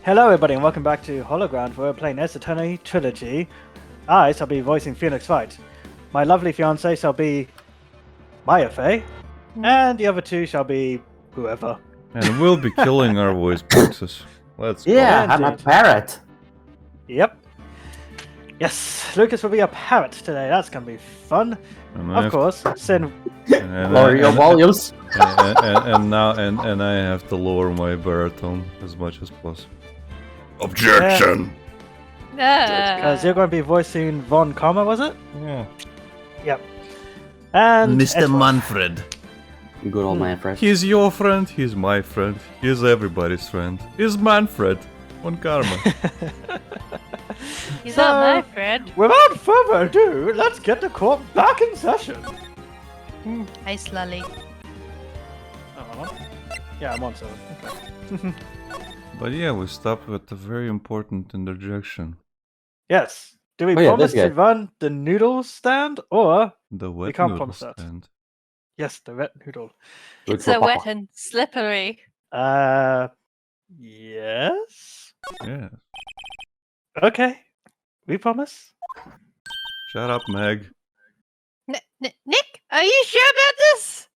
Hello everybody and welcome back to Hologround, where we're playing Eternity Trilogy. I shall be voicing Phoenix Wright. My lovely fiancée shall be Maya Faye, and the other two shall be whoever. And we'll be killing our voice boxes. Let's go. Yeah, I'm a parrot. Yep. Yes, Lucas will be a parrot today. That's going to be fun. Of course, Sin. Lower your volumes. And I have to lower my baritone as much as possible. Objection! Because you're going to be voicing Von Karma, was it? Yeah. Yep. And Mr. Edward. Manfred. Good old Manfred. He's your friend, he's my friend, he's everybody's friend. He's Manfred. Von Karma. He's So- not my friend. Without further ado, let's get the court back in session. Hi, Slully. Oh. Yeah, I'm on so. Okay. But yeah, we stopped with a very important interjection. Yes. Do we Oh, yeah, promise this to guy. run the noodle stand or The wet can't noodle promise that. stand. yes, the red noodle? Good It's for so wet Papa. and slippery. Yes. Yeah. Okay. We promise. Shut up, Meg. Nick, are you sure about this?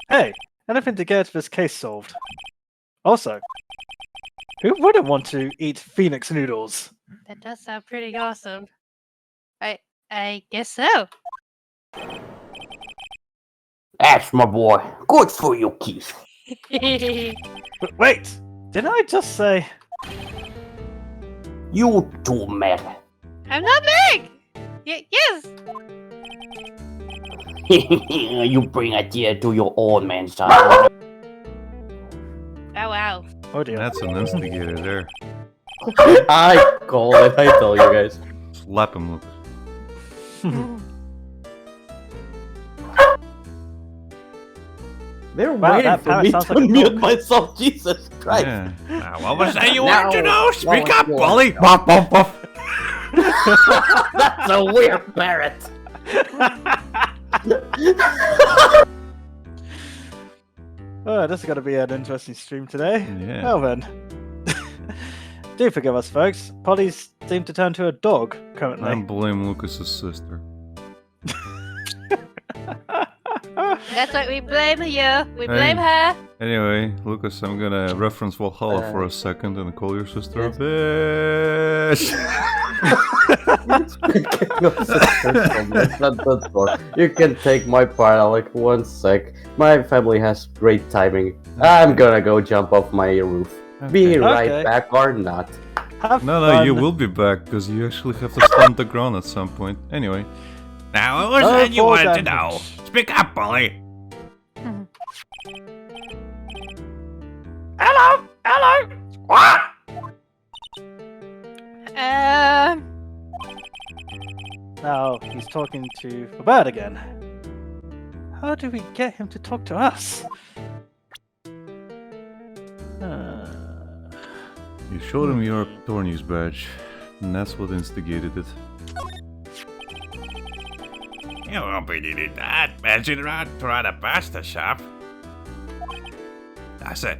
Hey, anything to get this case solved. Also, who wouldn't want to eat Phoenix noodles? That does sound pretty awesome. I guess so. Ash, my boy. Good for you, Keith. But wait, didn't I just say? You too, Meg. I'm not Meg! Yes! You bring a tear to your old man, son. Oh, wow. Oh dear. That's an instigator there. I call it, I tell you guys. Slap him, Lucas. They're Wow, waiting that for parrot me sounds to like a mute dog. myself, Jesus Christ. Yeah. What was that you Now, wanted to know? Speak now up, it's bully! Buff, buff, buff. That's a weird parrot. Oh, this is going to be an interesting stream today. Yeah. Well then. Do forgive us, folks. Polly's seem to turn to a dog currently. I blame Lucas's sister. That's right, we blame you. We blame her. Anyway, Lucas, I'm gonna reference Valhalla for a second and call your sister a bitch. You can take my part, like 1 sec. My family has great timing. I'm gonna go jump off my roof. Be Okay. right Okay. back or not. Have No, fun. you will be back because you actually have to stomp the ground at some point. Anyway, Now, what was Oh, that you full wanted to damage. know? Speak up, bully! Hello! Hello! What? Now he's talking to the bird again. How do we get him to talk to us? you showed him your Torny's badge, and that's what instigated it. You won't be needing that. Imagine around trying to pasta shop. That's it.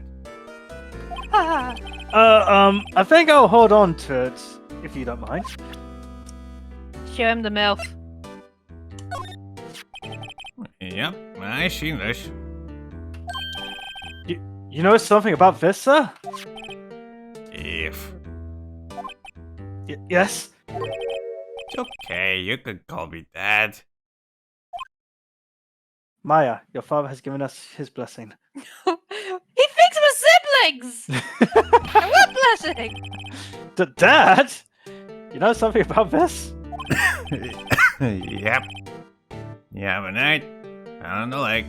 I think I'll hold on to it, if you don't mind. Show him the MILF. Yep, I seen this. You know something about this, sir? If. Yes? It's okay, you can call me Dad. Maya, your father has given us his blessing. He thinks we're siblings! What blessing? Dad? You know something about this? Yep. You have a night on the lake.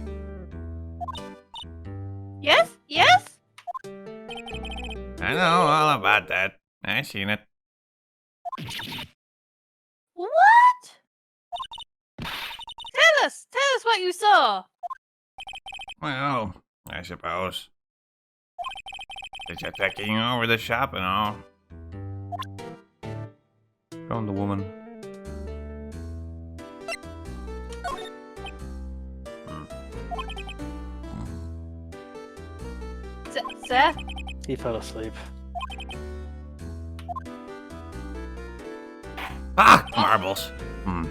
Yes? Yes? I know all about that. I seen it. What? Tell us what you saw. Well, I suppose. Did you taking over the shop and all? Found the woman. Sir? He fell asleep. Ah, marbles. Hmm.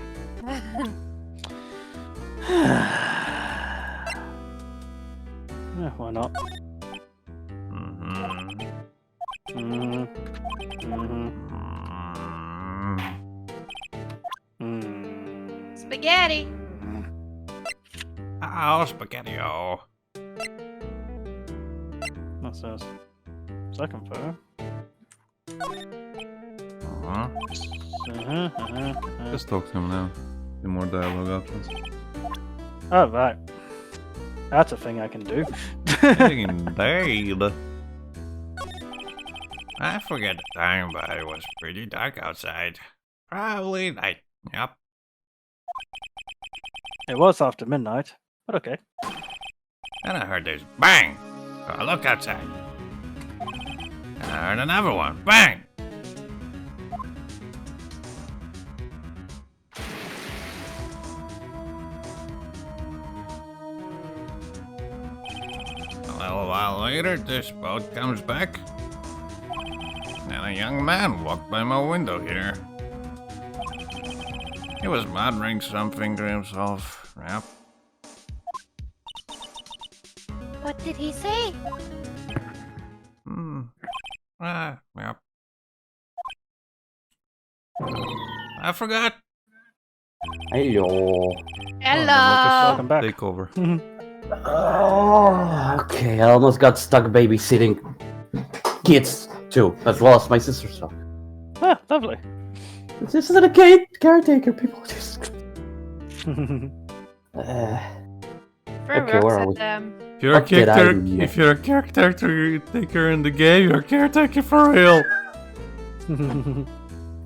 Yeah, why not? Mm-hmm. Mm, mm, Mm. mm. Spaghetti. Oh, spaghetti-o. That's us. Second photo. Uh-huh. Just talk to him now. The more dialogue options. Oh, right. That's a thing I can do. Indeed. I forget the time, but it was pretty dark outside. Probably night. Yep. It was after midnight, but okay. Then I heard this bang. So I looked outside. And I heard another one. Bang! A little while later, this boat comes back. And a young man walked by my window here. He was muttering something to himself. Yep. What did he say? Yep. I forgot. Hello. Hello. Welcome back. Take over. Oh, okay. I almost got stuck babysitting kids too, as well as my sister's son. Ah, lovely. This isn't a caretaker, people. Just. Okay, where are we? If you're a What did I character, miss? if you're a caretaker in the game, you're a caretaker for real.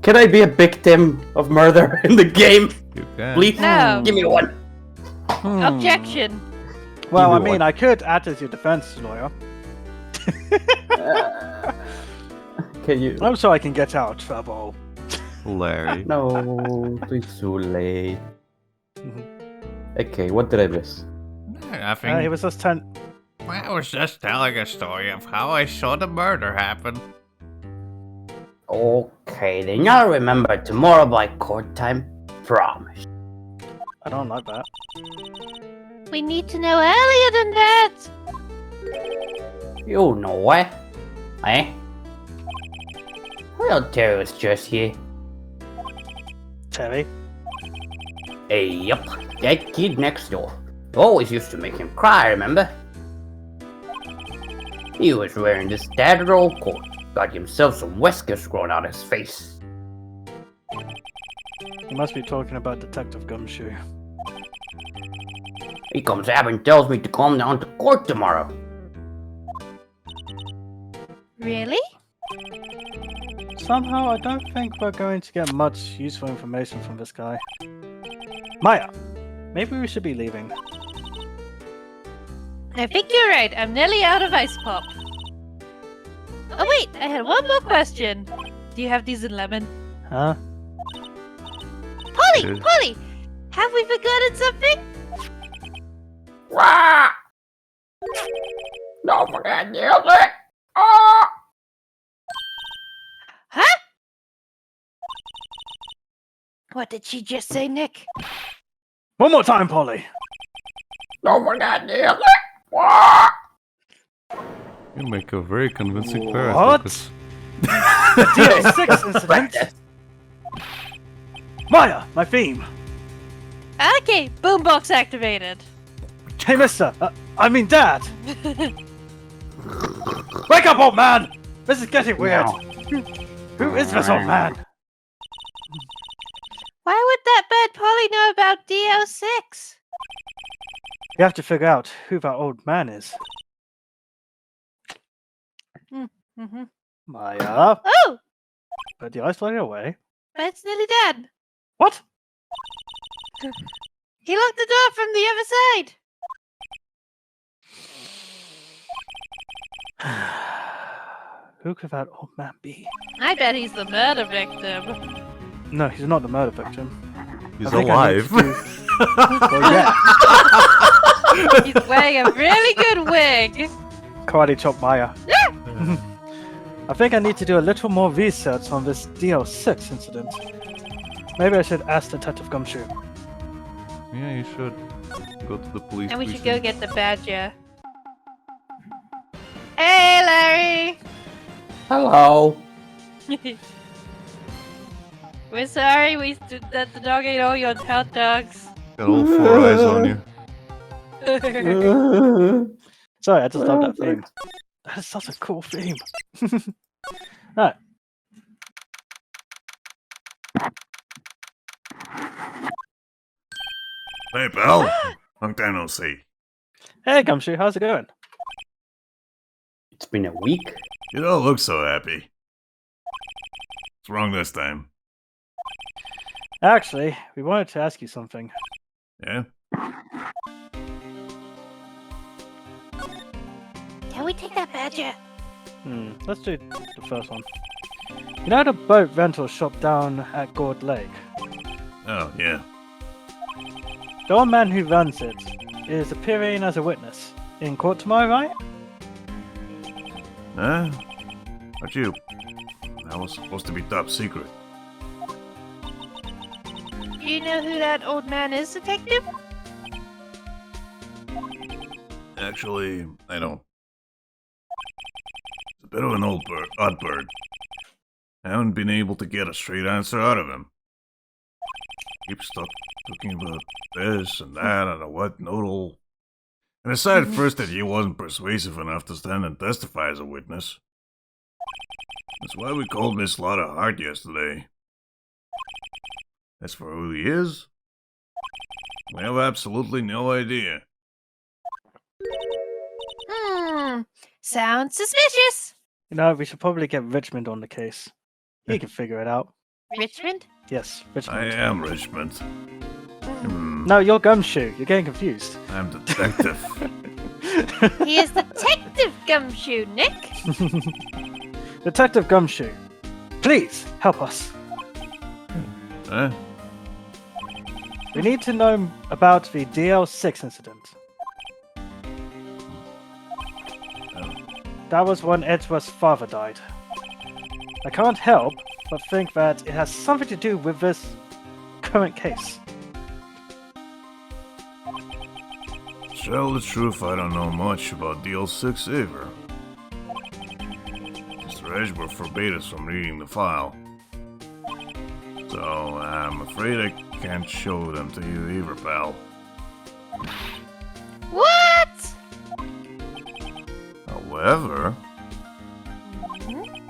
Can I be a victim of murder in the game? You can. Please, No. give me one. Objection. Well, I Give me mean, one. I could act as your defense lawyer. Can you? I'm sure I can get out of trouble. Larry. No, it's too late. Okay, what did I miss? Nothing. He was just telling. I was just telling a story of how I saw the murder happen. Okay, then I'll remember tomorrow by court time. Promise. I don't like that. We need to know earlier than that. You know what? Eh? Well, Terry was just here. Terry. Hey, yup, that kid next door. Always used to make him cry, remember? He was wearing this tattered old coat. Got himself some whiskers growing out his face. You must be talking about Detective Gumshoe. He comes up and tells me to come down to court tomorrow. Really? Somehow, I don't think we're going to get much useful information from this guy. Maya, maybe we should be leaving. I think you're right. I'm nearly out of ice pop. Oh wait, I had one more question. Do you have these in lemon? Huh? Polly! Yeah. Polly! Have we forgotten something? Wah! Don't forget music! Oh! Huh? What did she just say, Nick? One more time, Polly. Don't forget music! Wah! You make a very convincing parrot. What? Lucas. DL6 incident. Maya, my theme. Okay, boombox activated. Hey, mister. I mean, Dad. Wake up, old man. This is getting weird. Who is this old man? Why would that bad Polly know about DO6? You have to figure out who that old man is. Mm-hmm. Maya, Oh, put the ice lolly away. but it's nearly done. What? He locked the door from the other side. Who could that old man be? I bet he's the murder victim. No, he's not the murder victim. He's I think I need alive. to do- Well, yeah. He's wearing a really good wig. Karate chop Maya. I think I need to do a little more research on this DL6 incident. Maybe I should ask Detective Gumshoe. Yeah, you should go to the police. And we should go precinct. get the badger. Hey, Larry! Hello. We're sorry that the dog ate all your hot dogs. Got all 4 eyes on you. Sorry, I just love that theme. That is such a cool theme. Alright. Hey, pal. Long time no see. Hey, Gumshoe, how's it going? It's been a week. You don't look so happy. What's wrong this time? Actually, we wanted to ask you something. Yeah? Can we take that badger? Let's do the first one. You know the boat rental shop down at Gourd Lake? Oh, yeah. The old man who runs it is appearing as a witness in court tomorrow, right? Huh? What you? That was supposed to be top secret. Do you know who that old man is, Detective? Actually, I don't. He's a bit of an odd bird. I haven't been able to get a straight answer out of him. Keeps talking about this and that and a what nodal. And decided first that he wasn't persuasive enough to stand and testify as a witness. That's why we called Miss Lotta Hart yesterday. As for who he is, we have absolutely no idea. Sounds suspicious. You know, we should probably get Richmond on the case. He can figure it out. Richmond? Yes, I Richmond. am Richmond. No, you're Gumshoe. You're getting confused. I'm detective. He is Detective Gumshoe, Nick. Detective Gumshoe, please help us. Huh? We need to know about the DL6 incident. That was when Edgeworth's father died. I can't help but think that it has something to do with this current case. To tell the truth, I don't know much about DL6 either. Mr. Edgeworth forbade us from reading the file. So, I'm afraid I can't show them to you either, pal. What? However,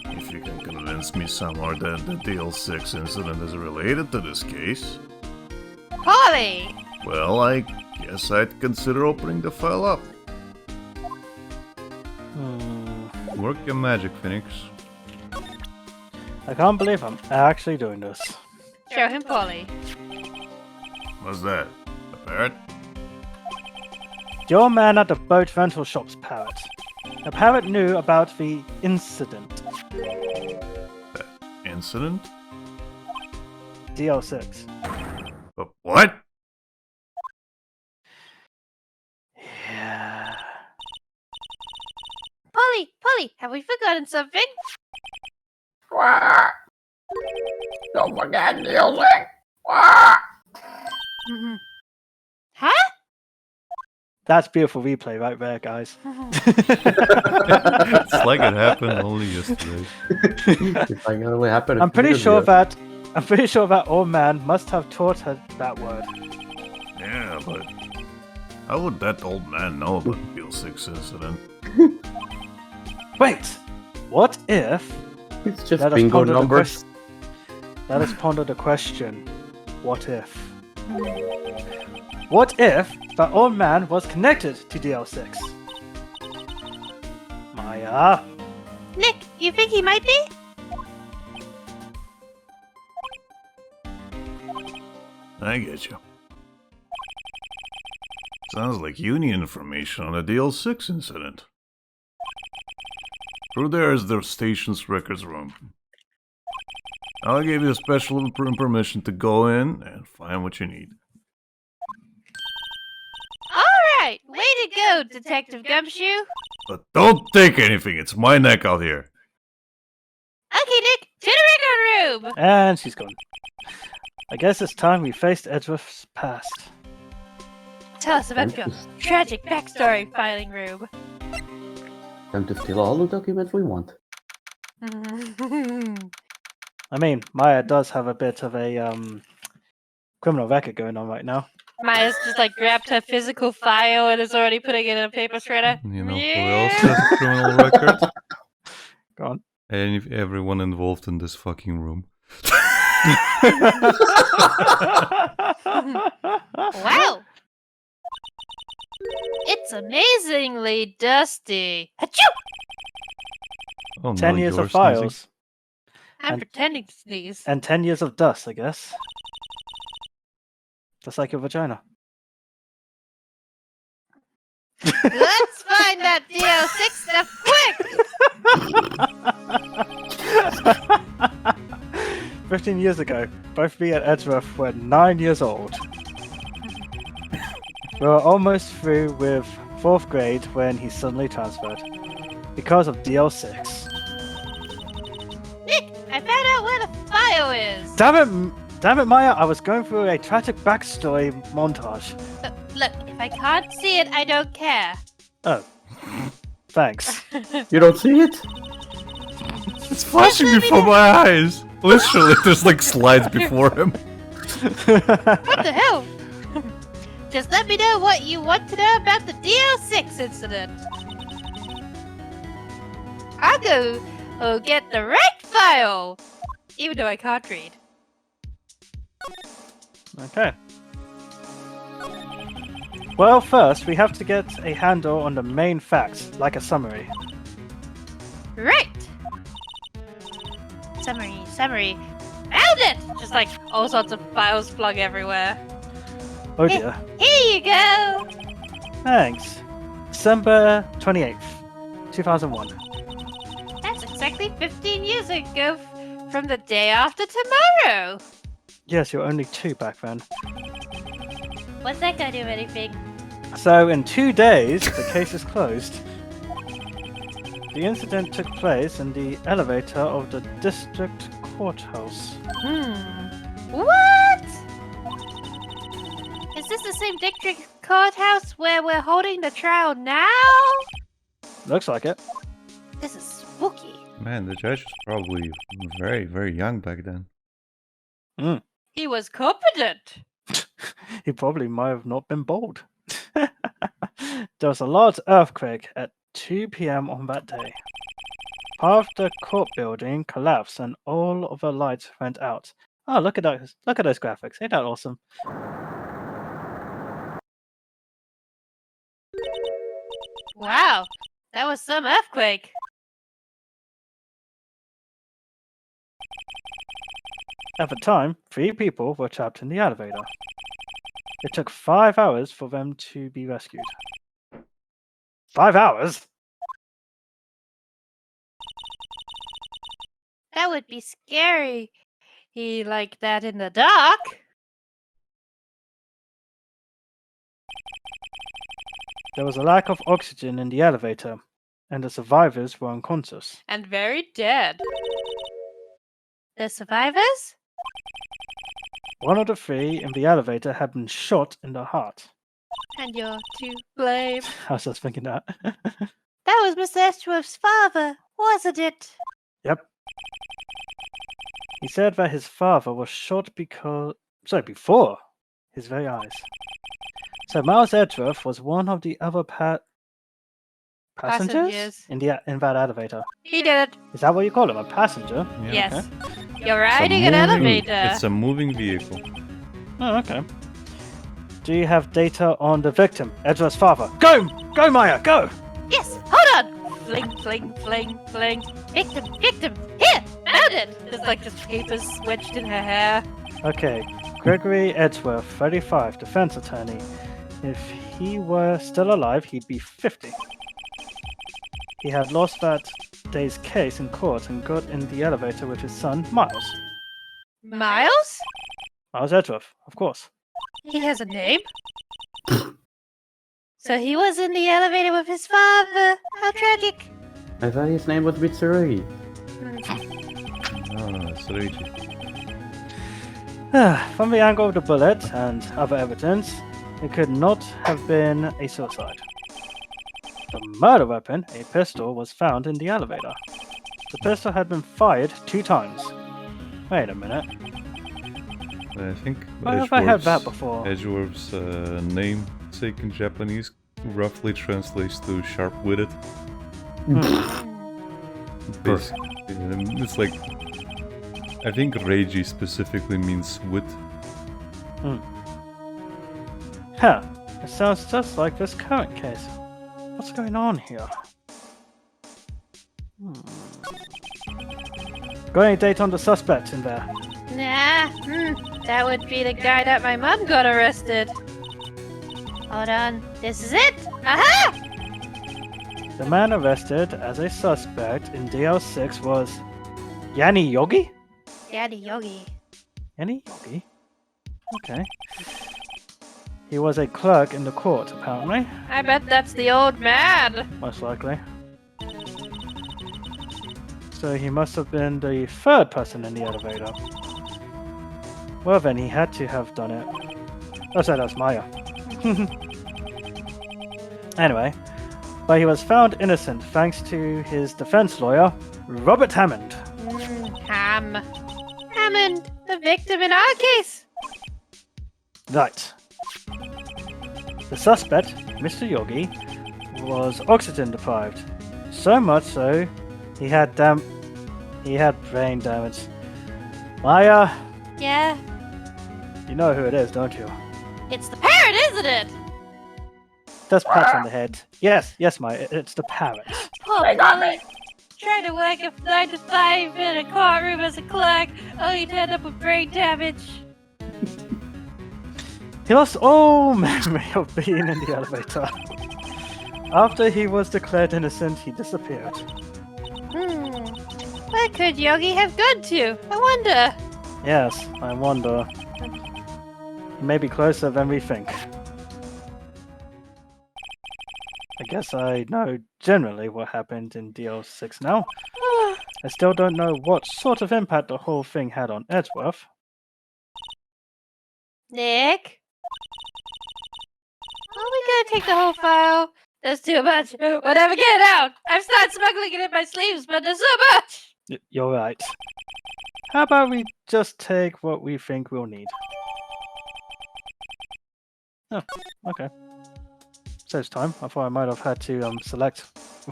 if you can convince me somehow that the DL6 incident is related to this case, Polly! well, I guess I'd consider opening the file up. Work your magic, Phoenix. I can't believe I'm actually doing this. Show him Polly. What's that? A parrot? The old man at the boat rental shop's parrot. The parrot knew about the incident. Incident? DL6. But what? Yeah. Polly, have we forgotten something? Don't forget music. Huh? That's beautiful replay right there, guys. It's like it happened only yesterday. It's like it only happened. I'm pretty sure that old man must have taught her that word. Yeah, but how would that old man know about the DL6 incident? Wait, what if? It's just Let us bingo ponder the numbers. Let us ponder the question. What if? What if the old man was connected to DL6? Maya? Nick, you think he might be? I get you. Sounds like you need information on the DL6 incident. Through there is the station's records room. I'll give you a special permission to go in and find what you need. Alright, way to go, Detective Gumshoe. But don't take anything, it's my neck out here. Okay, Nick, to the record room! And she's gone. I guess it's time we faced Edgeworth's past. Tell us about your tragic backstory, filing room. Time to steal all the documents we want. I mean, Maya does have a bit of a criminal record going on right now. Maya's just like grabbed her physical file and is already putting it in a paper shredder. You know who else has a criminal record? Go on. And everyone involved in this fucking room. Wow! It's amazingly dusty. Achoo! Oh, 10 no, years you're of files. sneezing. I'm And- pretending to sneeze. And 10 years of dust, I guess. Just like your vagina. Let's find that DL6 stuff quick! 15 years ago, both me and Edgeworth were 9 years old. We were almost through with 4th grade when he suddenly transferred. Because of DL6. Nick, I found out where the file is! Damn it, Maya, I was going through a tragic backstory montage. Look, if I can't see it, I don't care. Oh. Thanks. You don't see it? It's flashing before my eyes. Literally, there's like slides before him. What the hell? Just let me know what you want to know about the DL6 incident. I'll go get the right file, even though I can't read. Okay. Well, first, we have to get a handle on the main facts, like a summary. Right. Summary. Found it! Just like all sorts of files flung everywhere. Oh dear. Here you go! Thanks. December 28th, 2001. That's exactly 15 years ago from the day after tomorrow. Yes, you were only 2 back then. What's that gonna do anything? So, in 2 days, the case is closed. The incident took place in the elevator of the district courthouse. What? Is this the same district courthouse where we're holding the trial now? Looks like it. This is spooky. Man, the judge was probably very, very young back then. He was competent. He probably might have not been bold. There was a large earthquake at 2 p.m. on that day. Part of the court building collapsed and all of the lights went out. Oh, look at those! Look at those graphics. Ain't that awesome? Wow, that was some earthquake. At the time, 3 people were trapped in the elevator. It took 5 hours for them to be rescued. 5 hours? That would be scary. He like that in the dark. There was a lack of oxygen in the elevator, and the survivors were unconscious. And very dead. The survivors? One of the 3 in the elevator had been shot in the heart. And you're to blame. I was just thinking that. That was Mr. Edgeworth's father, wasn't it? Yep. He said that his father was shot before his very eyes. So Miles Edgeworth was one of the other passengers in that elevator. He did it. Is that what you call him? A passenger? Yeah. Yes. Okay. You're It's a riding an moving- elevator. It's a moving vehicle. Oh, okay. Do you have data on the victim, Edgeworth's father? Go! Go, Maya! Go! Yes, hold on! Fling, fling, fling, fling. Victim! Here! Found it! There's like just papers wedged in her hair. Okay. Gregory Edgeworth, 35, defense attorney. If he were still alive, he'd be 50. He had lost that day's case in court and got in the elevator with his son, Miles. Miles? Miles Edgeworth, of course. He has a name? So he was in the elevator with his father. How tragic. I thought his name was Mitsuri. No, it's Rhys. From the angle of the bullet and other evidence, it could not have been a suicide. The murder weapon, a pistol, was found in the elevator. The pistol had been fired 2 times. Wait a minute. I think Where have I heard that Edgeworth's- before? Edgeworth's namesake in Japanese roughly translates to sharp-witted. Basically, it's like I think Reiji specifically means wit. Huh. It sounds just like this current case. What's going on here? Got any date on the suspect in there? Nah, that would be the guy that my mom got arrested. Hold on, this is it! Aha! The man arrested as a suspect in DL6 was Yanni Yogi? Daddy Yogi. Yanni Yogi? Okay. He was a clerk in the court, apparently. I bet that's the old man. Most likely. So he must have been the 3rd person in the elevator. Well then, he had to have done it. Oh, so that's Maya. Anyway, but he was found innocent thanks to his defense lawyer, Robert Hammond. Hammond, the victim in our case. Right. The suspect, Mr. Yogi, was oxygen deprived. So much so, he had brain damage. Maya, Yeah, you know who it is, don't you? it's the parrot, isn't it? Just pat on the head. Yes, Maya, it's the parrot. Poor Billy. Trying to work a 9 to 5 in a courtroom as a clerk, only to end up with brain damage. He lost all memory of being in the elevator. After he was declared innocent, he disappeared. Where could Yogi have gone to? I wonder. Yes, I wonder. He may be closer than we think. I guess I know generally what happened in DL6 now. I still don't know what sort of impact the whole thing had on Edgeworth. Nick? Are we gonna take the whole file? There's too much. Whatever, get it out! I've started smuggling it in my sleeves, but there's so much! You're right. How about we just take what we think we'll need? Oh, okay. Saves time. I thought I might have had to select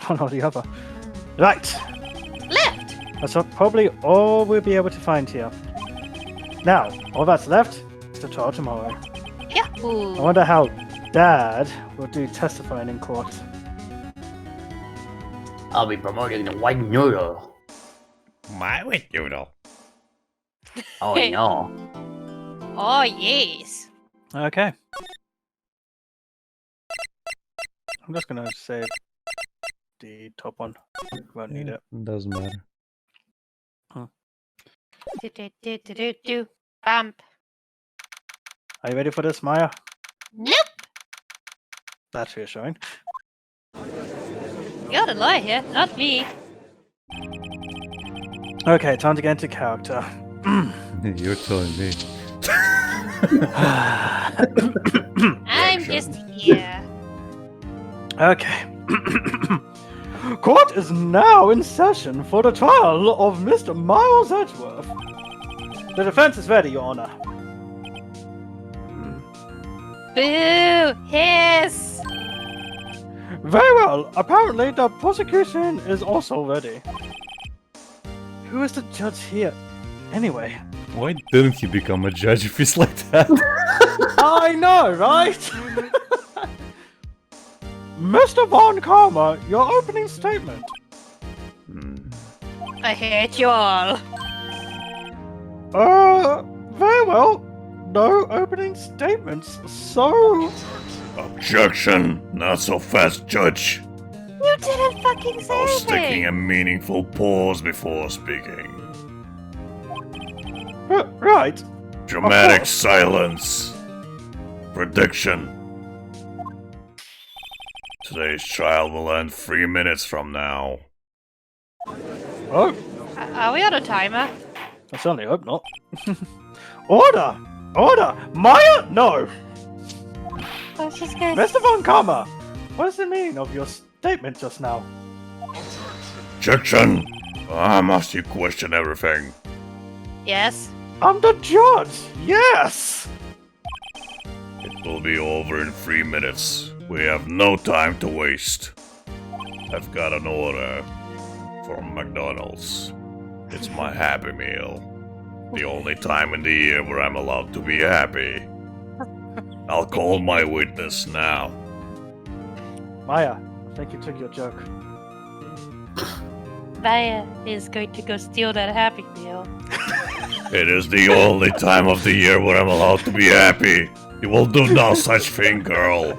one or the other. Right! Left! That's probably all we'll be able to find here. Now, all that's left is the trial tomorrow. I Yahoo! wonder how Dad will do testifying in court. I'll be promoting the white noodle. My wit noodle. Oh no. Oh, yes. Okay. I'm just gonna save the top one. Won't need it. Doesn't matter. Do. Bump. Are you ready for this, Maya? Nope! That's reassuring. You're the lawyer here, not me. Okay, time to get into character. You're telling me. I'm just here. Okay. Court is now in session for the trial of Mr. Miles Edgeworth. The defense is ready, Your Honor. Boo! Hiss! Very well. Apparently, the prosecution is also ready. Who is the judge here, anyway? Why didn't he become a judge if he's like that? I know, right? Mr. Von Karma, your opening statement. I hate you all. Very well. No opening statements, so... Objection! Not so fast, Judge. You didn't fucking say I was taking anything. a meaningful pause before speaking. Right. Dramatic course. silence. Prediction. Today's trial will end 3 minutes from now. Oh, Are we on a timer? I certainly hope not. Order! Order! Maya? No! Oh, she's good. Mr. Von Karma, what does it mean of your statement just now? Objection! I must you question everything. Yes. I'm the judge! Yes! It will be over in 3 minutes. We have no time to waste. I've got an order from McDonald's. It's my Happy Meal. The only time in the year where I'm allowed to be happy. I'll call my witness now. Maya, I think you took your joke. Maya is going to go steal that Happy Meal. It is the only time of the year where I'm allowed to be happy. You will do no such thing, girl.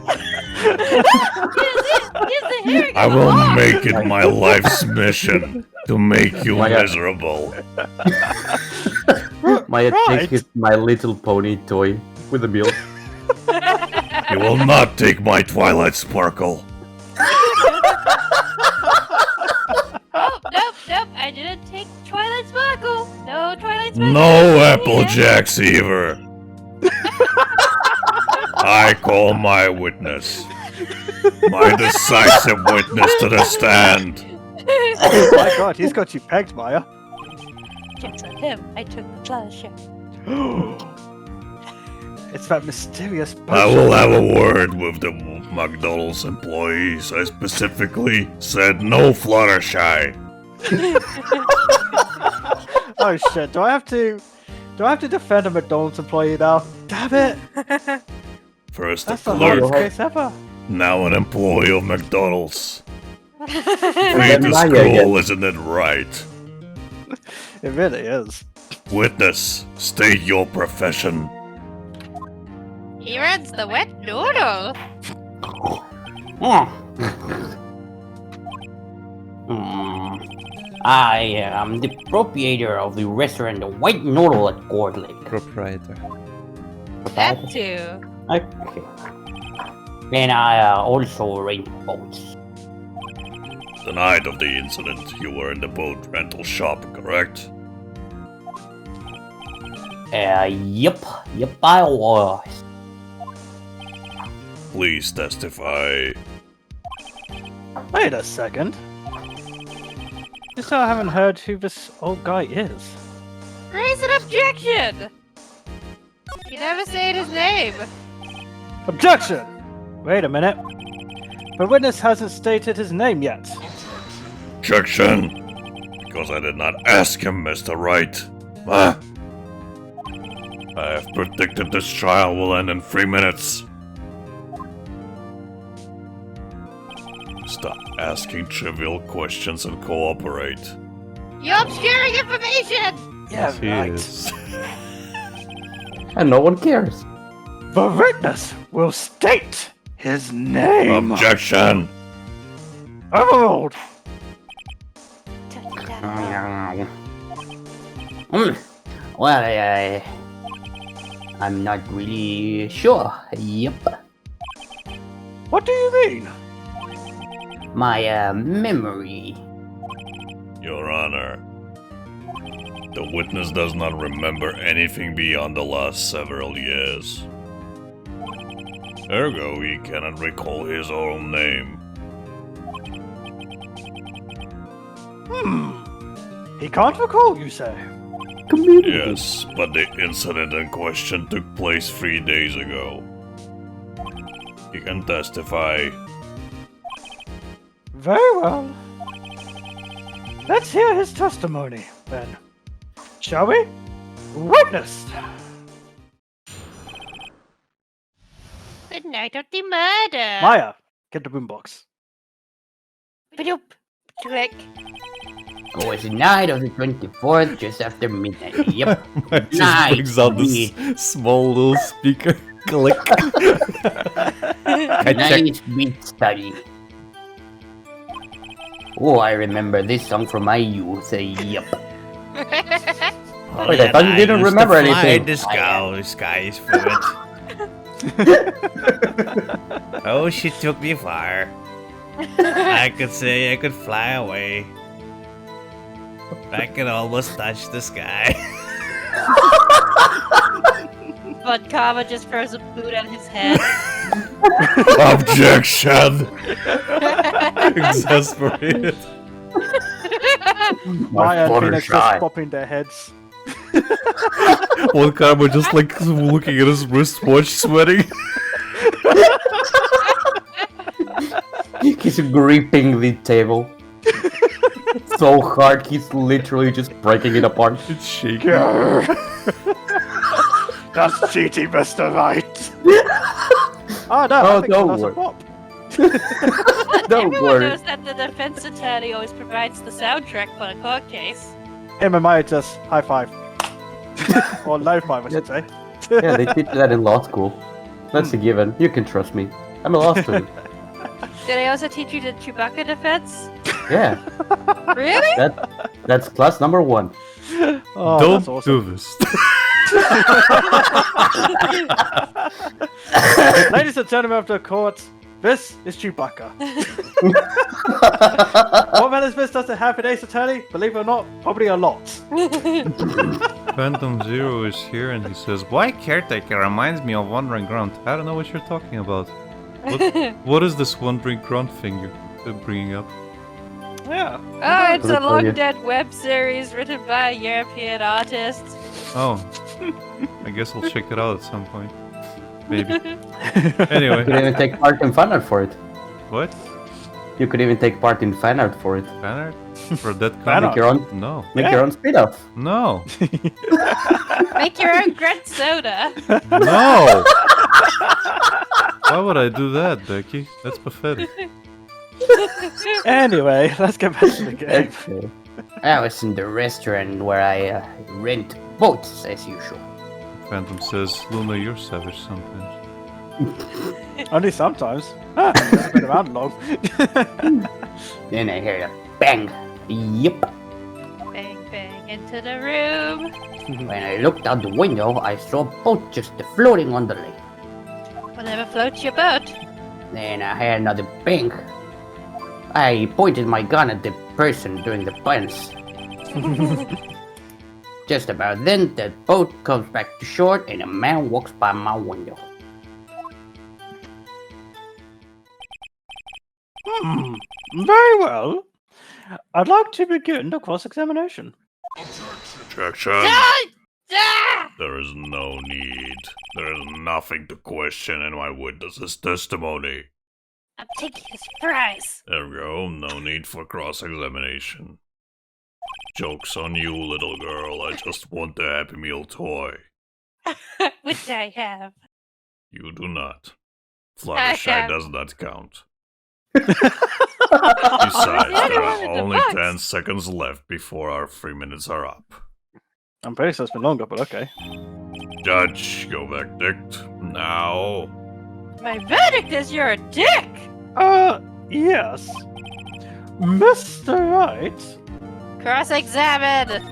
I will make it my life's mission to make you Maya. miserable. Maya Right. takes his My Little Pony toy with a meal. You will not take my Twilight Sparkle. Oh, nope. I didn't take Twilight Sparkle. No Twilight Sparkle. No Applejacks either. I call my witness. My decisive witness to the stand. Oh my god, he's got you pegged, Maya. Jokes on him. I took the pleasure. It's that mysterious I will have a word with the McDonald's employees. I specifically said no Fluttershy. Oh shit, do I have to defend a McDonald's employee now? Damn it! First a That's the clerk, hardest case ever. now an employee of McDonald's. Free then to Maya school, again. isn't it right? It really is. Witness, state your profession. He runs the wet noodle. I am the proprietor of the restaurant The White Noodle at Gourd Lake. Proprietor. That too. Okay. And I also rent boats. The night of the incident, you were in the boat rental shop, correct? Yep, I was. Please testify. Wait a second. Just so I haven't heard who this old guy is. Raise an objection. You never said his name. Objection! Wait a minute. The witness hasn't stated his name yet. Objection! Because I did not ask him, Mr. Wright. Huh? I have predicted this trial will end in 3 minutes. Stop asking trivial questions and cooperate. You're obscuring information. Yeah, He right. is. And no one cares. The witness will state his name. Objection! Overruled. Well, I'm not really sure. Yep. What do you mean? My memory. Your Honor, the witness does not remember anything beyond the last several years. Ergo, he cannot recall his own name. He can't recall, you say? Yes, but the incident in question took place 3 days ago. He can testify. Very well. Let's hear his testimony, then. Shall we? Witness! The night of the murder. Maya, get the boombox. Ba-doop. Click. It was the night of the 24th, just after midnight. Yep. It just Nice. brings out this small little speaker. Click. I checked. Nice beat study. Oh, I remember this song from my youth. Yep. Wait, I thought you didn't remember anything. The sky is fluid. Oh, she took me far. I could say I could fly away. I could almost touch the sky. But Kama just throws a boot at his head. Objection! Exasperated. Maya and Fluttershy. Phoenix just popping their heads. One Karma just like looking at his wristwatch, sweating. He's gripping the table so hard he's literally just breaking it apart. It's shaking. That's cheating, Mr. Wright. Oh no, Oh, I think don't that's a worry. pop. Don't Everyone worry. knows that the defense attorney always provides the soundtrack for a court case. Him and Maya just high five. Or low five, I should say. Yeah, they teach that in law school. That's a given. You can trust me. I'm a law student. Do they also teach you the Chewbacca defense? Yeah, Really? that's class number 1. Oh, Don't that's awesome. do this. Ladies and gentlemen of the court, this is Chewbacca. What management does it have in Ace Attorney? Believe it or not, probably a lot. Phantom Zero is here and he says, "Why caretaker reminds me of Wandering Grunt?" I don't know what you're talking about. What is this Wandering Grunt thing you're bringing up? Yeah. Oh, it's a Good for you. long dead web series written by a European artist. Oh, I guess I'll check it out at some point. Maybe. You could Anyway, even take part in fan art for it. what? You could even take part in fan art for it. Fan art? For that Fan comic? Make your own, No. make your own spin-off. No. Make your own grunt soda. No! Why would I do that, Becky? That's pathetic. Anyway, let's get back to the game. Okay. I was in the restaurant where I rent boats as usual. Phantom says, Luna, you're savage sometimes. Only sometimes. Ah, it's been around long. Then I heard a bang. Yep. Bang, bang into the room. When I looked out the window, I saw a boat just floating on the lake. Whatever floats your boat. Then I heard another bang. I pointed my gun at the person doing the punch. Just about then, the boat comes back to shore and a man walks by my window. Very well. I'd like to begin the cross-examination. Objection. Ah! There is no need. There is nothing to question in my witness's testimony. I'm taking his prize. There we go. No need for cross-examination. Joke's on you, little girl. I just want the Happy Meal toy. Which I have. You do not. Fluttershy does not count. It's Besides, the only there one are with the only box. 10 seconds left before our 3 minutes are up. I'm pretty sure it's been longer, but okay. Judge, your verdict now. My verdict is you're a dick. Yes. Mr. Wright, Cross-examined.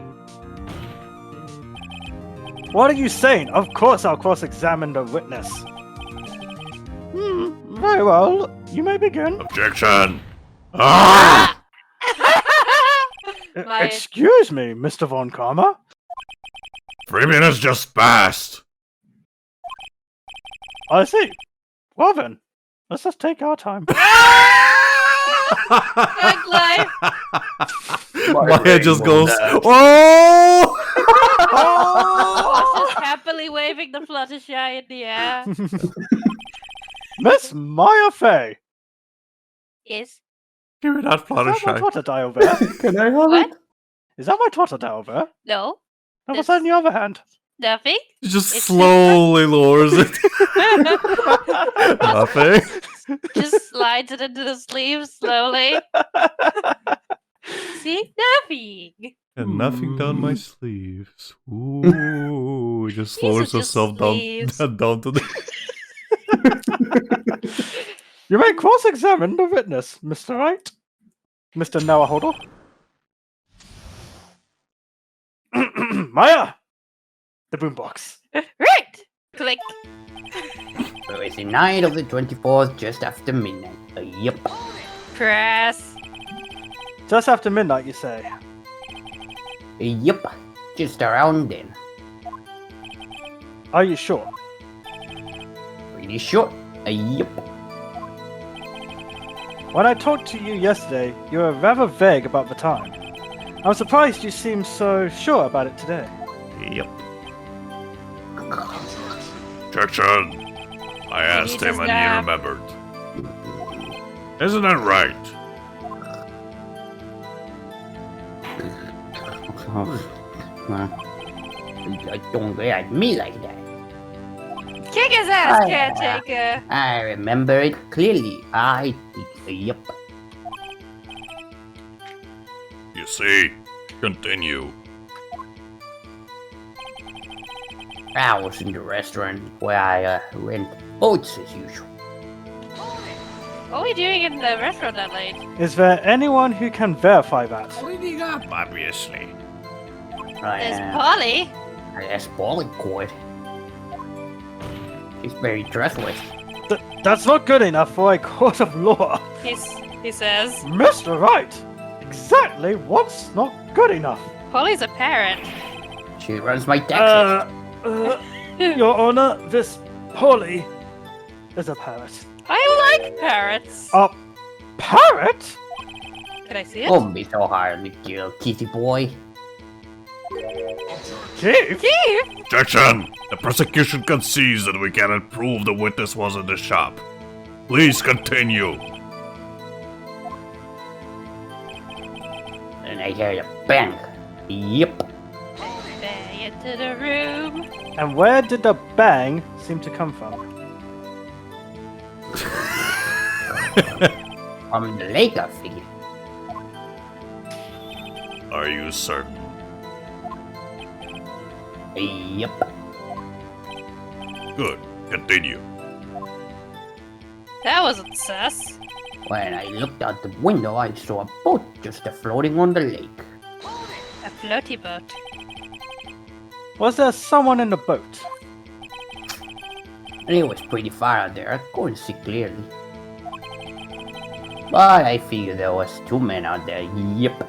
what are you saying? Of course I'll cross-examine the witness. Very well. You may begin. Objection! Ah! My- Excuse me, Mr. Von Karma. 3 minutes just passed. I see. Well then, let's just take our time. Good life. Maya just goes, "Oh!" Boss is happily waving the Fluttershy in the air. Miss Maya Fey. Yes. Give me that Is that my Fluttershy. Twitter die over there? Can I have What? it? Is that my Twitter die over there? No. And what's that in the other hand? Nothing. He just It's slowly lowers it. Nothing. Just slides it into the sleeve slowly. See? Nothing. And nothing down my sleeves. Ooh, he just These are lowers just herself down, sleeves. down to the. You may cross-examine the witness, Mr. Wright. Mr. Noah Hodel. Maya! The boombox. Right. Click. So it's the night of the 24th, just after midnight. Yep. Press. Just after midnight, you say. Yep. Just around then. Are you sure? pretty short. Yep. When I talked to you yesterday, you were rather vague about the time. I'm surprised you seem so sure about it today. Yep. Objection! I asked Jesus, him and he Dad. remembered. Isn't that right? Don't look at me like that. Kick his ass, I- caretaker! I remember it clearly. I did. Yep. You see? Continue. I was in the restaurant where I rent boats as usual. What are we doing in the restaurant that late? Is there anyone who can verify that? Cleaning up, obviously. There's I Polly. asked Polly Court. He's very trustworthy. That's not good enough for a court of law. He says. Mr. Wright! Exactly what's not good enough? Polly's a parrot. She runs my taxes. Your Honor, this Polly is a parrot. I like parrots. A parrot? Can I see it? Don't be so hard, little kitty boy. Chief? Keith! Objection! The prosecution concedes that we cannot prove the witness was in the shop. Please continue. And I heard a bang. Yep. Bang into the room. And where did the bang seem to come from? From the lake, I figure. Are you certain? Yep. Good. Continue. That wasn't sus. When I looked out the window, I saw a boat just floating on the lake. A floaty boat. Was there someone in the boat? And it was pretty far out there, I couldn't see clearly. But I figured there was 2 men out there. Yep.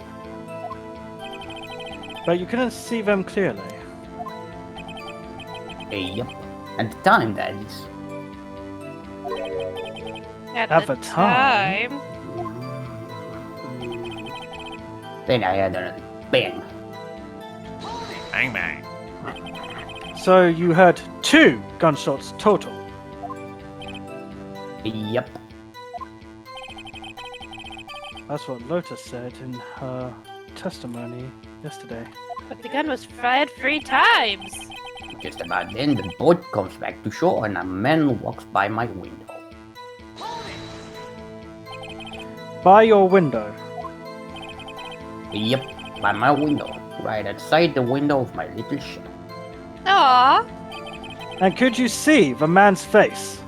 But you couldn't see them clearly. Yep. At the time, that is. At the time. Then I had a bang. Bang bang. So you heard 2 gunshots total. Yep. That's what Lotus said in her testimony yesterday. But the gun was fired 3 times. Just about then, the boat comes back to shore and a man walks by my window. By your window. Yep, by my window. Right outside the window of my little shop. Aww. And could you see the man's face?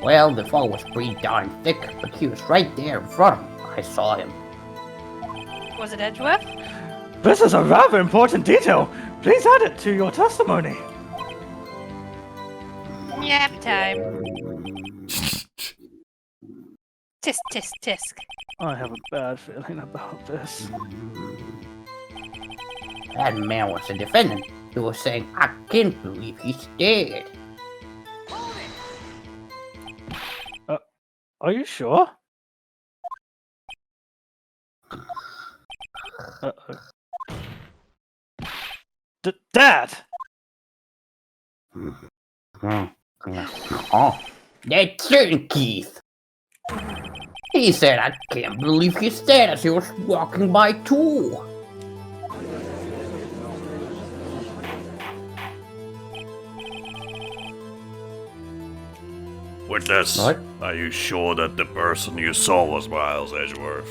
Well, the fog was pretty darn thick, but he was right there in front of me. I saw him. Was it Edgeworth? This is a rather important detail. Please add it to your testimony. Nap time. Tisk tisk tisk. I have a bad feeling about this. That man was a defendant. He was saying, I can't believe he's dead. Are you sure? Dad! Oh, that's certain Keith. He said, I can't believe he's dead as he was walking by too. Witness, What? are you sure that the person you saw was Miles Edgeworth?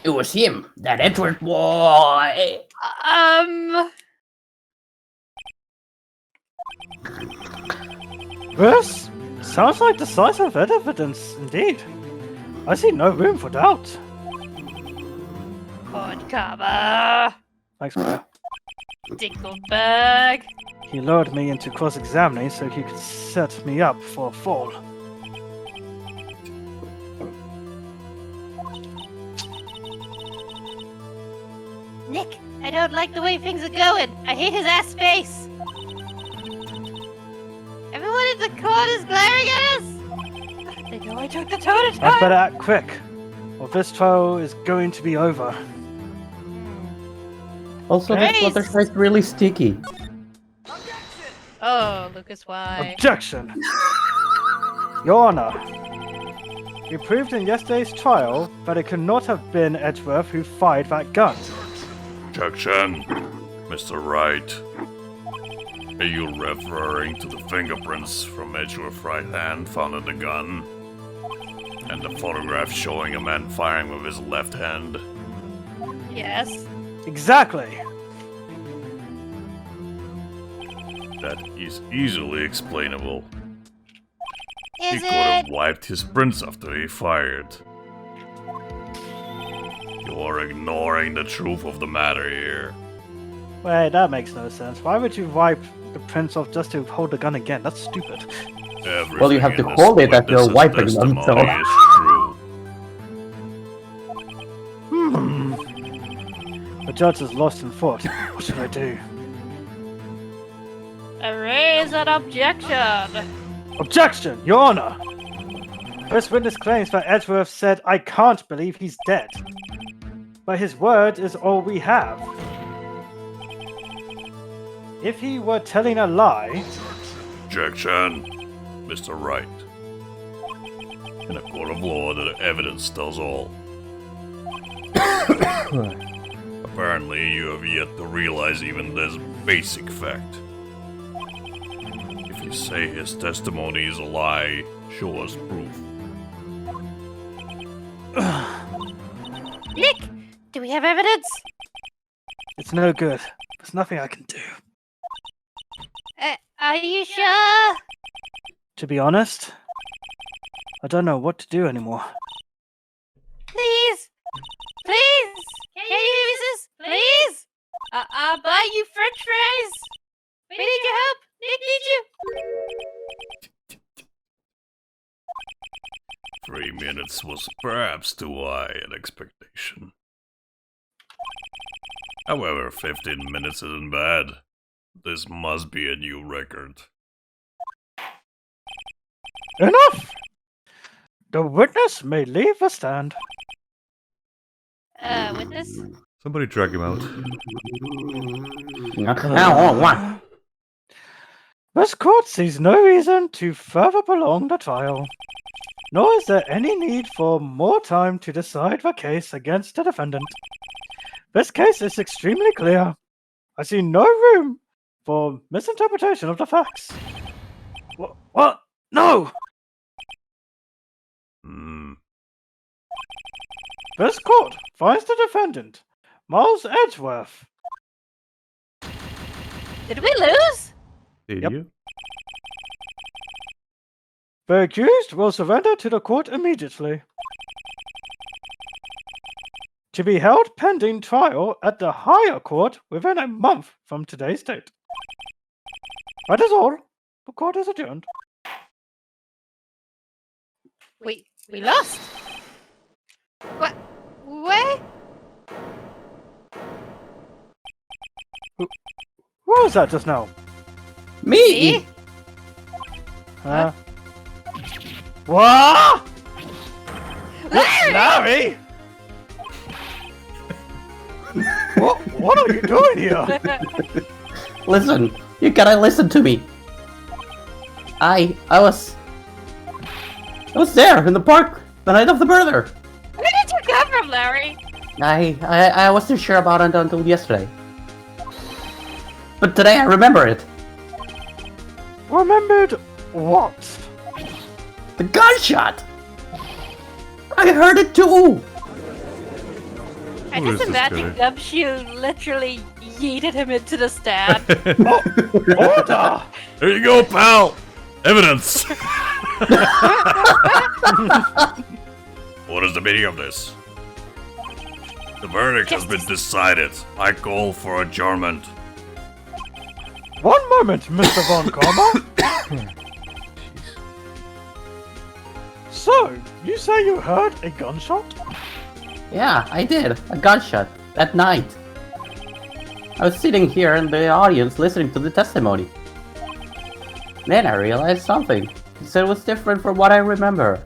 It was him, that Edward boy. This sounds like decisive evidence indeed. I see no room for doubt. Pod cover. Thanks, Claire. Dingleberg. He lured me into cross-examining so he could set me up for a fall. Nick, I don't like the way things are going. I hate his ass face. it? The court is glaring at us! They know I took the toe to I'd better toe! act quick, or this trial is going to be over. Also, this Nice. water is really sticky. Oh, Lucas, why? Objection! Your Honor, we proved in yesterday's trial that it could not have been Edgeworth who fired that gun. Objection, Mr. Wright. Are you referring to the fingerprints from Edgeworth's right hand found in the gun? And the photograph showing a man firing with his left hand? Yes. Exactly! That is easily explainable. He Is could have it? wiped his prints after he fired. You're ignoring the truth of the matter here. Wait, that makes no sense. Why would you wipe the prints off just to hold the gun again? That's stupid. Well, you have to Everything in hold this it as you're witness's wiping them, testimony so- is true. The judge is lost in thought. What should I do? Raise an objection! Objection, Your Honor! This witness claims that Edgeworth said, "I can't believe he's dead." But his word is all we have. If he were telling a lie, Objection, Mr. Wright. In a court of law, the evidence tells all. Apparently, you have yet to realize even this basic fact. If you say his testimony is a lie, show us proof. Nick! Do we have evidence? it's no good. There's nothing I can do. Are you sure? To be honest, I don't know what to do anymore. Please! Please! Can you hear me, sis? Please! I'll buy you french fries! We need your help! Nick needs you! 3 minutes was perhaps too high an expectation. However, 15 minutes isn't bad. This must be a new record. Enough! The witness may leave the stand. Witness? Somebody drag him out. This court sees no reason to further prolong the trial, nor is there any need for more time to decide the case against the defendant. This case is extremely clear. I see no room for misinterpretation of the facts. What? No! This court finds the defendant, Miles Edgeworth. Did we lose? Did Yep. you? The accused will surrender to the court immediately. To be held pending trial at the higher court within a month from today's date. That is all. The court is adjourned. We lost? What? Where? What was that just now? Me! See? Huh? What? Larry! Larry? What are you doing here? Listen, you gotta listen to me. I was there in the park the night of the murder. Where did you come from, Larry? I wasn't sure about it until yesterday. But today I remember it. Remembered what? The gunshot! I heard it too! I Who is just this imagine guy? Gumshoe literally yeeted him into the stand. Order! There you go, pal! Evidence! What is the meaning of this? The verdict has been decided. I call for adjournment. One moment, Mr. Von Karma. So, you say you heard a gunshot? Yeah, I did. A gunshot. That night. I was sitting here in the audience listening to the testimony. Then I realized something. He said it was different from what I remember.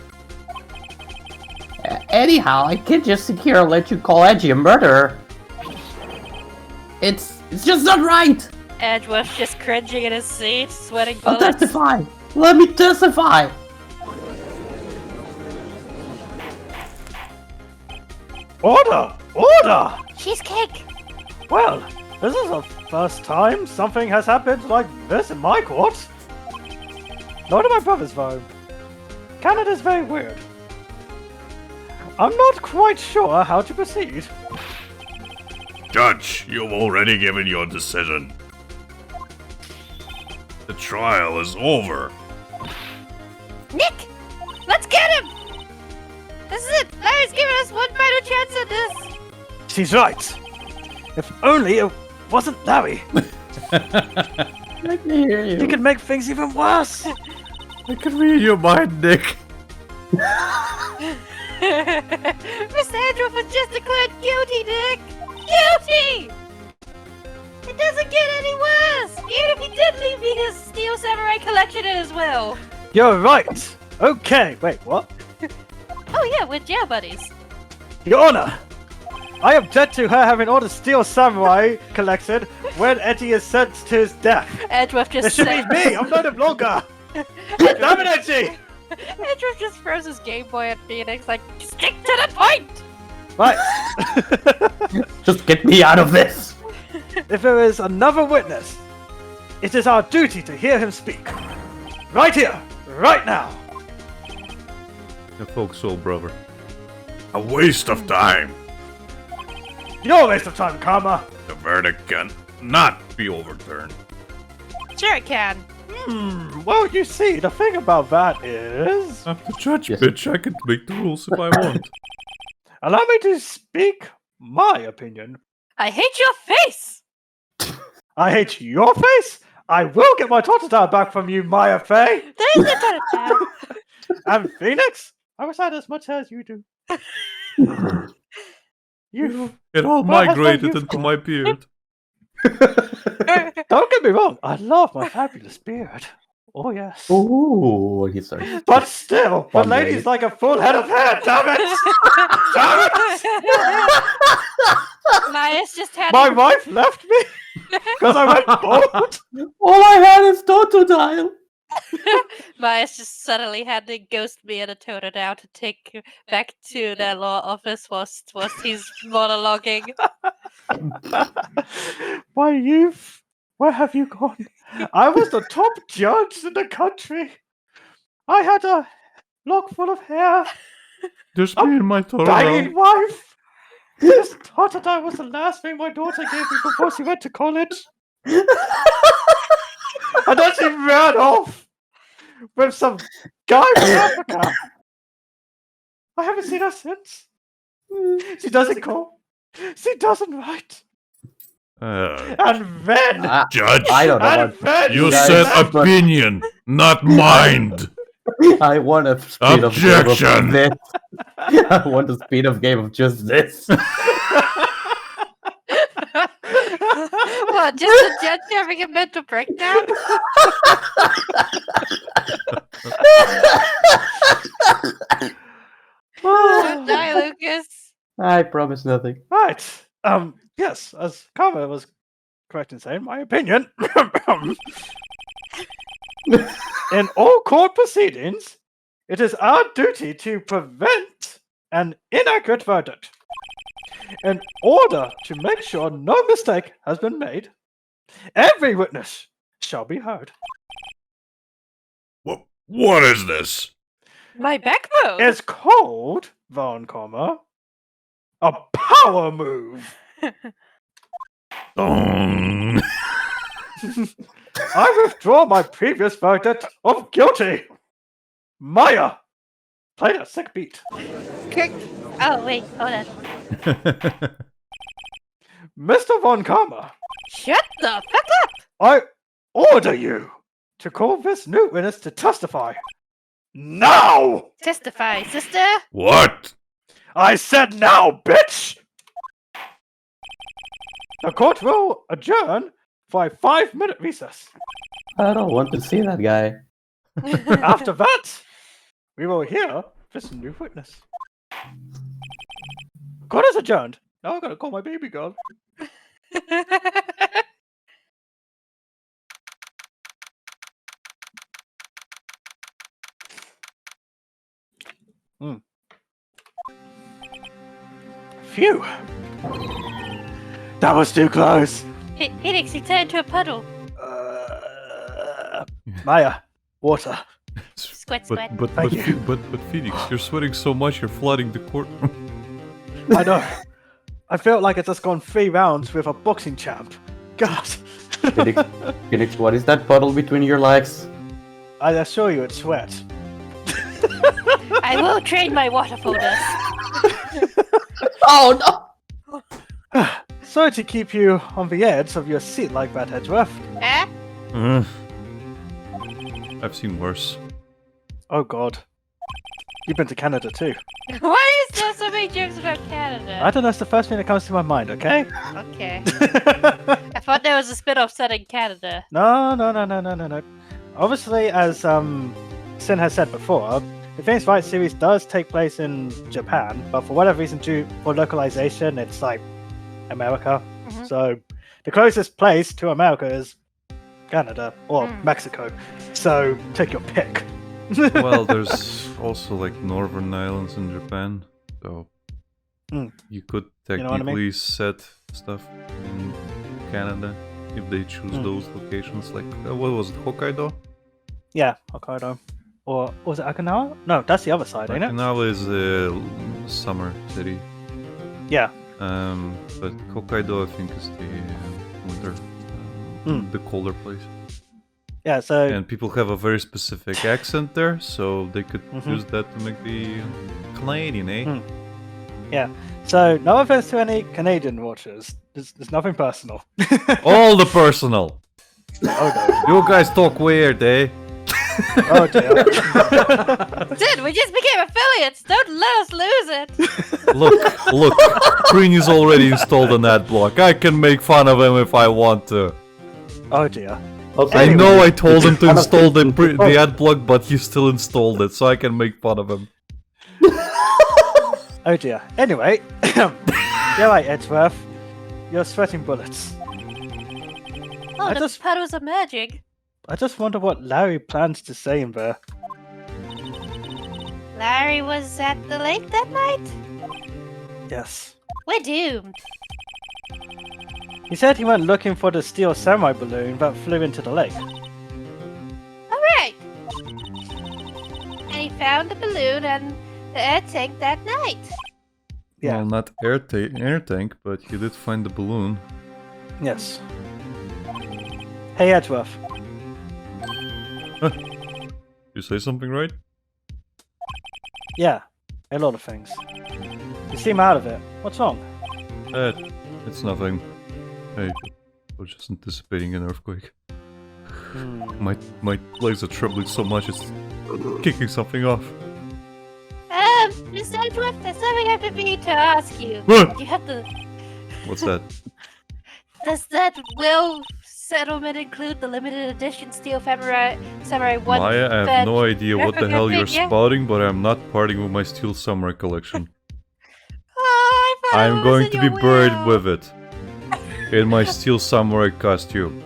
Anyhow, I can't just sit here and let you call Edgy a murderer. It's just not right! Edgeworth's just cringing in his seat, sweating I'll bullets. testify! Let me testify! Order! Order! Cheesecake! Well, this is the first time something has happened like this in my court. Not in my brother's though. Canada's very weird. I'm not quite sure how to proceed. Judge, you've already given your decision. The trial is over. Nick! Let's get him! This is it! Larry's giving us one final chance at this! She's right. If only it wasn't Larry. I can hear He you. could make things even worse. I can read your mind, Nick. Mr. Edgeworth was just declared guilty, Nick! Guilty! It doesn't get any worse! Even if he did leave me his Steel Samurai collection in as well! You're right. Okay, wait, what? Oh yeah, we're jail buddies. Your Honor, I object to her having all the Steel Samurai collected when Eddie is sentenced to his death. Edgeworth It just should be me. I'm not a blogger. Damn it, Eddie! Edgeworth just throws his Game Boy at Phoenix like, stick to the point! Right. Just get me out of this! If there is another witness, it is our duty to hear him speak. Right here, right now. The folk soul, brother. A waste of time. Your waste of time, Karma. The verdict can not be overturned. Sure it can. Well, you see, the thing about that is... I'm the judge, Yes. bitch. I can make the rules if I want. Allow me to speak my opinion. I hate your face! I hate your face. I will get my Totodile back from you, Maya Fey. There is no time. And Phoenix, I wish I had as much hair as you do. You It all Well, that's migrated what into my beard. don't get me wrong. I love my fabulous beard. Oh yes. Ooh, he starts. But still, the One lady's day. like a full head of hair. Damn it! Damn it! Maya's just had My wife left me because I went bald. All I had is Totodile. Maya's just suddenly had to ghost me and a Totodile to take back to their law office whilst he's monologuing. My youth, where have you gone? I was the top judge in the country. I had a lock full of hair. Just me and my Dying Totodile. wife. This Totodile was the last thing my daughter gave me before she went to college. And then she ran off with some guy from Africa. I haven't seen her since. She doesn't call. She doesn't write. And then, Judge, I don't know. and then you guys- said opinion, not mind. I want a speed of game Objection. of this. I want a speed of game of just this. What, just a judge having a mental breakdown? Don't die, Lucas. I promise nothing. right. Yes, as Karma was correct in saying, my opinion. In all court proceedings, it is our duty to prevent an inaccurate verdict. In order to make sure no mistake has been made, every witness shall be heard. What is this? My backbone. It's called, Von Comma, a power move. Dong. I withdraw my previous verdict of guilty. Maya, play that sick beat. Kirk. Oh wait, hold on. Mr. Von Karma, Shut the fuck up! I order you to call this new witness to testify. Now! Testify, sister. What? I said now, bitch! The court will adjourn for a 5-minute recess. I don't want to see that guy. After that, we will hear this new witness. Court is adjourned. Now I gotta call my baby girl. Phew. That was too close. Phoenix, you turned into a puddle. Maya, water. Squat, But squat. but Thank but, you. but Phoenix, you're sweating so much you're flooding the courtroom. I know. I felt like I just gone 3 rounds with a boxing champ. God. Phoenix, what is that puddle between your legs? I assure you it's sweat. I will train my water for this. Oh no! Sorry to keep you on the edge of your seat like that, Edgeworth. Huh? Ugh. I've seen worse. Oh god. You've been to Canada too. Why is there so many jokes about Canada? I don't know, it's the first thing that comes to my mind, okay? Okay. I thought there was a spin-off set in Canada. No. Obviously, as Sin has said before, the Phoenix Wright series does take place in Japan, but for whatever reason, due for localization, it's like America. Mhm. So the closest place to America is Canada or Mm. Mexico. So take your pick. Well, there's also like northern islands in Japan, so you could know what I mean? technically set stuff in Canada if they choose those locations. Like what was it, Hokkaido? Yeah, Hokkaido. Or was it Okinawa? No, that's the other side, ain't it? Okinawa is a summer city. Yeah. But Hokkaido, I think, is the winter, the colder place. Yeah, so And people have a very specific accent there, so they could use that to make the Canadian, eh? yeah. So no offense to any Canadian watchers. There's nothing personal. All the personal. Oh You guys talk weird, eh? no. Oh dear. Dude, we just became affiliates! Don't let us lose it! Look, Green is already installed an ad block. I can make fun of him if I want to. Oh dear. Also, I know I told him to Kind of install the thinking- the ad block, but he still installed it, so I can make fun of him. Oh dear. Anyway, you're right, Edgeworth. You're sweating bullets. Oh, I the just- puddles are merging. I just wonder what Larry plans to say in there. Larry was at the lake that night? Yes. We're doomed. He said he went looking for the steel samurai balloon that flew into the lake. Alright! And he found the balloon and the air tank that night. Yeah. Well, not air tank, but he did find the balloon. Yes. Hey, Edgeworth. You say something, right? Yeah, a lot of things. You seem out of it. What's wrong? It's nothing. I was just anticipating an earthquake. My legs are trembling so much it's kicking something off. Mr. Edgeworth, there's something I have to ask you. What? You have to... What's that? Does that will settlement include the limited edition Steel Samurai 1? Maya, I have that no idea what the hell you're figure? spouting, but I'm not parting with my Steel Samurai collection. Oh, I thought it I'm was going in to your be buried will. with it. In my Steel Samurai costume.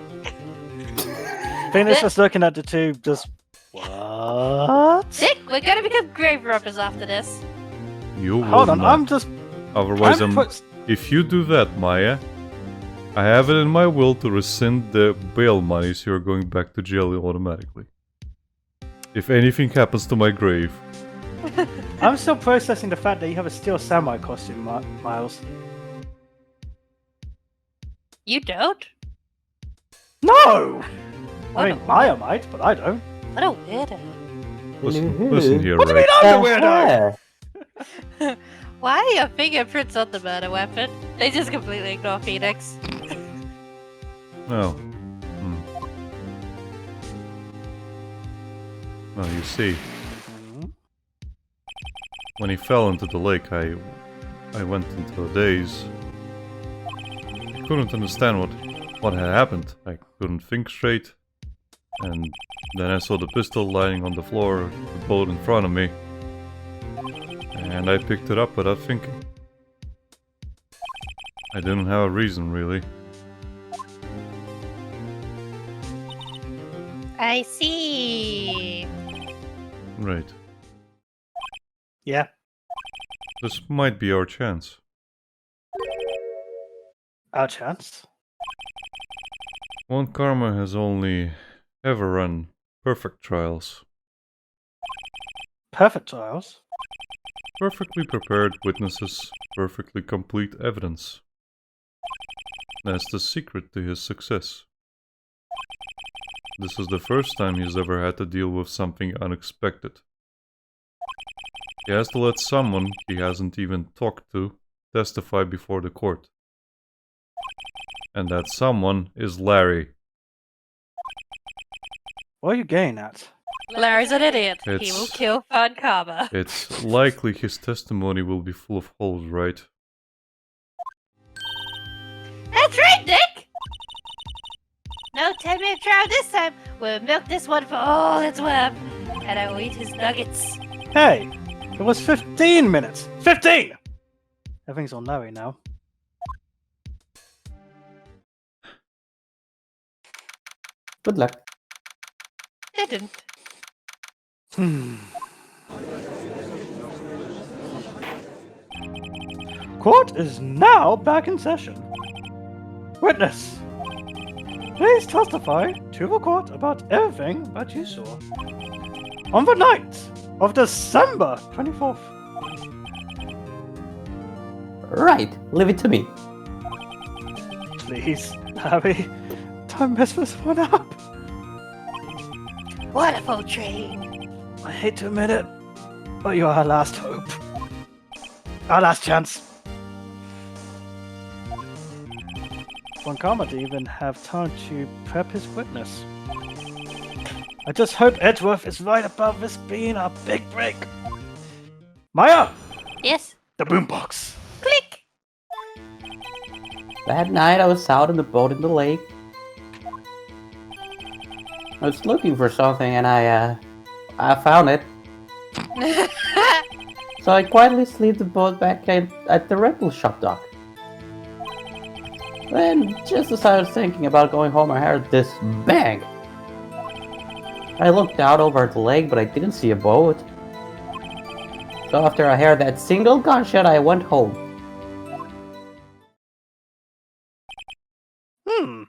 Phoenix was looking at the two, just... What? Dick, we're gonna become grave robbers after this. You will Hold on, not. I'm just... Otherwise, I'm put- if you do that, Maya, I have it in my will to rescind the bail money, so you're going back to jail automatically. If anything happens to my grave. I'm still processing the fact that you have a steel samurai costume, Miles. You don't? No! What I a- mean, Maya might, but I don't. What a weirdo. Listen here, What do you mean Ray. I'm the weirdo? Why are your fingerprints on the murder weapon? They just completely ignore Phoenix. Oh. Well, you see, when he fell into the lake, I went into a daze. I couldn't understand what had happened. I couldn't think straight. And then I saw the pistol lying on the floor of the boat in front of me. And I picked it up without thinking. I didn't have a reason, really. I see. Right. Yeah. This might be our chance. Our chance. One Karma has only ever run perfect trials. Perfect trials. Perfectly prepared witnesses, perfectly complete evidence. That's the secret to his success. This is the first time he's ever had to deal with something unexpected. He has to let someone he hasn't even talked to testify before the court. And that someone is Larry. What are you getting at? Larry's an idiot. He It's- will kill Fun Karma. It's likely his testimony will be full of holes, right? That's right, Nick! No 10-minute trial this time. We'll milk this one for all it's worth. And I will eat his nuggets. Hey! It was 15 minutes! 15! Everything's on Larry now. Good luck. Didn't. Court is now back in session. Witness, please testify to the court about everything that you saw on the night of December 24th. Right, leave it to me. Please, Harry, don't mess this one up. Wonderful train. I hate to admit it, but you are our last hope. Our last chance. Von Karma didn't even have time to prep his witness. I just hope Edgeworth is right about this being a big break. Maya! Yes. The boombox! Click. That night I was out on the boat in the lake. I was looking for something and I found it. So I quietly slid the boat back at the rental shop dock. Then, just as I was thinking about going home, I heard this bang. I looked out over the lake, but I didn't see a boat. So after I heard that single gunshot, I went home. Hmm.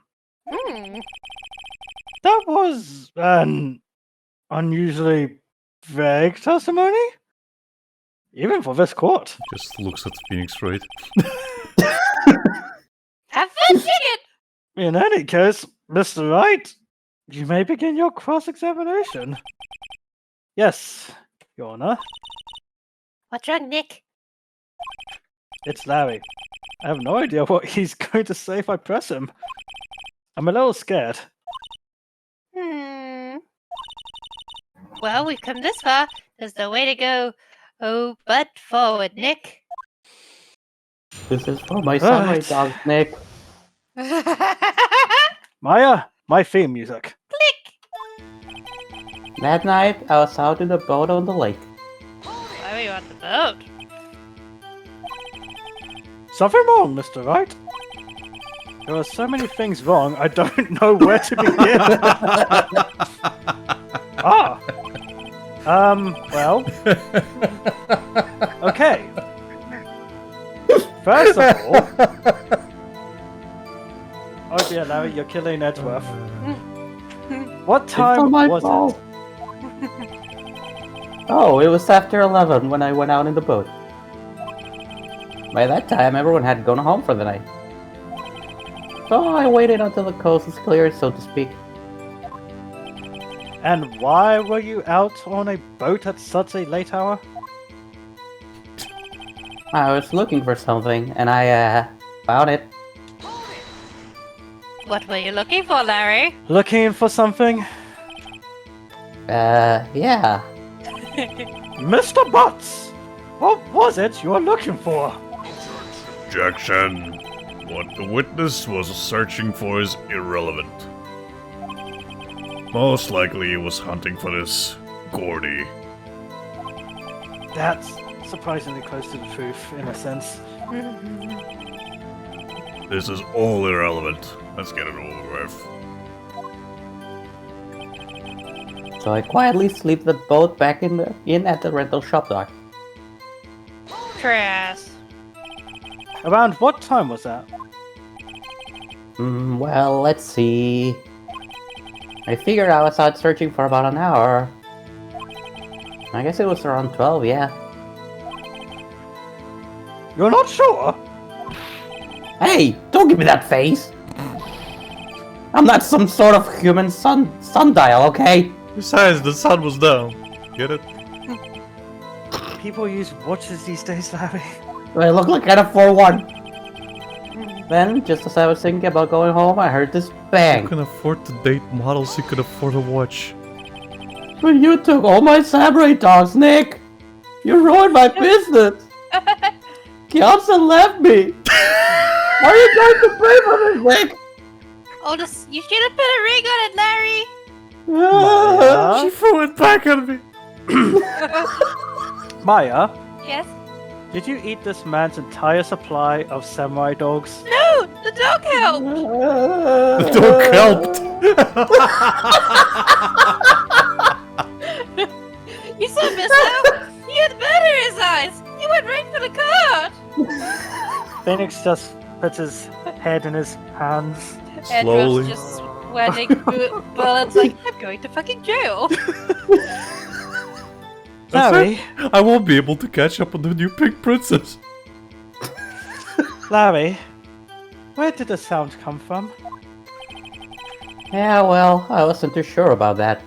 That was an unusually vague testimony? Even for this court. Just looks at Phoenix Wright. Have fun, chicken! In any case, Mr. Wright, you may begin your cross-examination. Yes, Your Honor. What's wrong, Nick? It's Larry. I have no idea what he's going to say if I press him. I'm a little scared. Well, we've come this far. There's no way to go. Oh, but forward, Nick. This is for my sunlight Right. dogs, Nick. Maya, my theme music. That night, I was out in the boat on the lake. Why were you on the boat? Something wrong, Mr. Wright? There are so many things wrong, I don't know where to begin. Well. Okay. First of all. Oh dear, Larry, you're killing Edgeworth. What It's not time my was fault. Oh, it was after 11 when I went out in the boat. By that time, everyone had gone home for the night. So I waited until the coast was clear, so to speak. it? And why were you out on a boat at such a late hour? I was looking for something, and I found it. What were you looking for, Larry? Looking for something? Yeah. Mr. Butts! What was it you were looking for? Objection. What the witness was searching for is irrelevant. Most likely he was hunting for this Gordy. That's surprisingly close to the truth, in a sense. This is all irrelevant. Let's get it over with. So I quietly slip the boat back in at the rental shop dock. Trash. Around what time was that? Well, let's see. I figured I was out searching for about an hour. I guess it was around 12, yeah. You're not sure? Hey, don't give me that face! I'm not some sort of human sundial, okay? Besides, the sun was down. Get it? People use watches these days, Larry. Do I look like kind of 4-1? Then, just as I was thinking about going home, I heard this You bang. can afford to date models, you could afford a watch. But you took all my samurai dogs, Nick! You ruined my business! Kyamsa left me! Are you going to pay for this, Nick? You should have put a ring on it, Larry. She threw it back at me. Maya, Yes. did you eat this man's entire supply of samurai dogs? No, the dog helped. The dog helped. You saw Mister. He had murder in his eyes. He went right for the card. Phoenix just puts his head in his hands. Slowly. Edward's just sweating bullets like, I'm going to fucking jail. That's Larry, it. I won't be able to catch up on the new Pink Princess. Larry, where did the sound come from? Yeah, well, I wasn't too sure about that.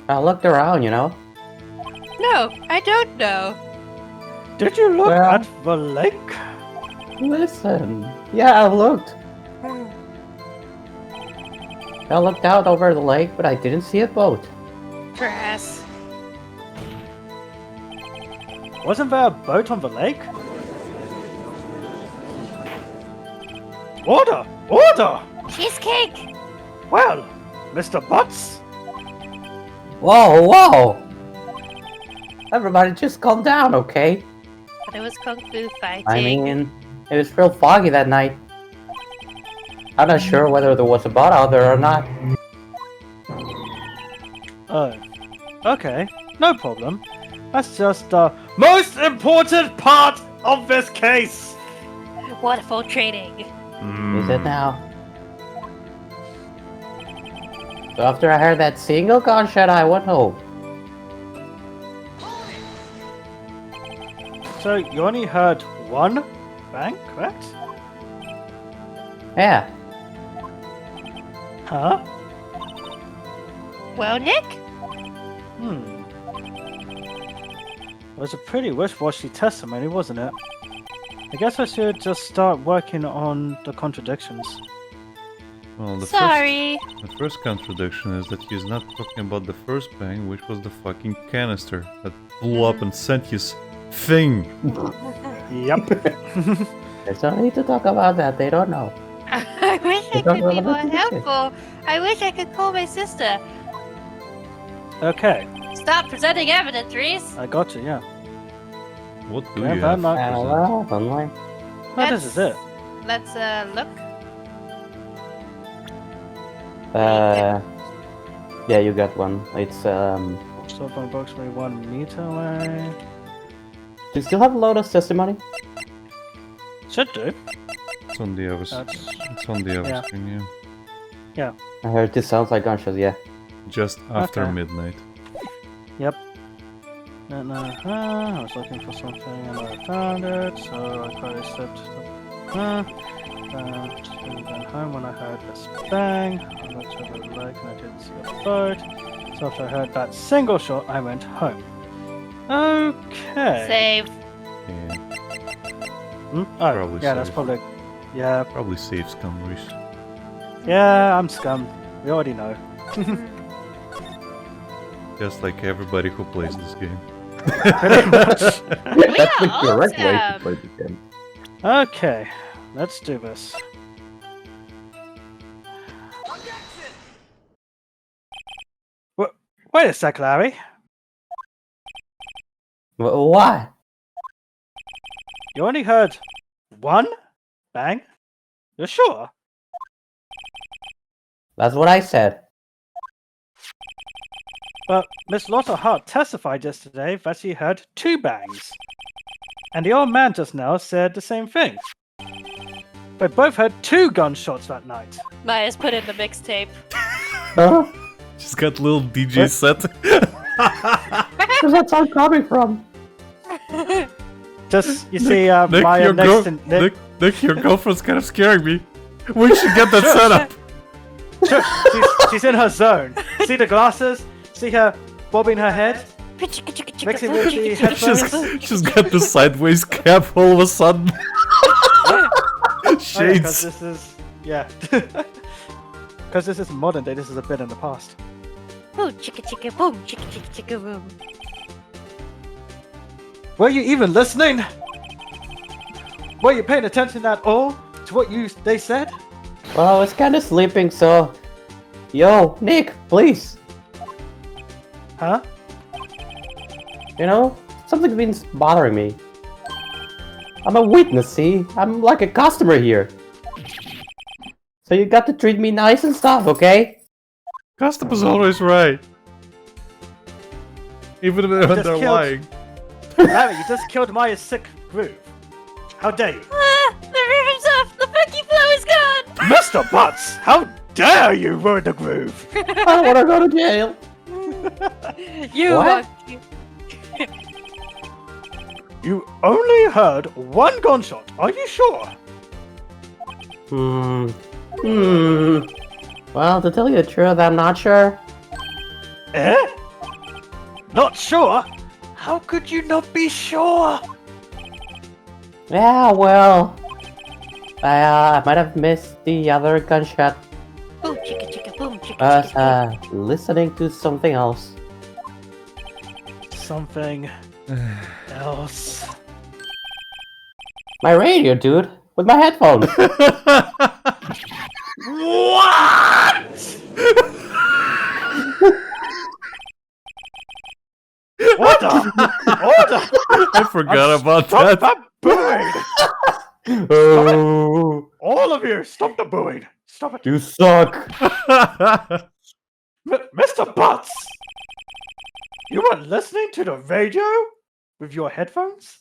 I looked around, you know. No, I don't know. Did you look Well- at the lake? Listen. Yeah, I looked. I looked out over the lake, but I didn't see a boat. Grass. Wasn't there a boat on the lake? Order! Order! Cheesecake. Well, Mr. Butts, Whoa, whoa! Everybody just calm down, okay? But it was kung fu fighting. I mean, it was real foggy that night. I'm not sure whether there was a boat out there or not. oh, okay, no problem. That's just the most important part of this case. Wonderful training. Is it now? So after I heard that single gunshot, I went home. So you only heard one bang, correct? Yeah. Huh? Well, Nick? It was a pretty wishy-washy testimony, wasn't it? I guess I should just start working on the contradictions. Well, Sorry. The first contradiction is that he's not talking about the first bang, which was the fucking canister that blew up and sent his thing. Yep. There's no need to talk about that, they don't know. I wish I don't could be know more what to say. helpful. I wish I could call my sister. Okay, Stop presenting evidence, Rhys. I got you, yeah. What do Yeah, you that have? might- And well, online. Oh, this is it. Let's look. Yeah, you got one. It's, So from approximately 1 meter away. do you still have Lotus testimony? Should do. It's on the other, That's- it's on the other yeah. screen, yeah. I heard this sounds like gunshots, yeah. Just after Okay. midnight. Yep. And I was looking for something and I found it, so I probably slipped. Went home when I heard this bang. I looked over the lake and I didn't see a boat. So after I heard that single shot, I went home. Okay. Save. Yeah, Hmm? Oh, Probably yeah, that's safe. probably. Yeah, probably safe scum, Rhys. yeah, I'm scum. We already know. Just like everybody who plays this game. We That's the are correct way to awesome. play the game. Okay, let's do this. Wait a sec, Larry. What? You only heard one bang? You're sure? That's what I said. But Miss Lotta Hart testified yesterday that she heard 2 bangs. And the old man just now said the same thing. They both heard 2 gunshots that night. Maya's put in the mixtape. Huh? She's got little DJ set. Where's that sound coming from? Just, you see, Nick, Maya your next to Nick, your girlfriend's kind of scaring me. We should get that set up. Sure, she's in her zone. See the glasses? See her bobbing her head? Mixing with the headphones? She's got the sideways cap all of a sudden. Because Shades. this is... Yeah. Because this is modern day, this is a bit in the past. Boom, chicka chicka, boom, chicka chicka chicka, boom. Were you even listening? Were you paying attention at all to what they said? Well, I was kind of sleeping, so... Yo, Nick, please. Huh? You know, something's been bothering me. I'm a witness, see? I'm like a customer here. So you got to treat me nice and stuff, okay? Customer's always right. Even when Just they're killed- lying. Larry, you just killed Maya's sick groove. How dare you? Ah, the rhythm's off. The funky flow is gone. Mr. Butts, how dare you ruin the groove? I don't want to go to jail. You What? monkey. You only heard 1 gunshot, are you sure? Well, to tell you the truth, I'm not sure. Eh? Not sure? How could you not be sure? Yeah, well... I might have missed the other gunshot. Boom, chicka chicka, boom, chicka I chicka. was, listening to something else. Something else. My radio, dude! With my headphones! What? Order! Order! I forgot about Stop that. that booing! Oh, All of you, stop the booing! Stop it! you suck! Mr. Butts! You weren't listening to the radio? With your headphones?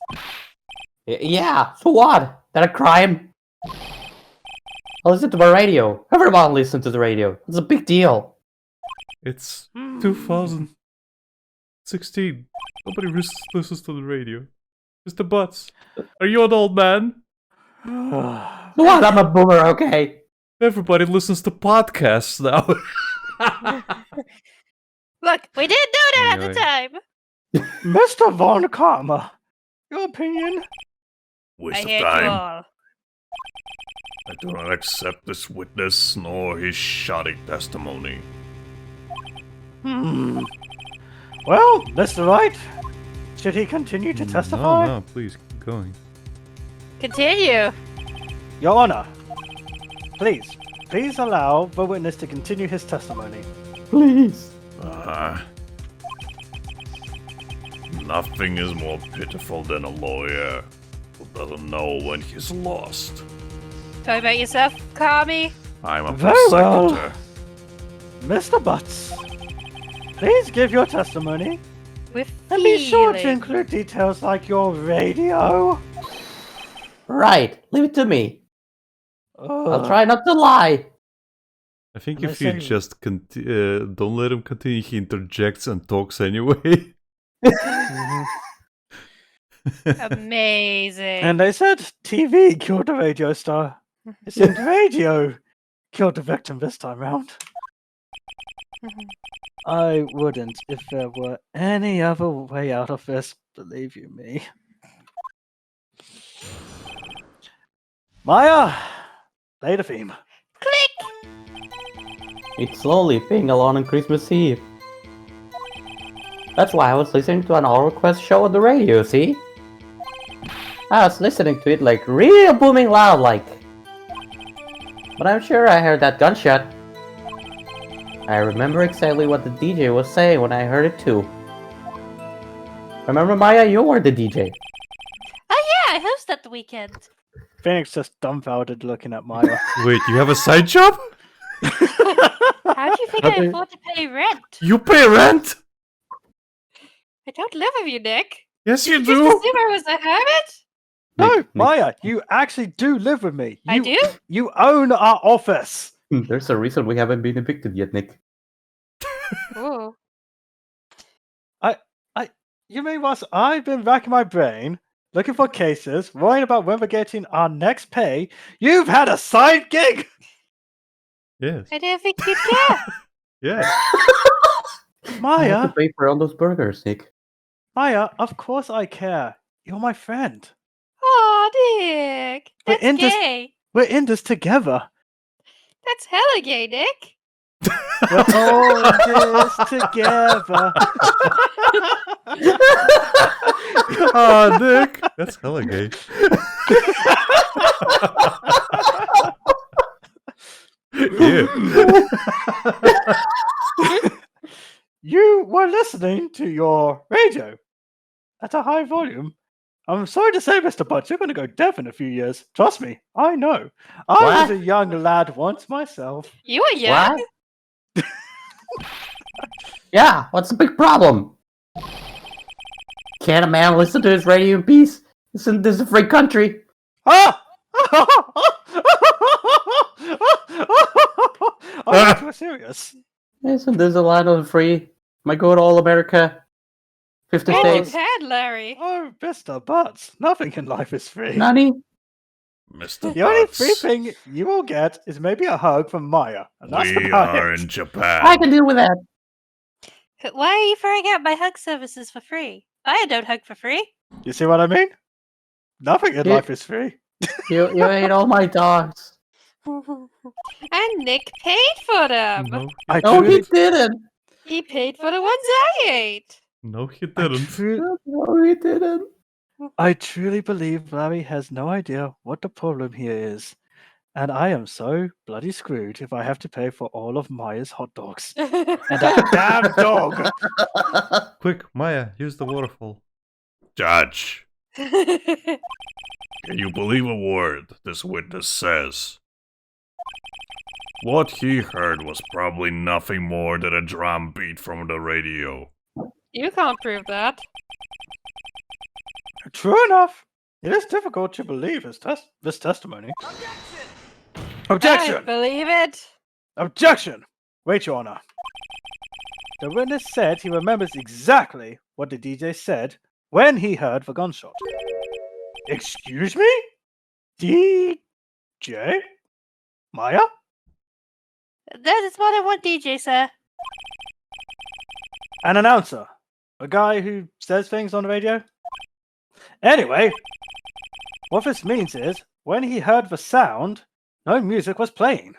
Yeah, so what? That a crime? I listen to my radio. Everyone listens to the radio. It's a big deal. It's 2016. Nobody listens to the radio. Mr. Butts, are you an old man? So what? I'm a boomer, okay? Everybody listens to podcasts now. Look, we didn't know that at the Anyway. time. Mr. Von Karma, your opinion? Waste I of hate you time. all. I do not accept this witness nor his shoddy testimony. Well, Mr. Wright, should he continue to testify? No, please keep going. Continue. Your Honor, please allow the witness to continue his testimony. Please. Nothing is more pitiful than a lawyer who doesn't know when he's lost. Talk about yourself, Kami. I'm a Very well. prosecutor. Mr. Butts, please give your testimony With and be sure to feeling. include details like your radio. Right, leave it to me. I'll Ugh. try not to lie. I think And if I you say- just don't let him continue, he interjects and talks anyway. Amazing. And they said TV killed the radio star. It seemed radio killed the victim this time round. I wouldn't if there were any other way out of this, believe you me. Maya, play the theme. Click. It's slowly being alone on Christmas Eve. That's why I was listening to an all request show on the radio, see? I was listening to it like real booming loud, like but I'm sure I heard that gunshot. I remember exactly what the DJ was saying when I heard it too. Remember, Maya, you were the DJ. Oh yeah, I hosted the weekend. Phoenix just dumbfounded looking at Maya. Wait, you have a side job? How do you think I Okay. afford to pay rent? You pay rent? I don't live with you, Nick. Yes, you Just do. assume I was a hermit? No, Nick. Maya, you actually do live with me. I do? You own our office. There's a reason we haven't been evicted yet, Nick. Ooh. You mean whilst I've been racking my brain, looking for cases, worrying about when we're getting our next pay, you've had a side gig? Yes. I didn't think you'd care. Yeah. I have Maya, to pay for all those burgers, Nick. Maya, of course I care. You're my friend. Aw, Nick. We're That's in this- gay. We're in this together. That's hella gay, Nick. We're all in this together. Ah, Nick. That's hella gay. Yeah. You were listening to your radio at a high volume. I'm sorry to say, Mr. Butch, you're going to go deaf in a few years. Trust me, I know. I was What? a young lad once myself. You were young. What? Yeah, what's the big problem? Can't a man listen to his radio in peace? Isn't this a free country? Ah! I thought you were serious. Isn't this a land of the free? My good old America? 50 Hold your states? head, Larry. Oh, Mr. Butts, nothing in life is free. Nani? Mr. The only Butts, free thing you will get is maybe a hug from Maya. And that's we about are it. in Japan. I can deal with that. Why are you throwing out my hug services for free? I don't hug for free. You see what I mean? Nothing in Yeah. life is free. You ate all my dogs. And Nick paid for them. No, I No, truly, he didn't. He paid for the ones I ate. no, he I, didn't. tru- No, he didn't. I truly believe Larry has no idea what the problem here is. And I am so bloody screwed if I have to pay for all of Maya's hot dogs. And that damn dog! Quick, Maya, use the waterfall. Judge, can you believe a word this witness says? What he heard was probably nothing more than a drum beat from the radio. You can't prove that. True enough. It is difficult to believe this testimony. I Objection! believe it. Objection! Wait, Your Honor. The witness said he remembers exactly what the DJ said when he heard the gunshot. Excuse me? DJ? Maya? That is what I want, DJ, sir. An announcer. A guy who says things on the radio? Anyway, what this means is, when he heard the sound, no music was playing.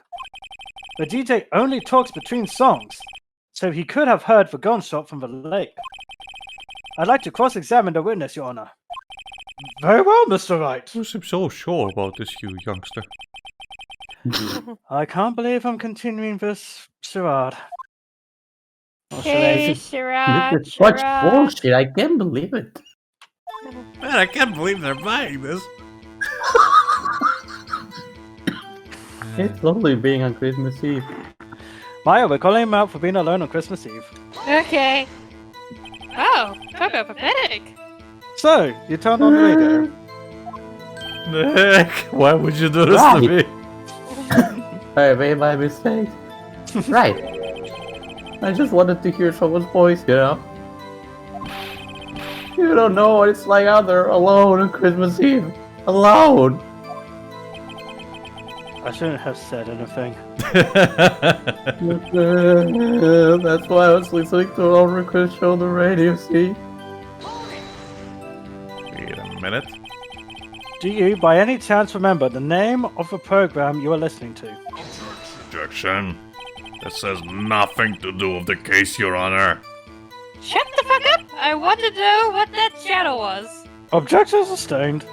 The DJ only talks between songs, so he could have heard the gunshot from the lake. I'd like to cross-examine the witness, Your Honor. Very well, Mr. Wright. You seem so sure about this, you youngster. I can't believe I'm continuing this charade. Or should I Hey, say- charade, This is such charade. bullshit. I can't believe it. Man, I can't believe they're buying this. It's lovely being on Christmas Eve. Maya, we're calling him out for being alone on Christmas Eve. Okay. Oh, Coco pathetic. So, you turned on the radio. Nick, why would you do this Right. to me? I made my mistake. Right. I just wanted to hear someone's voice, you know? You don't know what it's like out there alone on Christmas Eve. Alone! I shouldn't have said anything. That's why I was listening to an older Chris show on the radio, see? Wait a minute. Do you, by any chance, remember the name of the program you are listening to? Objection. This has nothing to do with the case, Your Honor. Shut the fuck up! I want to know what that shadow was. Objection sustained.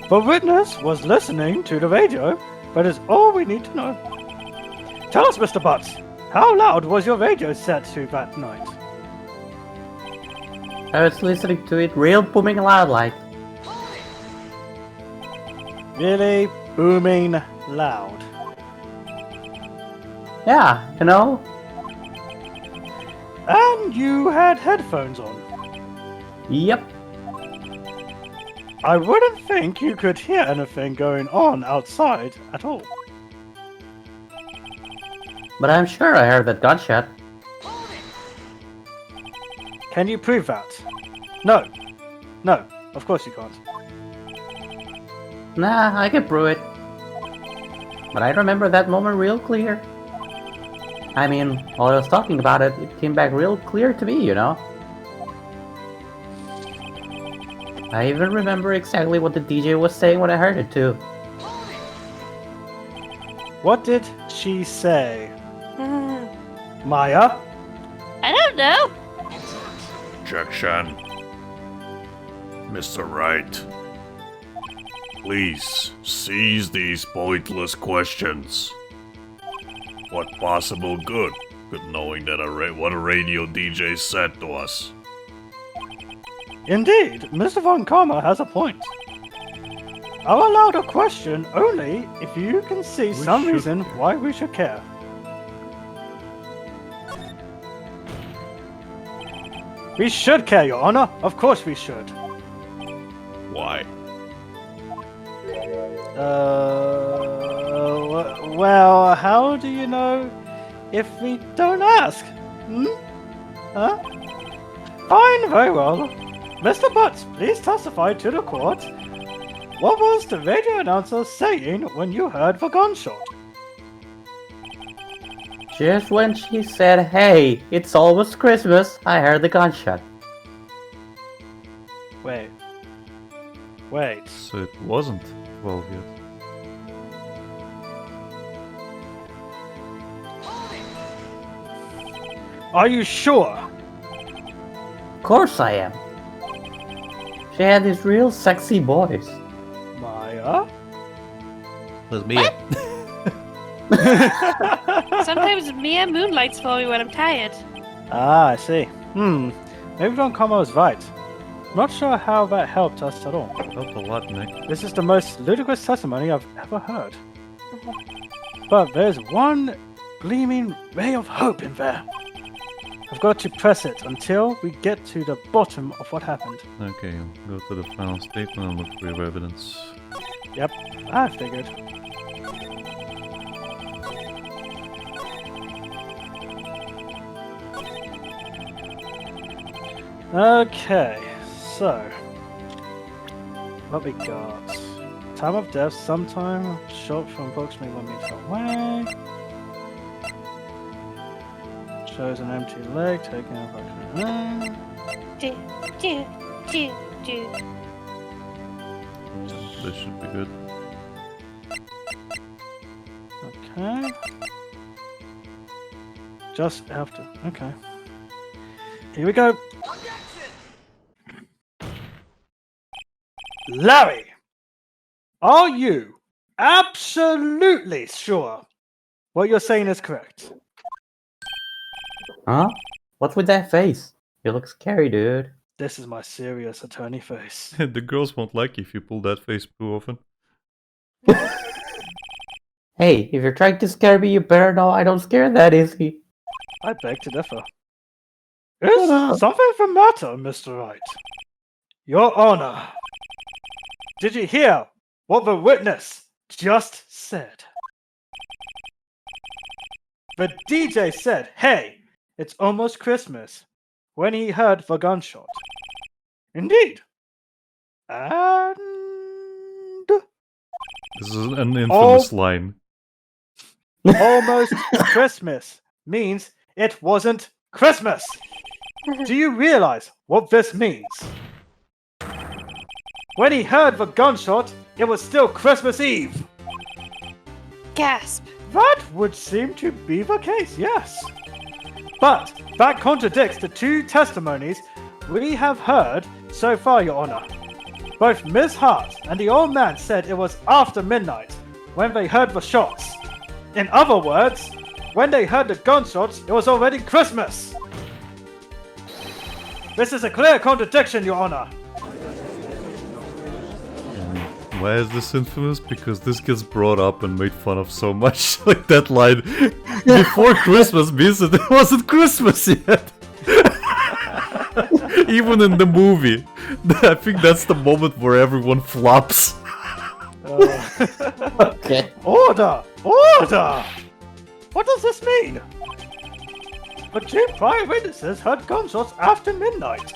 The witness was listening to the radio But it's all we need to know. Tell us, Mr. Butts, how loud was your radio set to that night? I was listening to it real booming loud like. Really booming loud. Yeah, you know? And you had headphones on. Yep. I wouldn't think you could hear anything going on outside at all. But I'm sure I heard that gunshot. Can you prove that? No. No, of course you can't. Nah, I can prove it. But I remember that moment real clear. I mean, while I was talking about it, it came back real clear to me, you know? I even remember exactly what the DJ was saying when I heard it too. What did she say? Maya? I don't know. Objection. Mr. Wright. Please cease these pointless questions. What possible good could knowing that what a radio DJ said to us? Indeed, Mr. Von Karma has a point. I'll allow the question only if you can see some reason why we should care. We should care, Your Honor. Of course we should. Why? Well, how do you know if we don't ask? Huh? Fine, very well. Mr. Butts, please testify to the court. What was the radio announcer saying when you heard the gunshot? Just when she said, "Hey, it's almost Christmas," I heard the gunshot. Wait. So it wasn't 12 yet. Are you sure? Of course I am. She had this real sexy voice. Maya? Was me. Sometimes Mia moonlights for me when I'm tired. Ah, I see. Maybe Don Como was right. Not sure how that helped us at all. Helped a lot, Nick. This is the most ludicrous testimony I've ever heard. But there's one gleaming ray of hope in there. I've got to press it until we get to the bottom of what happened. Okay, go to the final statement and look for your evidence. Yep, I figured. Okay, so what we got? Time of death, sometime short from approximately 1 meter away. Shows an empty leg taken approximately. Do, do, do, do. This should be good. Okay. Just after. Okay. Here we go. Larry, are you absolutely sure what you're saying is correct? Huh? What's with that face? You look scary, dude. This is my serious attorney face. The girls won't like you if you pull that face too often. Hey, if you're trying to scare me, you better know I don't scare that easy. I beg to differ. Is something the matter, Mr. Wright? Your Honor, did you hear what the witness just said? The DJ said, "Hey, it's almost Christmas," when he heard the gunshot. Indeed. And This is an infamous line. almost Christmas means it wasn't Christmas. Do you realize what this means? When he heard the gunshot, it was still Christmas Eve. Gasp. That would seem to be the case, yes. But that contradicts the two testimonies we have heard so far, Your Honor. Both Ms. Hart and the old man said it was after midnight when they heard the shots. In other words, when they heard the gunshots, it was already Christmas. This is a clear contradiction, Your Honor. Why is this infamous? Because this gets brought up and made fun of so much. Like that line, before Christmas means that it wasn't Christmas yet. Even in the movie. I think that's the moment where everyone flops. Okay. Order! Order! What does this mean? But 2 prior witnesses heard gunshots after midnight.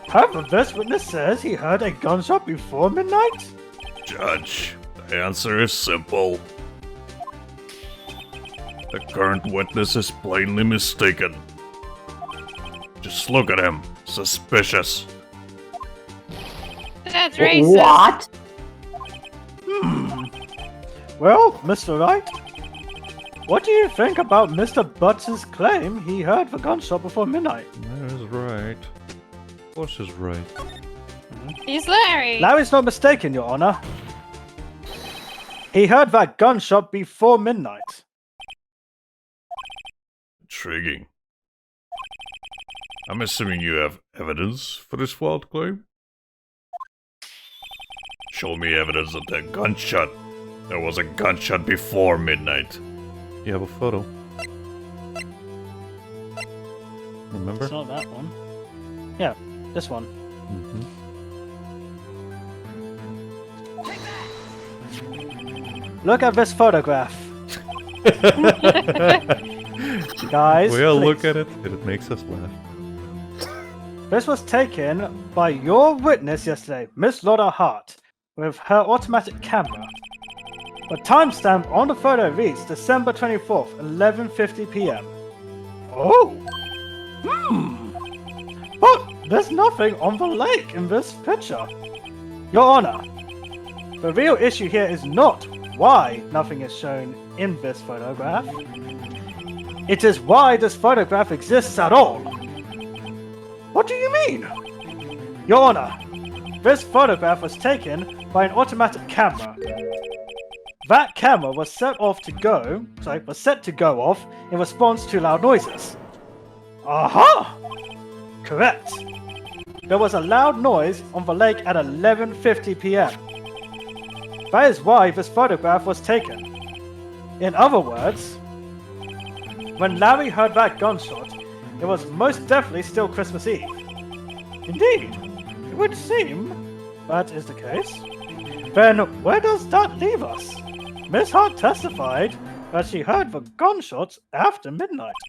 However, this witness says he heard a gunshot before midnight? Judge, the answer is simple. The current witness is plainly mistaken. Just look at him. Suspicious. That's racist. What? Well, Mr. Wright, what do you think about Mr. Butts' claim he heard the gunshot before midnight? That is right. Of course is right. He's Larry. Larry's not mistaken, Your Honor. He heard that gunshot before midnight. Intriguing. I'm assuming you have evidence for this wild claim? Show me evidence of that gunshot. There was a gunshot before midnight. You have a photo. Remember? It's not that one. Yeah, this one. Mm-hmm. Look at this photograph. Guys, We all please. look at it and it makes us laugh. This was taken by your witness yesterday, Miss Lotta Hart, with her automatic camera. The timestamp on the photo reads December 24th, 11:50 p.m. Oh! But there's nothing on the lake in this picture. Your Honor, the real issue here is not why nothing is shown in this photograph. It is why this photograph exists at all. What do you mean? Your Honor, this photograph was taken by an automatic camera. That camera was set to go off in response to loud noises. Aha! Correct. There was a loud noise on the lake at 11:50 p.m. That is why this photograph was taken. In other words, when Larry heard that gunshot, it was most definitely still Christmas Eve. Indeed, it would seem that is the case. Then where does that leave us? Miss Hart testified that she heard the gunshots after midnight.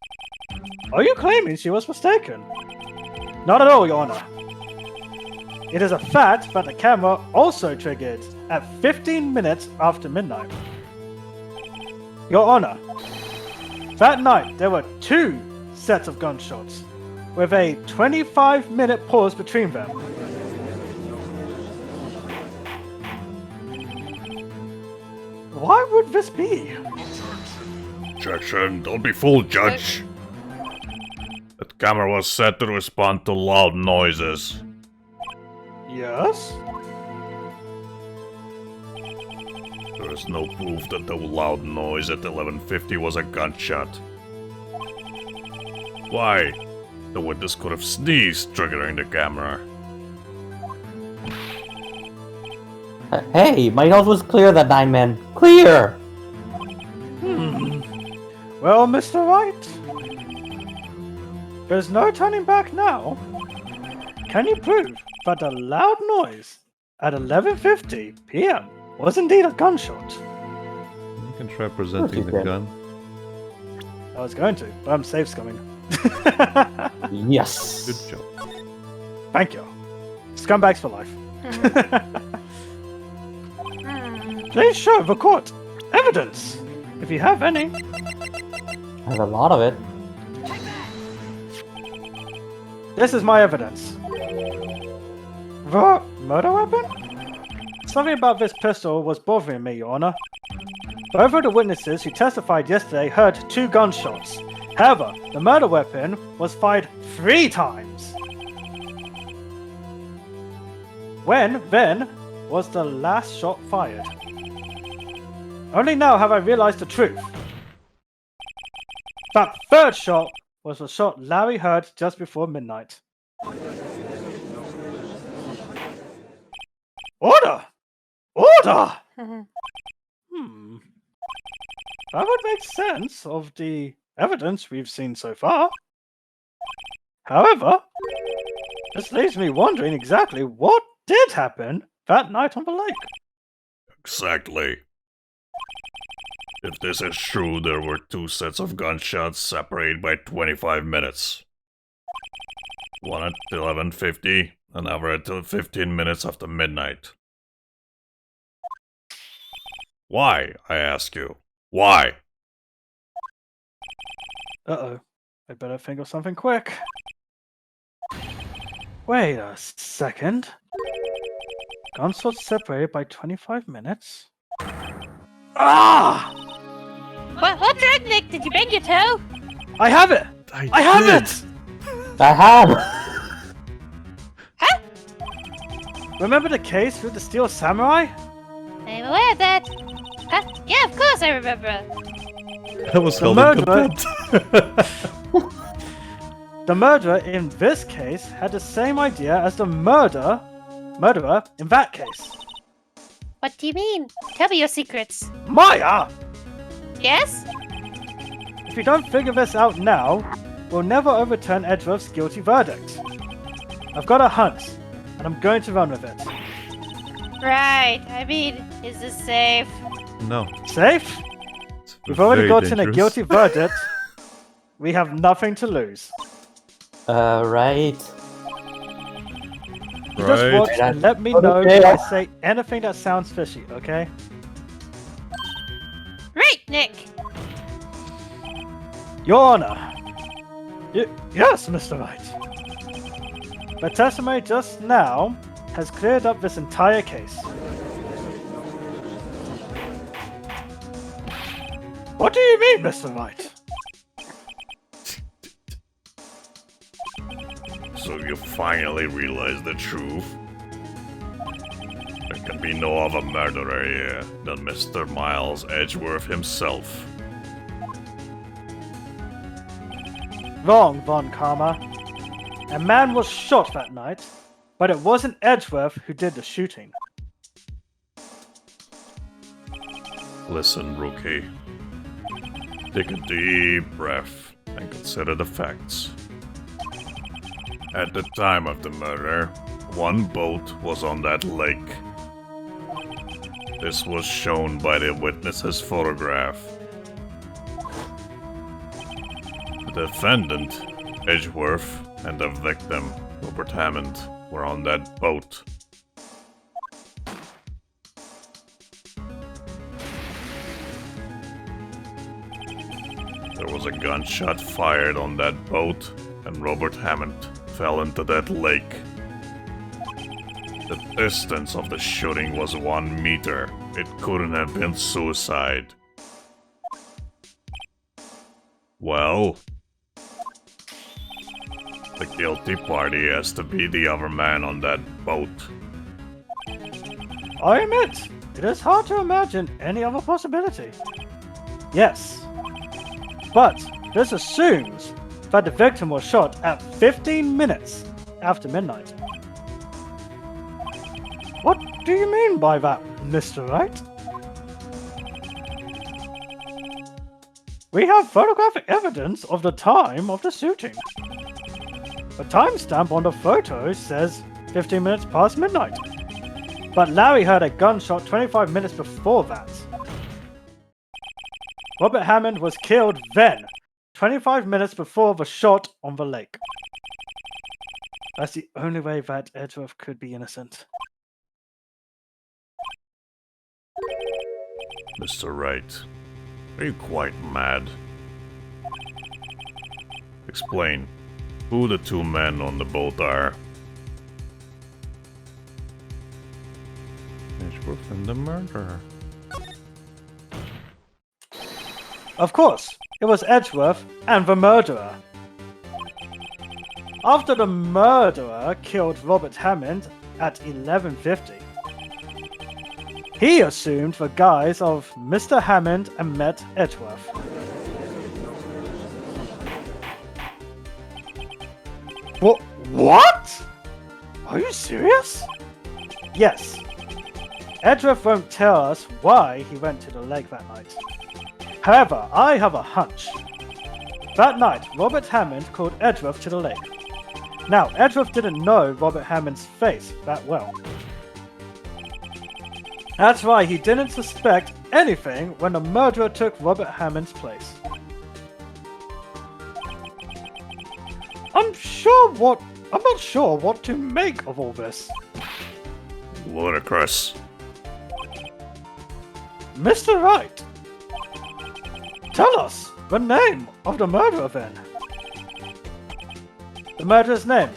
Are you claiming she was mistaken? Not at all, Your Honor. It is a fact that the camera also triggered at 15 minutes after midnight. Your Honor, that night there were 2 sets of gunshots, with a 25-minute pause between them. Why would this be? Objection, don't be fooled, Judge. That camera was set to respond to loud noises. Yes? There is no proof that the loud noise at 11:50 was a gunshot. Why? The witness could have sneezed, triggering the camera. Hey, my nose was clear that night, man. Clear! Well, Mr. Wright, there's no turning back now. Can you prove that the loud noise at 11:50 p.m. was indeed a gunshot? You can try presenting the can. gun. I was going to, but I'm safe scumming. Yes. Good job. Thank you. Scumbags for life. Please show the court evidence, if you have any. I have a lot of it. This is my evidence. The murder weapon? Something about this pistol was bothering me, Your Honor. Both of the witnesses who testified yesterday heard 2 gunshots. However, the murder weapon was fired 3 times. When, then, was the last shot fired? Only now have I realized the truth. That third shot was the shot Larry heard just before midnight. Order! Order! That would make sense of the evidence we've seen so far. However, this leaves me wondering exactly what did happen that night on the lake. Exactly. If this is true, there were 2 sets of gunshots separated by 25 minutes. One at 11:50, another at 15 minutes after midnight. Why, I ask you? Why? Uh-oh. I better think of something quick. Wait a second. Gunshots separated by 25 minutes? Ah! What's wrong, Nick? Did you bang your toe? I have it! I have it! I have! Huh? Remember the case with the steel samurai? I'm aware of that. Huh? Yeah, of course I remember. That was The held in murderer. contempt. The murderer in this case had the same idea as the murderer in that case. What do you mean? Tell me your secrets. Maya! Yes? If you don't figure this out now, we'll never overturn Edgeworth's guilty verdict. I've got a hunch, and I'm going to run with it. Right. I mean, is this safe? No. Safe? It's We've already very gotten a dangerous. guilty verdict. We have nothing to lose. Right. You just Right. watch and let me know Okay. if I say anything that sounds fishy, okay? Right, Nick. Your Honor. Yes, Mr. Wright. The testimony just now has cleared up this entire case. What do you mean, Mr. Wright? So you finally realize the truth? There can be no other murderer here than Mr. Miles Edgeworth himself. Wrong, Von Karma. A man was shot that night, but it wasn't Edgeworth who did the shooting. Listen, rookie. Take a deep breath and consider the facts. At the time of the murder, one boat was on that lake. This was shown by the witness's photograph. The defendant, Edgeworth, and the victim, Robert Hammond, were on that boat. There was a gunshot fired on that boat, and Robert Hammond fell into that lake. The distance of the shooting was 1 meter. It couldn't have been suicide. Well, the guilty party has to be the other man on that boat. I admit, it is hard to imagine any other possibility. Yes. But this assumes that the victim was shot at 15 minutes after midnight. What do you mean by that, Mr. Wright? We have photographic evidence of the time of the shooting. The timestamp on the photo says 15 minutes past midnight. But Larry heard a gunshot 25 minutes before that. Robert Hammond was killed then, 25 minutes before the shot on the lake. That's the only way that Edgeworth could be innocent. Mr. Wright, are you quite mad? Explain who the 2 men on the boat are. Edgeworth and the murderer. Of course, it was Edgeworth and the murderer. After the murderer killed Robert Hammond at 11:50, He assumed the guise of Mr. Hammond and met Edgeworth. What? Are you serious? Yes. Edgeworth won't tell us why he went to the lake that night. However, I have a hunch. That night, Robert Hammond called Edgeworth to the lake. Now, Edgeworth didn't know Robert Hammond's face that well. That's why he didn't suspect anything when the murderer took Robert Hammond's place. I'm not sure what to make of all this. Ludicrous. Mr. Wright, tell us the name of the murderer then. The murderer's name.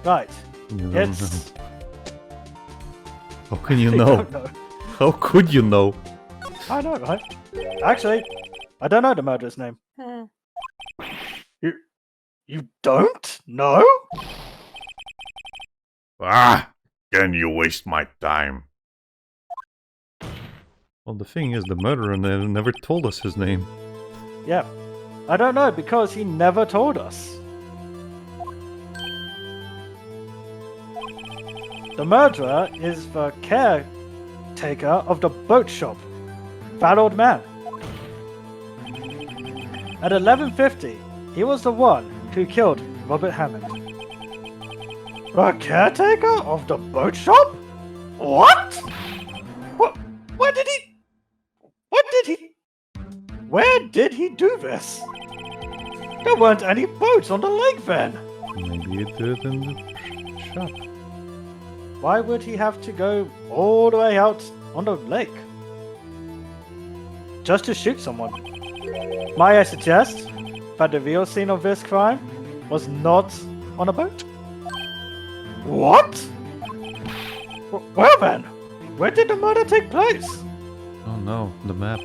Right. You don't It's... know. How can you I know? don't know. How could you know? I know, right? Actually, I don't know the murderer's name. Uh, You don't know? Ah! Can you waste my time? Well, the thing is, the murderer never told us his name. Yeah. I don't know because he never told us. The murderer is the caretaker of the boat shop. That old man. At 11:50, he was the one who killed Robert Hammond. The caretaker of the boat shop? What? Where did he do this? There weren't any boats on the lake then. Maybe he did it in the shop. Why would he have to go all the way out on the lake? Just to shoot someone. Might I suggest that the real scene of this crime was not on a boat? What? Well then, where did the murder take place? Oh no, the map.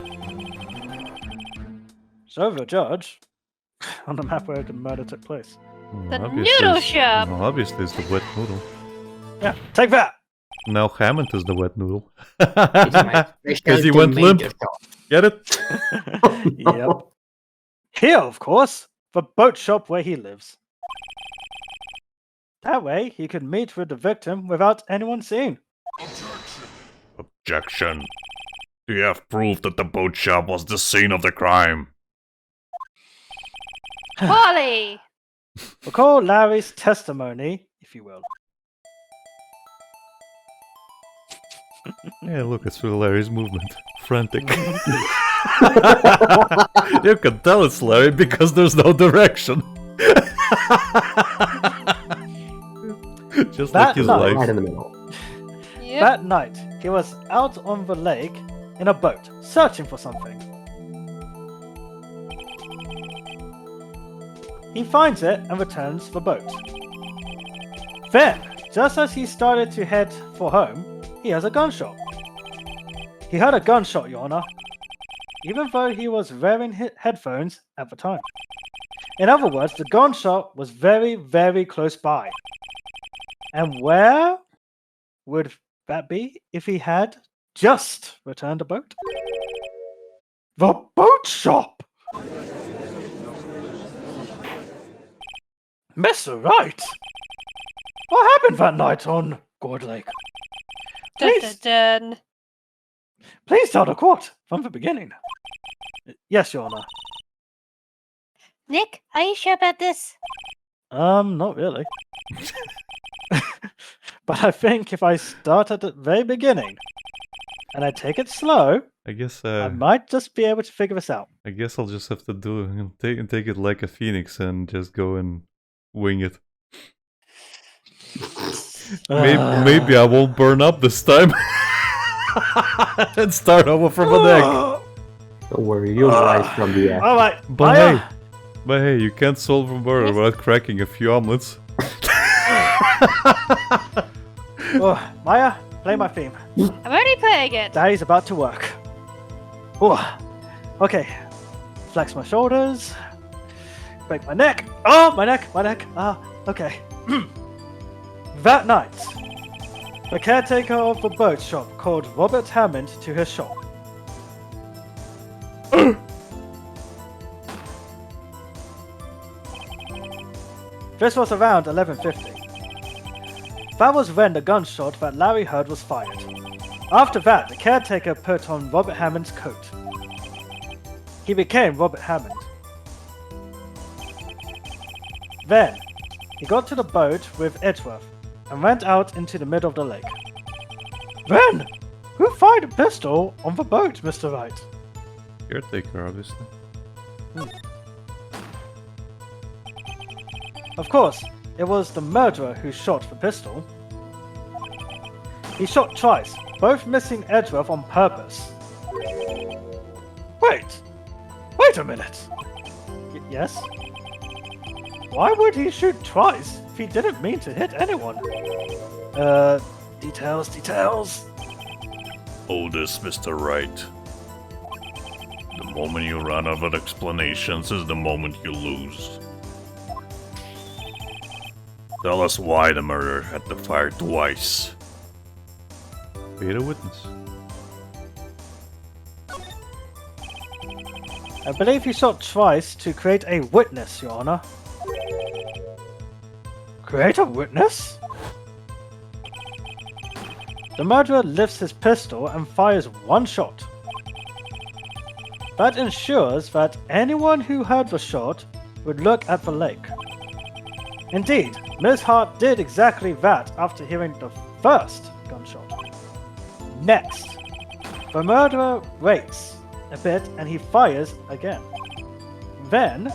So the judge, on the map where the murder took place. Well, The obviously noodle it's- shop! well, obviously it's the wet noodle. Yeah, take that! Now Hammond is the wet noodle. It's my Because he special went limp. tomato sauce. Get it? Yep. Here, of course, the boat shop where he lives. That way, he could meet with the victim without anyone seeing. Objection. Do you have proof that the boat shop was the scene of the crime? Polly! Recall Larry's testimony, if you will. Yeah, look, it's Larry's movement. Frantic. You can tell it's Larry because there's no direction. Just like That his night- life. Right in the middle. Yep. That night, he was out on the lake in a boat, searching for something. He finds it and returns the boat. Then, just as he started to head for home, he has a gunshot. He heard a gunshot, Your Honor, even though he was wearing headphones at the time. In other words, the gunshot was very, very close by. And where would that be if he had just returned the boat? The boat shop! Mr. Wright! What happened that night on Gourd Lake? Dun, Please, dun, dun. please tell the court from the beginning. Yes, Your Honor. Nick, are you sure about this? Not really. But I think if I start at the very beginning and I take it slow, I guess I might just be able to figure this out. I guess I'll just have to take it like a phoenix and just go and wing it. Maybe I won't burn up this time. And start over from an egg. Don't worry, you'll rise from the ash. All right, But hey, you can't solve a murder Yes. without cracking a few omelets. Oh, Maya, play my theme. I'm already playing it. Daddy's about to work. Oh, okay. Flex my shoulders. Break my neck. Oh, my neck. Ah, okay. That night, The caretaker of the boat shop called Robert Hammond to his shop. This was around 11:50. That was when the gunshot that Larry heard was fired. After that, the caretaker put on Robert Hammond's coat. He became Robert Hammond. Then, he got to the boat with Edgeworth and went out into the middle of the lake. Then, who fired a pistol on the boat, Mr. Wright? Caretaker, obviously. Of course, it was the murderer who shot the pistol. He shot twice, both missing Edgeworth on purpose. Wait a minute. Yes? Why would he shoot twice if he didn't mean to hit anyone? Details. Oh, this, Mr. Wright. The moment you run out of explanations is the moment you lose. Tell us why the murderer had to fire twice. Be a witness. I believe he shot twice to create a witness, Your Honor. Create a witness? The murderer lifts his pistol and fires one shot. That ensures that anyone who heard the shot would look at the lake. Indeed, Ms. Hart did exactly that after hearing the first gunshot. Next, the murderer waits a bit and he fires again. Then,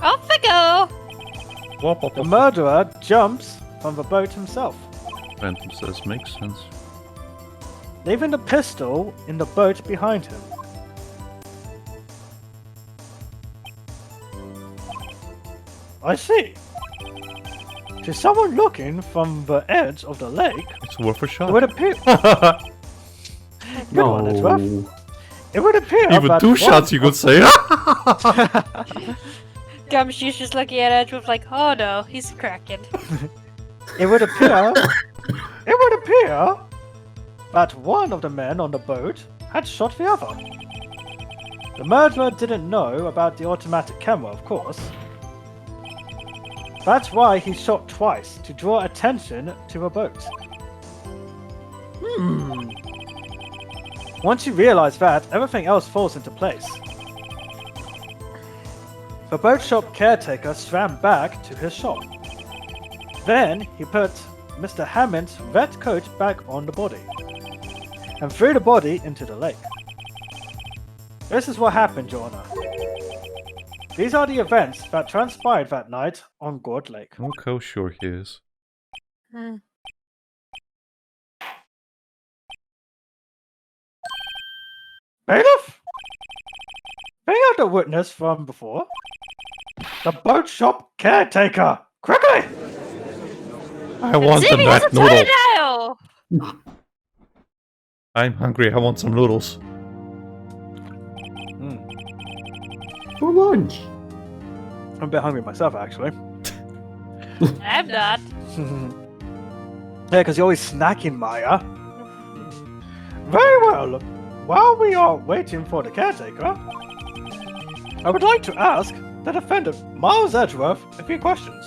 Off we go! the murderer jumps from the boat himself, Phantom says makes sense. leaving the pistol in the boat behind him. I see. To someone looking from the edge of the lake, It's worth a it shot. would appear. Good one, Edgeworth. It would appear Even that two one shots, you could say. Gumshoe's just looking at Edgeworth like, oh no, he's cracking. It would appear. It would appear that one of the men on the boat had shot the other. The murderer didn't know about the automatic camera, of course. That's why he shot twice, to draw attention to the boat. Once you realize that, everything else falls into place. The boat shop caretaker swam back to his shop. Then he put Mr. Hammond's red coat back on the body and threw the body into the lake. This is what happened, Your Honor. These are the events that transpired that night on Gourd Lake. Look how sure he is. Bailiff? Bring out the witness from before. The boat shop caretaker! Quickly! I want the Zimmy has back a noodle. tornado! I'm hungry. I want some noodles. For lunch. I'm a bit hungry myself, actually. I'm not. Yeah, because you're always snacking, Maya. Very well. While we are waiting for the caretaker, I would like to ask the defendant, Miles Edgeworth, a few questions.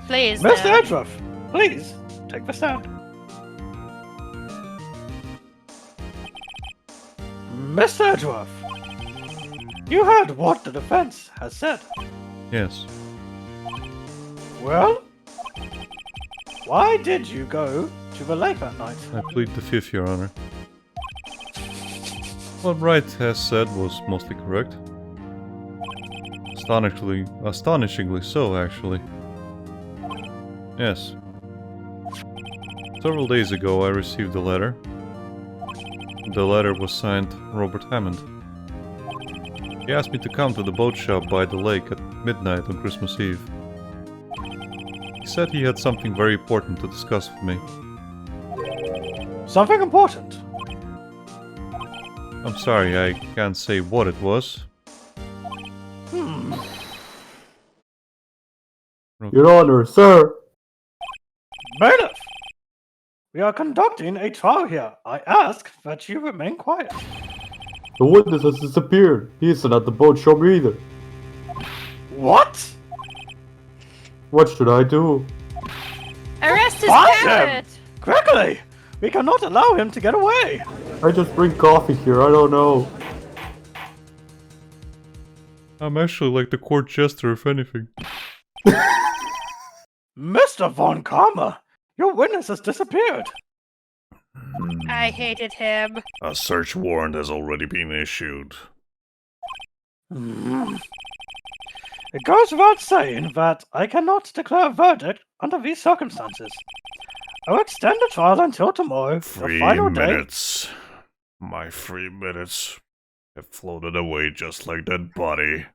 Please, Mr. no. Edgeworth, please take the stand. Mr. Edgeworth, you heard what the defense has said. Yes. Well, why did you go to the lake that night? I plead the fifth, Your Honor. What Wright has said was mostly correct. Astonishingly so, actually. Yes. Several days ago I received a letter. The letter was signed Robert Hammond. He asked me to come to the boat shop by the lake at midnight on Christmas Eve. He said he had something very important to discuss with me. Something important. I'm sorry, I can't say what it was. Your Honor, sir. Bailiff! We are conducting a trial here. I ask that you remain quiet. The witness has disappeared. He isn't at the boat shop either. What? What should I do? Arrest his Find him! captain! Quickly! We cannot allow him to get away! I just bring coffee here, I don't know. I'm actually like the court jester, if anything. Mr. Von Karma, your witness has disappeared. I hated him. A search warrant has already been issued. It goes without saying that I cannot declare a verdict under these circumstances. I will extend the trial until tomorrow, the 3 final day. minutes. My 3 minutes have floated away just like that body.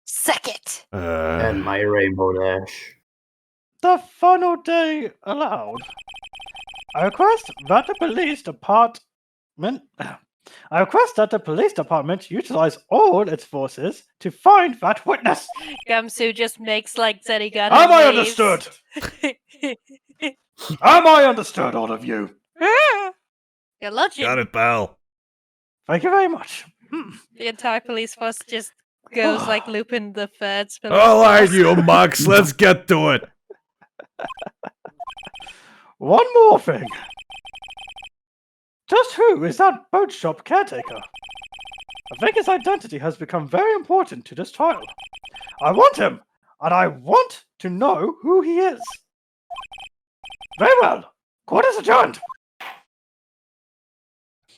Suck it! And my rainbow dash. The final day allowed. I request that the police department utilize all its forces to find that witness. Gumsoo just makes like Zenigata. Am I understood? Am I understood, all of you? You're logic. Got it, pal. Thank you very much. The entire police force just goes like Lupin the Third. Alright, you mucks, let's get to it. One more thing. Just who is that boat shop caretaker? I think his identity has become very important to this trial. I want him, and I want to know who he is. Very well. Court is adjourned.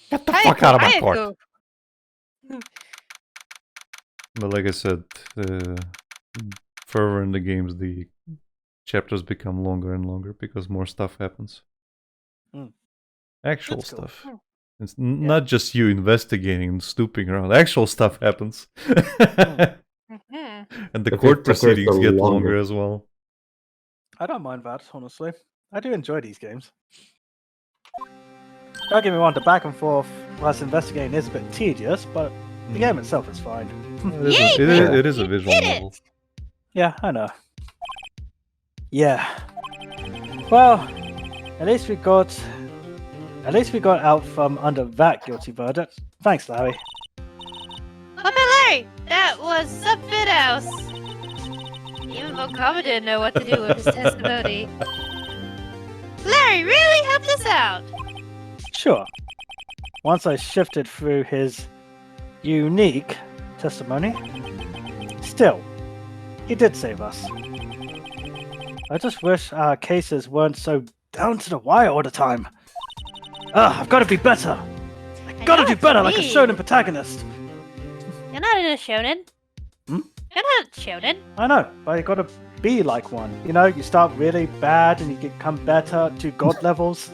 Get the fuck out of my court. Ayako. But like I said, further in the games, the chapters become longer and longer because more stuff happens. Actual That's cool. stuff. It's not just you investigating and snooping around. Actual stuff happens. Mhm. And the If court it proceedings progressed get longer. longer as well. I don't mind that, honestly. I do enjoy these games. Don't get me wrong, the back and forth whilst investigating is a bit tedious, but the game itself is fine. It is a visual did it! novel. Yeah, I know. Yeah. Well, at least we got out from under that guilty verdict. Thanks, Larry. Oh, but Larry, that was something else. Even Von Karma didn't know what to do with his testimony. Larry really helped us out. Sure. Once I shifted through his unique testimony, still, he did save us. I just wish our cases weren't so down to the wire all the time. I've got to be better. I've got to do better like a shonen protagonist. You're not in a shonen. Hmm? You're not a shonen. I know, but you got to be like one. You know, you start really bad and you become better to god levels.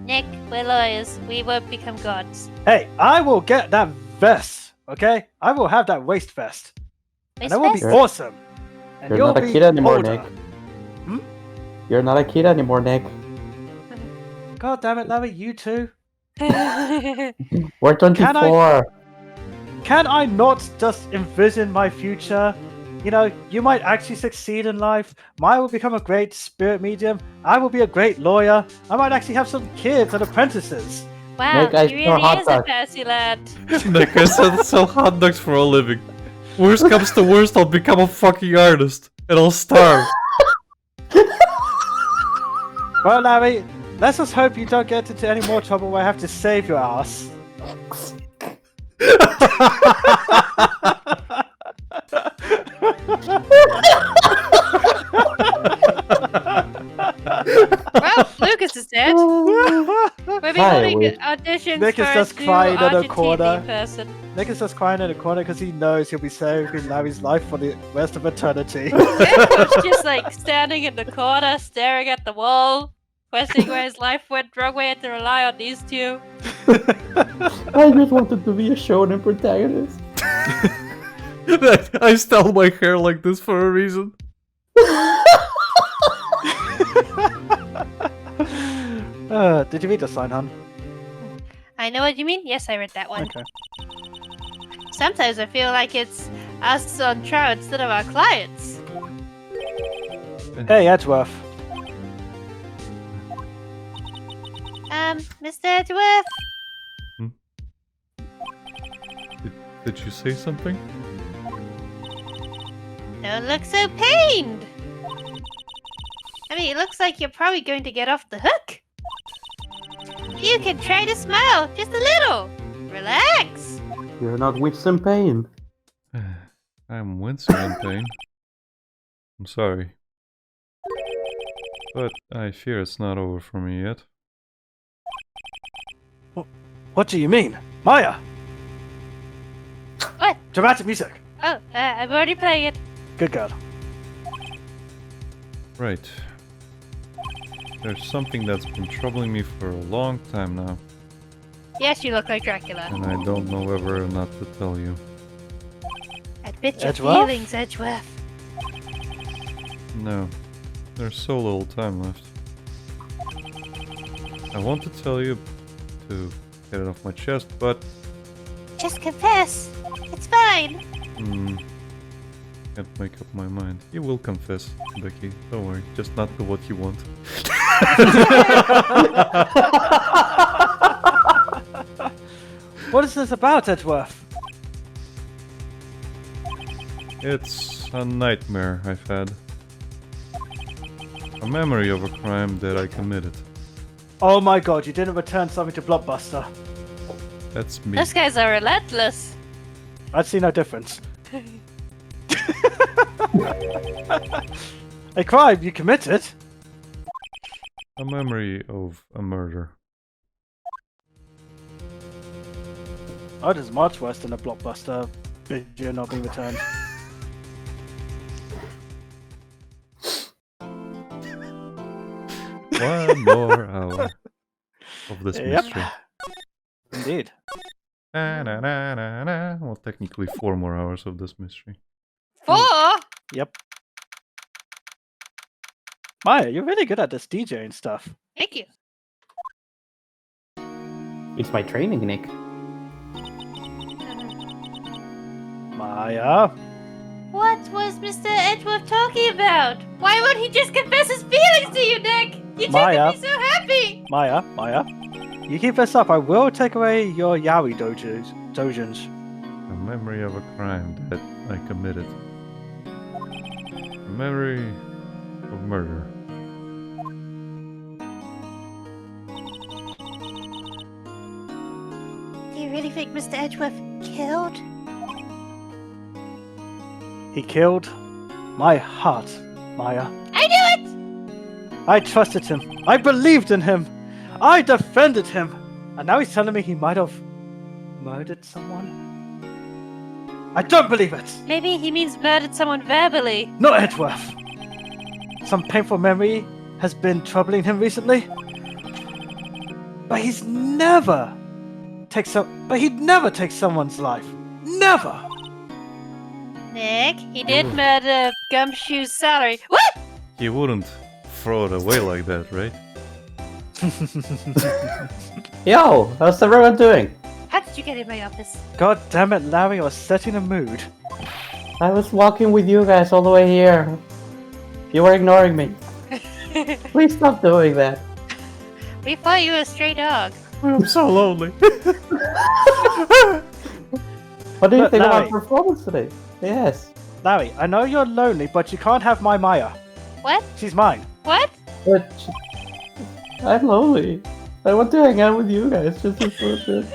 Nick, we're lawyers. We won't become gods. Hey, I will get that vest, okay? I will have that waist vest. And Waist that will be vest? awesome. And You're you'll not a be kid anymore, older. Nick. You're not a kid anymore, Nick. God damn it, Larry, you too. We're 24. Can I not just envision my future? You know, you might actually succeed in life. I will become a great spirit medium. I will be a great lawyer. I might actually have some kids and apprentices. Wow, Nick, I he saw really hot is a dog. fancy lad. Nick, I sell hot dogs for a living. Worst comes to worst, I'll become a fucking artist. And I'll starve. Well, Larry, let's just hope you don't get into any more trouble where I have to save your ass. Well, Lucas is dead. We'll be Hi, holding Luke. auditions Nick is for just a new crying in a Argentine corner. person. Nick is just crying in a corner because he knows he'll be saving Larry's life for the rest of eternity. Nick's just like standing in the corner, staring at the wall, questioning where his life went wrong way to rely on these two. I just wanted to be a shonen protagonist. I style my hair like this for a reason. Did you read the sign, hon? I know what you mean. Yes, I read that one. Okay. Sometimes I feel like it's us on trial instead of our clients. Hey, Edgeworth. Mr. Edgeworth? Did you say something? Don't look so pained. I mean, it looks like you're probably going to get off the hook. You can try to smile, just a little. Relax. You're not with some pain. I'm wincing in pain. I'm sorry. But I fear it's not over for me yet. What do you mean? Maya! What? Dramatic music! Oh, I'm already playing it. Good girl. Right. There's something that's been troubling me for a long time now, Yes, you look like Dracula. and I don't know whether or not to tell you. Admit your Edgeworth? feelings, Edgeworth. No, there's so little time left. I want to tell you to get it off my chest, but Just confess. It's fine. can't make up my mind. You will confess, Becky. Don't worry, just not to what you want. What is this about, Edgeworth? It's a nightmare I've had. A memory of a crime that I committed. Oh my god, you didn't return something to Blockbuster. That's me. Those guys are relentless. I'd see no difference. A crime you committed? A memory of a murder. Oh, it is much worse than a Blockbuster video not being returned. One more hour of this Yep. mystery. Indeed. Na, na, na, na, na. Well, technically 4 more hours of this mystery. 4? Yep. Maya, you're really good at this DJing stuff. Thank you. It's my training, Nick. Maya. What was Mr. Edgeworth talking about? Why won't he just confess his feelings to you, Nick? You two Maya. can be so happy. Maya. You keep this up, I will take away your yaoi dojins. A memory of a crime that I committed. A memory of murder. Do you really think Mr. Edgeworth killed? He killed my heart, Maya. I knew it! I trusted him. I believed in him. I defended him. And now he's telling me he might have murdered someone? I don't believe it! Maybe he means murdered someone verbally. Not Edgeworth! Some painful memory has been troubling him recently. But he'd never take someone's life. Never! Nick, he did murder Gumshoe's salary. What? He wouldn't throw it away like that, right? Yo, how's everyone doing? How did you get in my office? God damn it, Larry, I was setting a mood. I was walking with you guys all the way here. You were ignoring me. Please stop doing that. We thought you were a stray dog. I'm so lonely. What do you Look, think of our Larry. performance today? Yes. Larry, I know you're lonely, but you can't have my Maya. What? She's mine. What? But I'm lonely. I want to hang out with you guys just as much.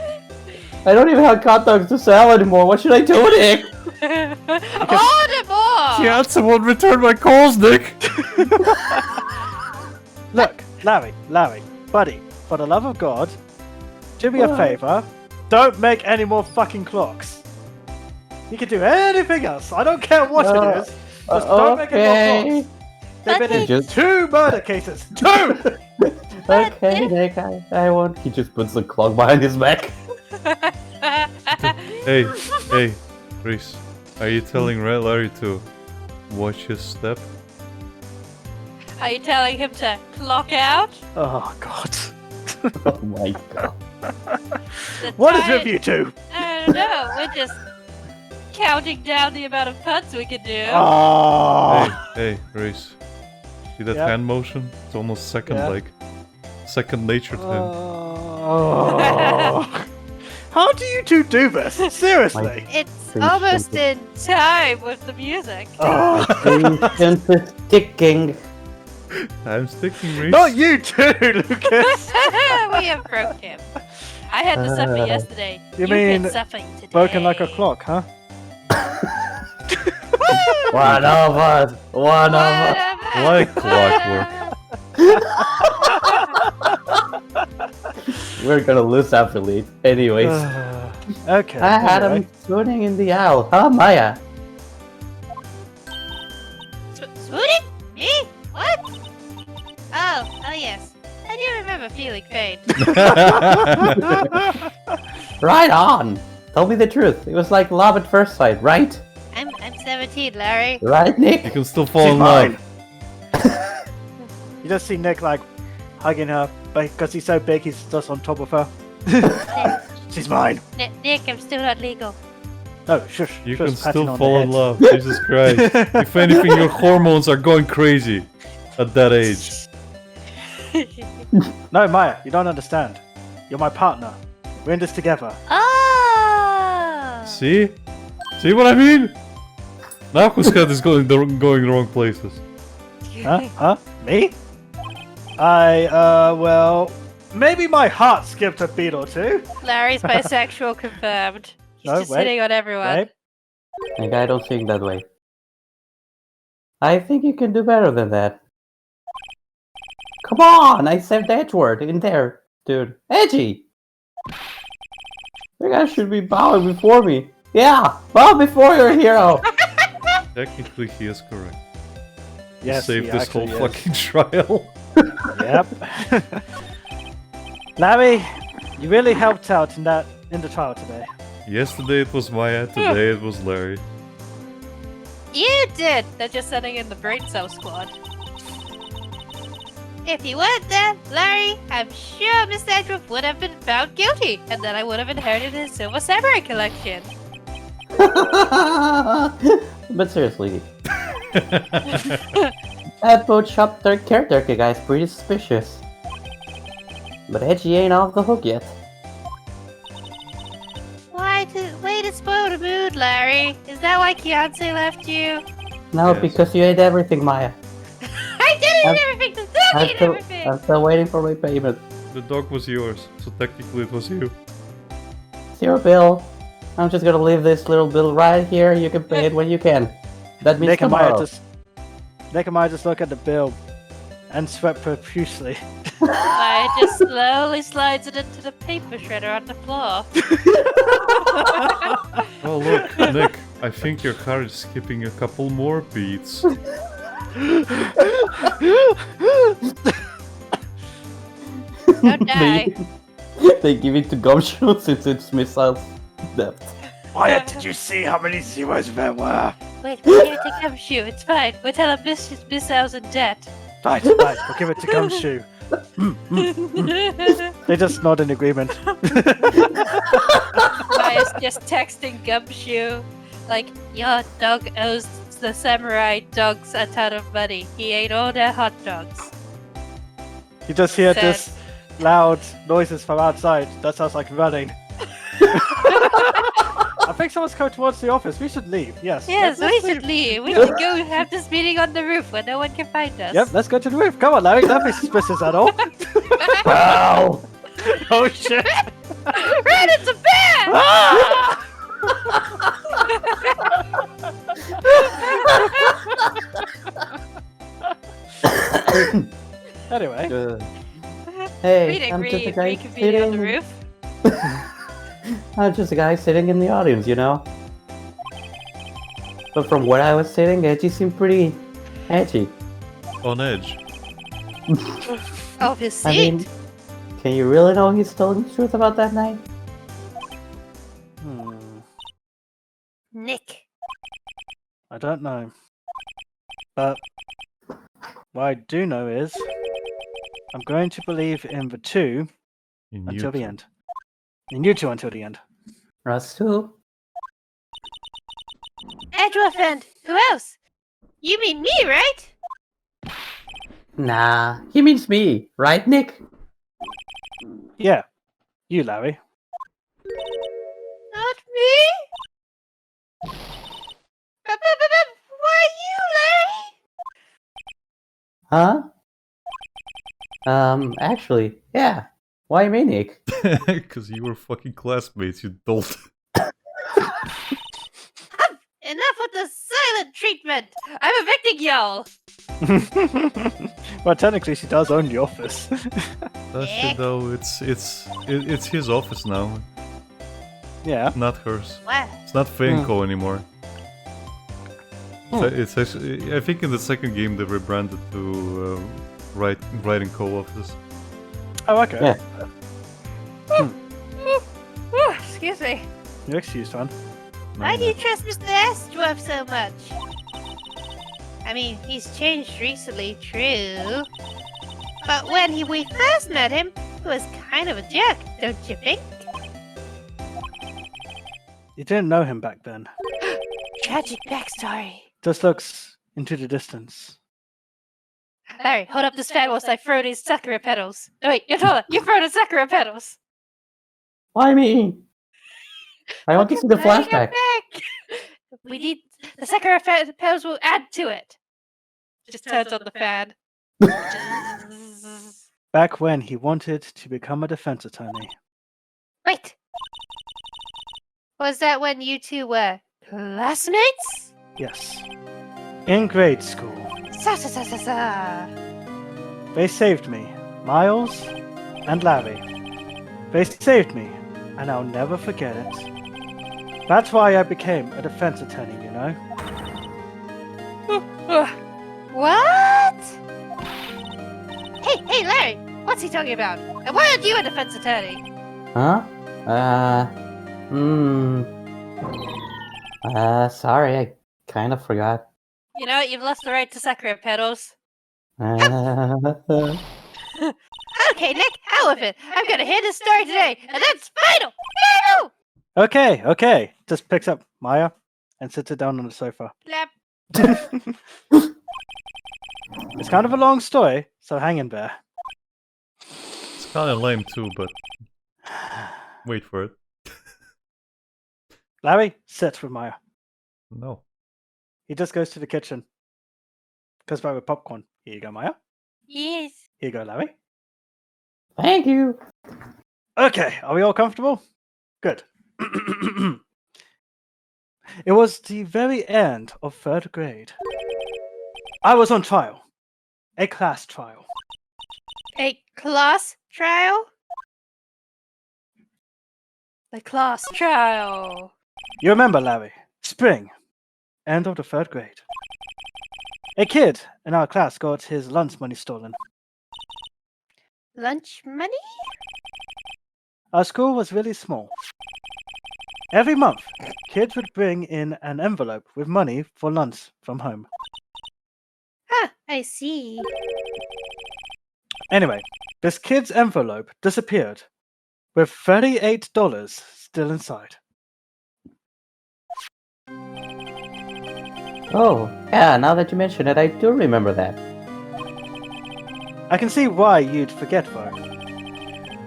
I don't even have hot dogs to sell anymore. What should I do, Nick? Order more! Yeah, someone return my calls, Nick! Look, Larry, buddy, for the love of God, do me a What? favor. Don't make any more fucking clocks. You can do anything else. I don't care what it is. Just don't make any more Okay. clocks. There've been in Just- 2 murder cases. 2! Okay, Nick, I won't. He just puts the clock behind his back. Hey, Rhys, are you telling Red Larry to watch his step? Are you telling him to clock out? Oh, God. Oh my god. The What is time- with you two? I don't know. We're just counting down the amount of puns we can do. Oh. Hey, Rhys. See that Yeah. hand motion? It's almost second Yeah. nature to him. Oh. How do you two do this? Seriously. It's Please almost don't in time with the music. Oh. Patience is ticking. I'm sticking, Rhys. Not you too, Lucas. We have broke him. I had to suffer yesterday. You can mean suffer today. Broken like a clock, huh? One of us. One of us. Like clockwork. We're gonna lose after lead. Anyways. Okay. I had anyway. him swooning in the owl. Huh, Maya? Swooning? Me? What? Oh yes. I do remember feeling pain. Right on! Tell me the truth. It was like love at first sight, right? I'm 17, Larry. Right, You Nick? can still fall She's in mine. love. You just see Nick like hugging her, but because he's so big, he's just on top of her. She's mine. Nick, I'm still not legal. No, shush. You just can patting still on the fall in head. love. Jesus Christ. If anything, your hormones are going crazy at that age. No, Maya, you don't understand. You're my partner. We're in this together. Oh! See? See what I mean? Now whose head is going the wrong places? Huh? Huh? Me? Well, maybe my heart skipped a beat or two. Larry's bisexual confirmed. He's No, just wait, hitting on everyone. Right? Nick, I don't think that way. I think you can do better than that. Come on! I saved Edward in there, dude. Edgy! You guys should be bowing before me. Yeah! Bow before your hero! Technically, he is correct. Yes, Save he this whole actually is. fucking trial. Yep. Larry, you really helped out in the trial today. Yesterday it was Maya, today it was Larry. You did! They're just sending in the brain cell squad. If you weren't there, Larry, I'm sure Mr. Edgeworth would have been found guilty, and then I would have inherited his Silver Samurai collection. But seriously, that boat shop their caretaker guy's pretty suspicious. But Edgy ain't off the hook yet. Way to spoil the mood, Larry. Is that why Keontae left you? No, Yes. because you ate everything, Maya. I didn't I'm- eat everything! Still I'm eat still, everything! I'm still waiting for my payment. The dog was yours, so technically it was you. It's your bill. I'm just gonna leave this little bill right here. You can pay it when you can. That means Nick and Maya tomorrow. just look at the bill and sweat profusely. I just slowly slides it into the paper shredder on the floor. Oh look, Nick, I think your car is skipping a couple more beats. Don't die. They give it to Gumshoe since it's missiles depth. Maya, did you see how many zeros there were? Wait, we'll give it to Gumshoe. It's fine. We'll tell him Miss in debt. Right, we'll give it to Gumshoe. They just nod in agreement. Maya's just texting Gumshoe, like, your dog owes the samurai dogs a ton of money. He ate all their hot dogs. You just hear Sad. this loud noises from outside. That sounds like running. I think someone's coming towards the office. We should leave. Yes. Yes, Let's we should leave. We should go have this meeting on the roof where no one can find us. Yep, let's go to the roof. Come on, Larry. Don't be suspicious at all. Wow! Oh shit! Red, it's a bear! Ah! Anyway, Hey, We'd I'm just a guy reconvene on the sitting. roof. I'm just a guy sitting in the audience, you know. But from where I was sitting, Edgy seemed pretty edgy. On edge. Oh, his I seat. mean, can you really know he's telling the truth about that night? Nick. I don't know. But what I do know is I'm going to believe in the two In until the you. end. In you two until the end. Us too. Edgeworth and who else? You mean me, right? Nah, he means me, right, Nick? Yeah. You, Larry. Not me? Why you, Larry? Huh? Actually, yeah. Why me, Nick? Because you were fucking classmates, you dolt. Enough with the silent treatment! I'm evicting y'all! Well, technically, she does own the office. Does she though? It's his office now, Yeah. not hers. What? It's not Fainco anymore. It's actually, I think in the second game they rebranded to Wright and Co office. Oh, okay. Yeah. Ooh, excuse me. You're excused, man. Why do you trust Mr. S-Dwarf so much? I mean, he's changed recently, true. But when we first met him, he was kind of a jerk, don't you think? You didn't know him back then. Tragic backstory. Just looks into the distance. Larry, hold up this fan whilst I throw these sakura petals. No, wait, you're taller. You throw the sakura petals. Why me? I want to see the Bring it flashback. back. We need the sakura petals will add to it. Just turns on the fan. Back when he wanted to become a defense attorney. Wait. Was that when you two were classmates? Yes. In grade school. Sa. They saved me. Miles and Larry. They saved me, and I'll never forget it. That's why I became a defense attorney, you know? What? Hey, Larry! What's he talking about? And why aren't you a defense attorney? Huh? Sorry, I kind of forgot. You know what? You've lost the right to sakura petals. Okay, Nick, hell with it. I'm gonna hear this story today, and that's final! Final! Okay. Just picks up Maya and sits her down on the sofa. Blap. It's kind of a long story, so hang in there. It's kind of lame too, but wait for it. Larry sits with Maya. No. He just goes to the kitchen. Goes by with popcorn. Here you go, Maya. Yes. Here you go, Larry. Thank you. Okay, are we all comfortable? Good. It was the very end of 3rd grade. I was on trial. A class trial. A class trial? The class trial. You remember, Larry? Spring. End of the 3rd grade. A kid in our class got his lunch money stolen. Lunch money? Our school was really small. Every month, kids would bring in an envelope with money for lunch from home. Huh, I see. Anyway, this kid's envelope disappeared with $38 still inside. Oh, yeah, now that you mention it, I do remember that. I can see why you'd forget, though.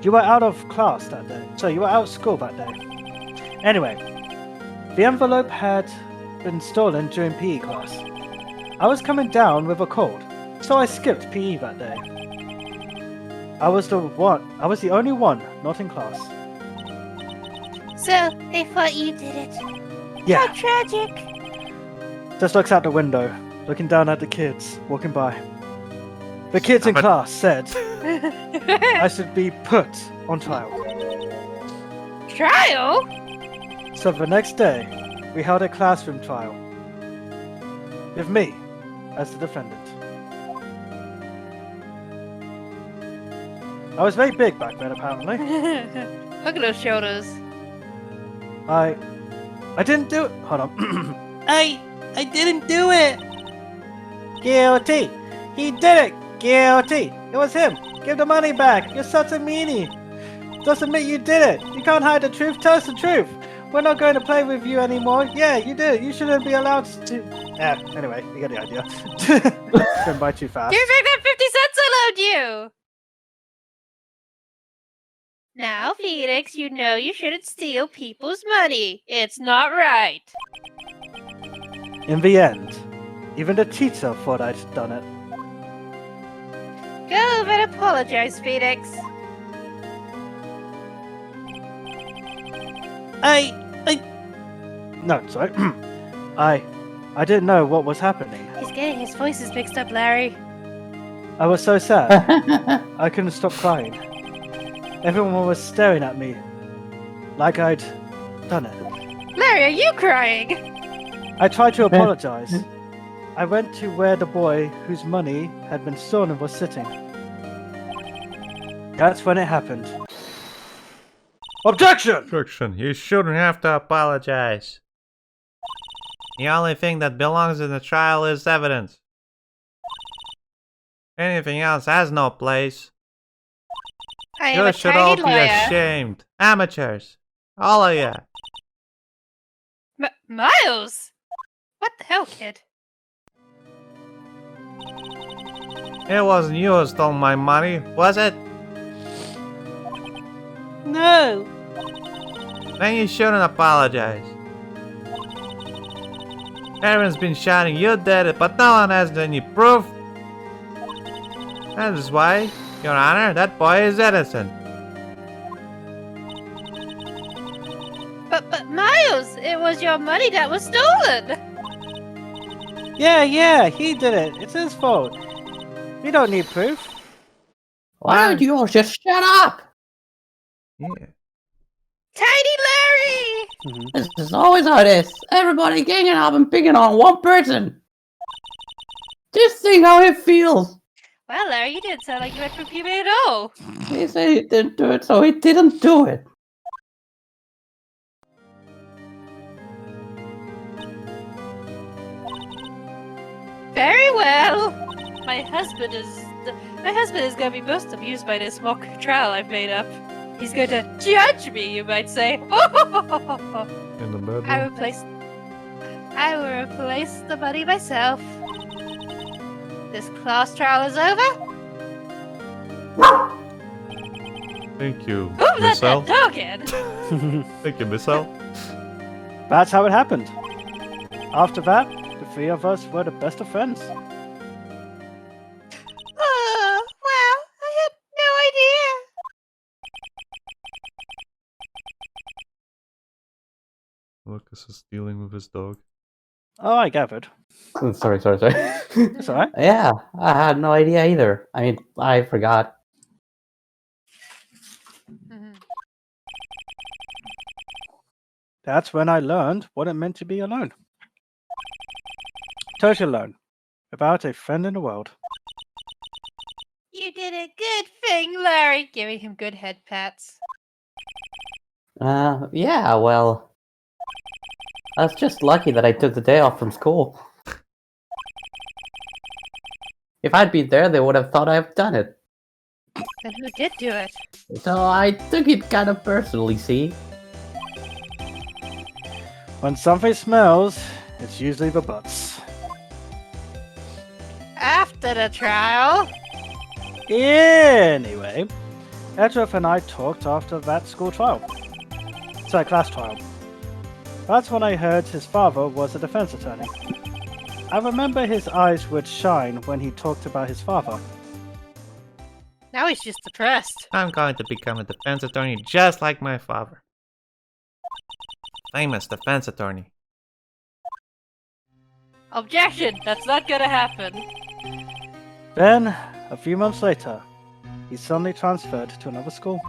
You were out of class that day. So you were out of school that day. Anyway, the envelope had been stolen during PE class. I was coming down with a cold, so I skipped PE that day. I was the only one not in class. So, they thought you did it. Yeah, How tragic. just looks out the window, looking down at the kids walking by. The kids in class said I should be put on trial. Trial? So the next day, we held a classroom trial. With me as the defendant. I was very big back then, apparently. Look at those shoulders. I didn't do it. Hold on. I didn't do it. Guilty. He did it. Guilty. It was him. Give the money back. You're such a meanie. Just admit you did it. You can't hide the truth. Tell us the truth. We're not going to play with you anymore. Yeah, you did. You shouldn't be allowed to. Yeah. Anyway, you get the idea. It's been by too fast. Give me back that 50 cents I loaned you! Now, Phoenix, you know you shouldn't steal people's money. It's not right. In the end, even the teacher thought I'd done it. Go over and apologize, Phoenix. No, sorry. I didn't know what was happening. He's getting his voices mixed up, Larry. I was so sad. I couldn't stop crying. Everyone was staring at me like I'd done it. Larry, are you crying? I tried to apologize. I went to where the boy whose money had been stolen was sitting. That's when it happened. Objection! Objection. You shouldn't have to apologize. The only thing that belongs in the trial is evidence. Anything else has no place. I am You a should all tiny be lawyer. ashamed. Amateurs. All of you. Miles? What the hell, kid? It wasn't you who stole my money, was it? No. Then you shouldn't apologize. Everyone's been shouting you did it, but no one has any proof. That is why, Your Honor, that boy is innocent. But Miles, it was your money that was stolen. Yeah, he did it. It's his fault. We don't need proof. Why don't you all just shut up? Yeah. Tiny Larry! This is always how it is. Everybody ganging up and picking on one person. Just think how it feels. Well, Larry, you didn't sound like you went through puberty at all. He said he didn't do it, so he didn't do it. Very well. My husband is going to be most amused by this mock trial I've made up. He's going to judge me, you might say. In the bedroom. I will replace the money myself. This class trial is over. Thank you, Who let Miss L. that dog in? Thank you, Miss L. That's how it happened. After that, the three of us were the best of friends. Oh, well, I had no idea. Lucas is dealing with his dog. Oh, I gathered. Sorry. It's alright. Yeah, I had no idea either. I mean, I forgot. That's when I learned what it meant to be alone. Totally alone. Without a friend in the world. You did a good thing, Larry. Giving him good head pats. Yeah, well, I was just lucky that I took the day off from school. If I'd been there, they would have thought I've done it. And who did do it? So I took it kind of personally, see? When something smells, it's usually the butts. After the trial. Anyway, Edgeworth and I talked after that school trial. Sorry, class trial. That's when I heard his father was a defense attorney. I remember his eyes would shine when he talked about his father. Now he's just depressed. I'm going to become a defense attorney just like my father. Famous defense attorney. Objection! That's not gonna happen. Then, a few months later, he suddenly transferred to another school.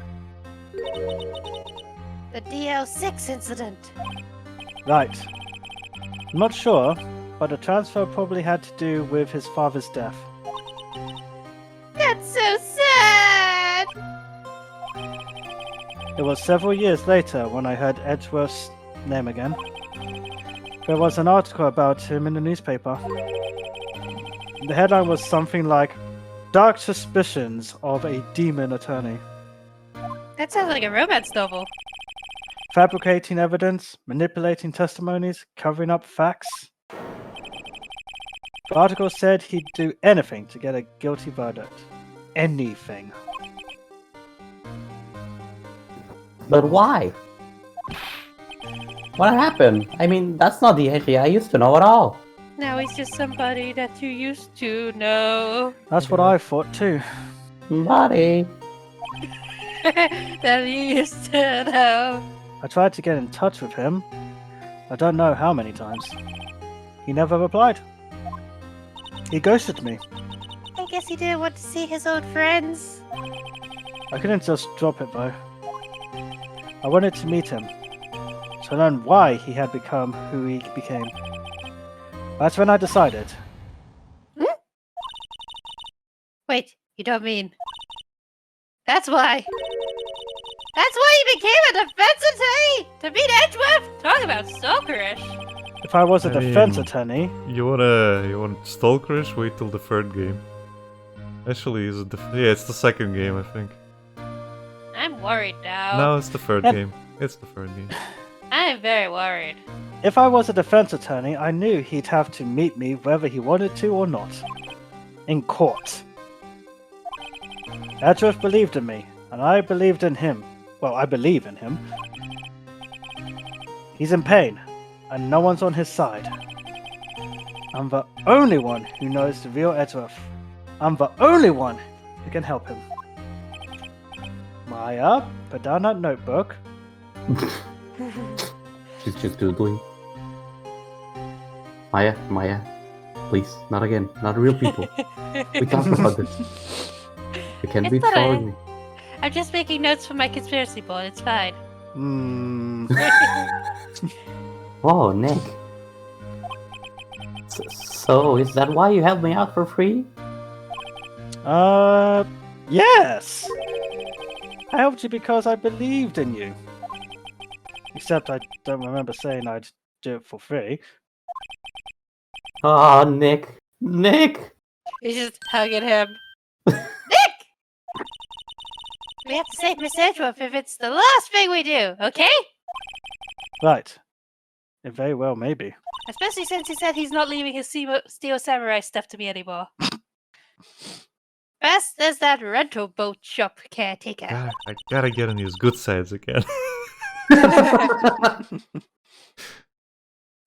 The DL6 incident. Right. I'm not sure, but the transfer probably had to do with his father's death. That's so sad! It was several years later when I heard Edgeworth's name again. There was an article about him in the newspaper. The headline was something like, "Dark Suspicions of a Demon Attorney." That sounds like a romance novel. Fabricating evidence, manipulating testimonies, covering up facts. The article said he'd do anything to get a guilty verdict. Anything. But why? What happened? I mean, that's not the Eiji I used to know at all. Now he's just somebody that you used to know. That's what I thought too. Buddy. That you used to know. I tried to get in touch with him. I don't know how many times. He never replied. He ghosted me. I guess he didn't want to see his old friends. I couldn't just drop it though. I wanted to meet him, to learn why he had become who he became. That's when I decided. Wait, you don't mean... That's why! That's why he became a defense attorney! To beat Edgeworth! Talk about stalkerish! If I was a I defense mean- attorney, You want stalkerish? Wait till the third game. Actually, is it yeah, it's the second game, I think. I'm worried now. No, it's the third Yeah. game. It's the third game. I'm very worried. if I was a defense attorney, I knew he'd have to meet me whether he wanted to or not. In court. Edgeworth believed in me, and I believed in him. Well, I believe in him. He's in pain, and no one's on his side. I'm the only one who knows the real Edgeworth. I'm the only one who can help him. Maya, put down that notebook. She's just doodling. Maya, please, not again. Not real people. We talked about this. You can't It's be not trolling me. I'm just making notes for my conspiracy board, it's fine. Hmm. Oh, Nick. So, is that why you helped me out for free? Yes! I helped you because I believed in you. Except I don't remember saying I'd do it for free. Oh, Nick. Nick! He's just hugging him. Nick! We have to save Miss Edgeworth if it's the last thing we do, okay? Right. It very well may be. Especially since he said he's not leaving his Steel Samurai stuff to me anymore. First, there's that rental boat shop caretaker. God, I gotta get on his good sides again.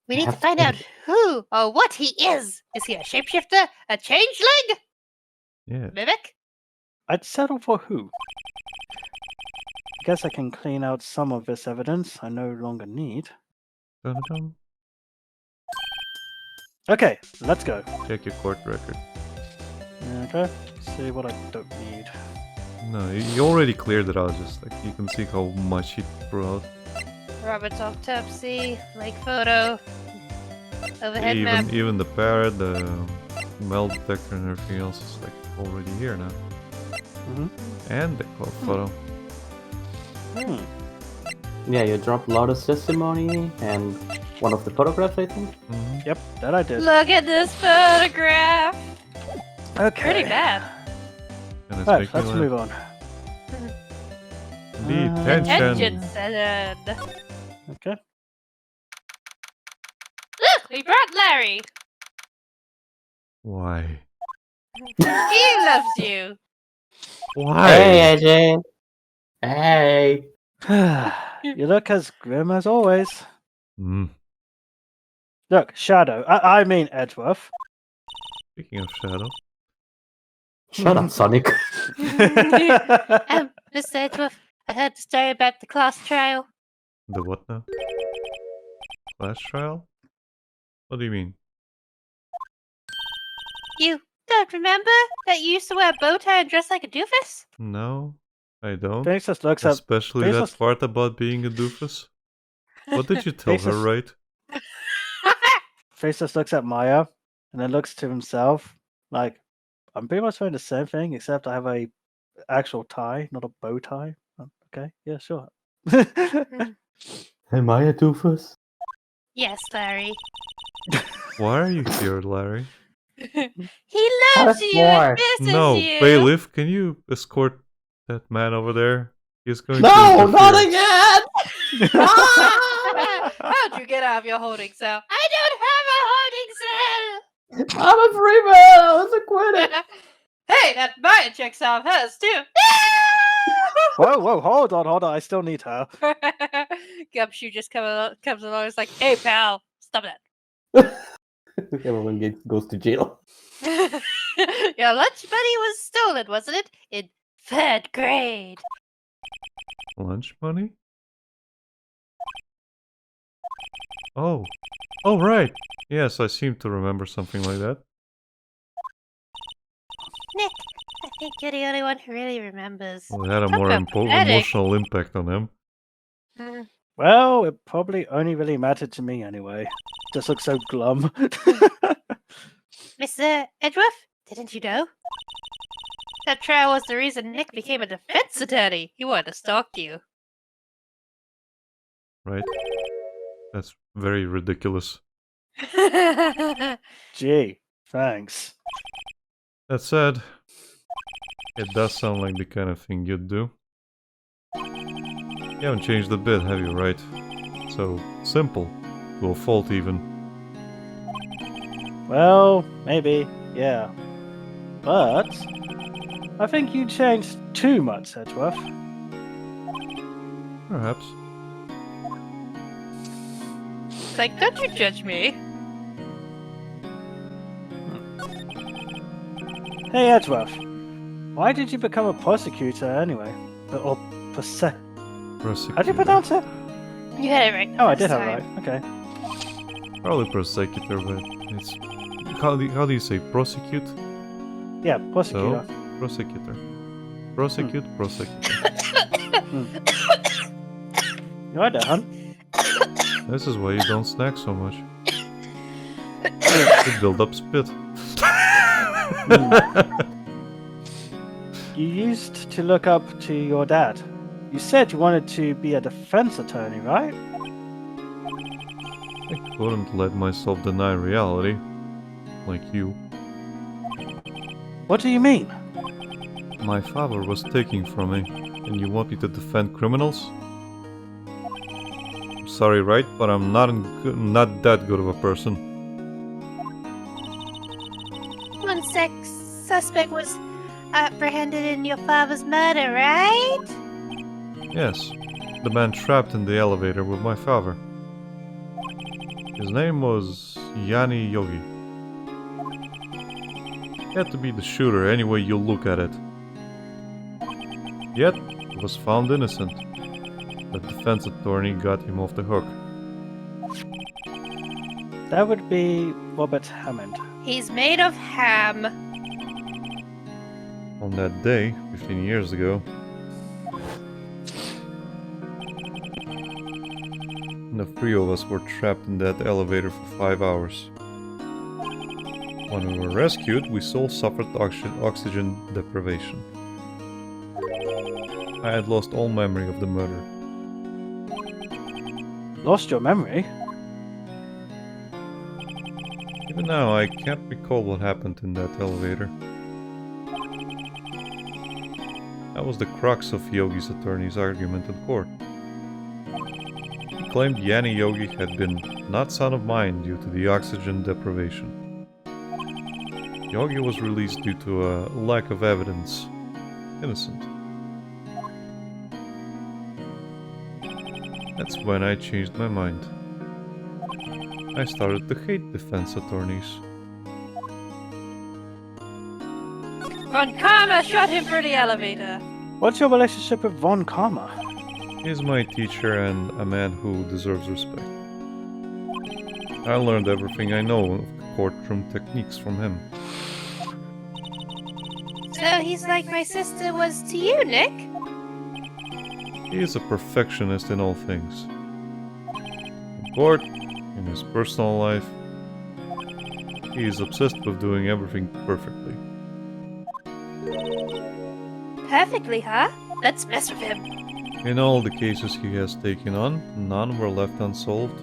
We need to find out who or what he is. Is he a shapeshifter? A changeling? Yeah. Mimic? I'd settle for who? Guess I can clean out some of this evidence I no longer need. Dun-dun. Okay, let's go. Check your court record. Okay, see what I don't need. No, you already cleared it out. Just like you can see how much he threw out. Robert's autopsy, lake photo, overhead map. Even the parrot, the metal detector, and everything else is like already here now. Mhm. And the court photo. Hmm. Yeah, you dropped Laura's testimony and one of the photographs, I think. Mhm. Yep, that I did. Look at this photograph. Okay. Pretty bad. And it's Right, making let's like move on. Attention, Send. Okay. Look, we brought Larry. Why? He loves you. Why? Hey, AJ! Hey! You look as grim as always. Hmm. Look, Shadow. I mean Edgeworth. Speaking of Shadow. Shut up, Sonic. Mr. Edgeworth, I heard the story about the class trial. The what now? Class trial? What do you mean? You don't remember that you used to wear a bow tie and dress like a doofus? No, I don't. Phoenix just looks at Especially Phoenix that just- part about being a doofus. What did you tell Phoenix her, just- right? Face just looks at Maya and then looks to himself like, I'm pretty much wearing the same thing except I have a actual tie, not a bow tie. Okay, yeah, sure. Am I a doofus? Yes, Larry. Why are you here, Larry? He loves you and misses No, you. bailiff, can you escort that man over there? He's going to No, interfere. not again! How'd you get out of your holding cell? I don't have a holding cell. I'm a free man! I was acquitted! Hey, that Maya checks off hers too. Whoa, hold on. I still need her. Gumshoe just comes along and is like, hey, pal, stop that. Everyone goes to jail. Your lunch money was stolen, wasn't it? In 3rd grade. Lunch money? Oh. Oh, right. Yes, I seem to remember something like that. Nick, I think you're the only one who really remembers. Well, it had a Talk more about pathetic. emotional impact on him. Well, it probably only really mattered to me anyway. Just looks so glum. Mr. Edgeworth, didn't you know? That trial was the reason Nick became a defense attorney. He wanted to stalk you. Right? That's very ridiculous. Gee, thanks. That said, it does sound like the kind of thing you'd do. You haven't changed a bit, have you, right? So simple. To a fault, even. Well, maybe, yeah. But I think you changed too much, Edgeworth. Perhaps. It's like, don't you judge me. Hey, Edgeworth. Why did you become a prosecutor anyway? Or how do you pronounce it? You had it right. Oh, I first did have it time. right. Okay. Probably prosecutor, but it's... How do you say? Prosecute? Yeah, prosecutor. So, prosecutor. Prosecute, prosecutor. You right there, hun? This is why you don't snack so much. You build up spit. You used to look up to your dad. You said you wanted to be a defense attorney, right? I couldn't let myself deny reality. Like you. What do you mean? My father was taking from me, and you want me to defend criminals? I'm sorry, Wright, but I'm not that good of a person. One suspect was apprehended in your father's murder, right? Yes, the man trapped in the elevator with my father. His name was Yanni Yogi. He had to be the shooter any way you look at it. Yet, he was found innocent. The defense attorney got him off the hook. That would be Robert Hammond. He's made of ham. On that day, 15 years ago, the 3 of us were trapped in that elevator for 5 hours. When we were rescued, we all suffered oxygen deprivation. I had lost all memory of the murder. Lost your memory? Even now, I can't recall what happened in that elevator. That was the crux of Yogi's attorney's argument in court. He claimed Yanni Yogi had been not son of mine due to the oxygen deprivation. Yogi was released due to a lack of evidence. Innocent. That's when I changed my mind. I started to hate defense attorneys. Von Karma shot him through the elevator. What's your relationship with Von Karma? He's my teacher and a man who deserves respect. I learned everything I know of courtroom techniques from him. So he's like my sister was to you, Nick? He is a perfectionist in all things. In court, in his personal life, he is obsessed with doing everything perfectly. Perfectly, huh? Let's mess with him. In all the cases he has taken on, none were left unsolved.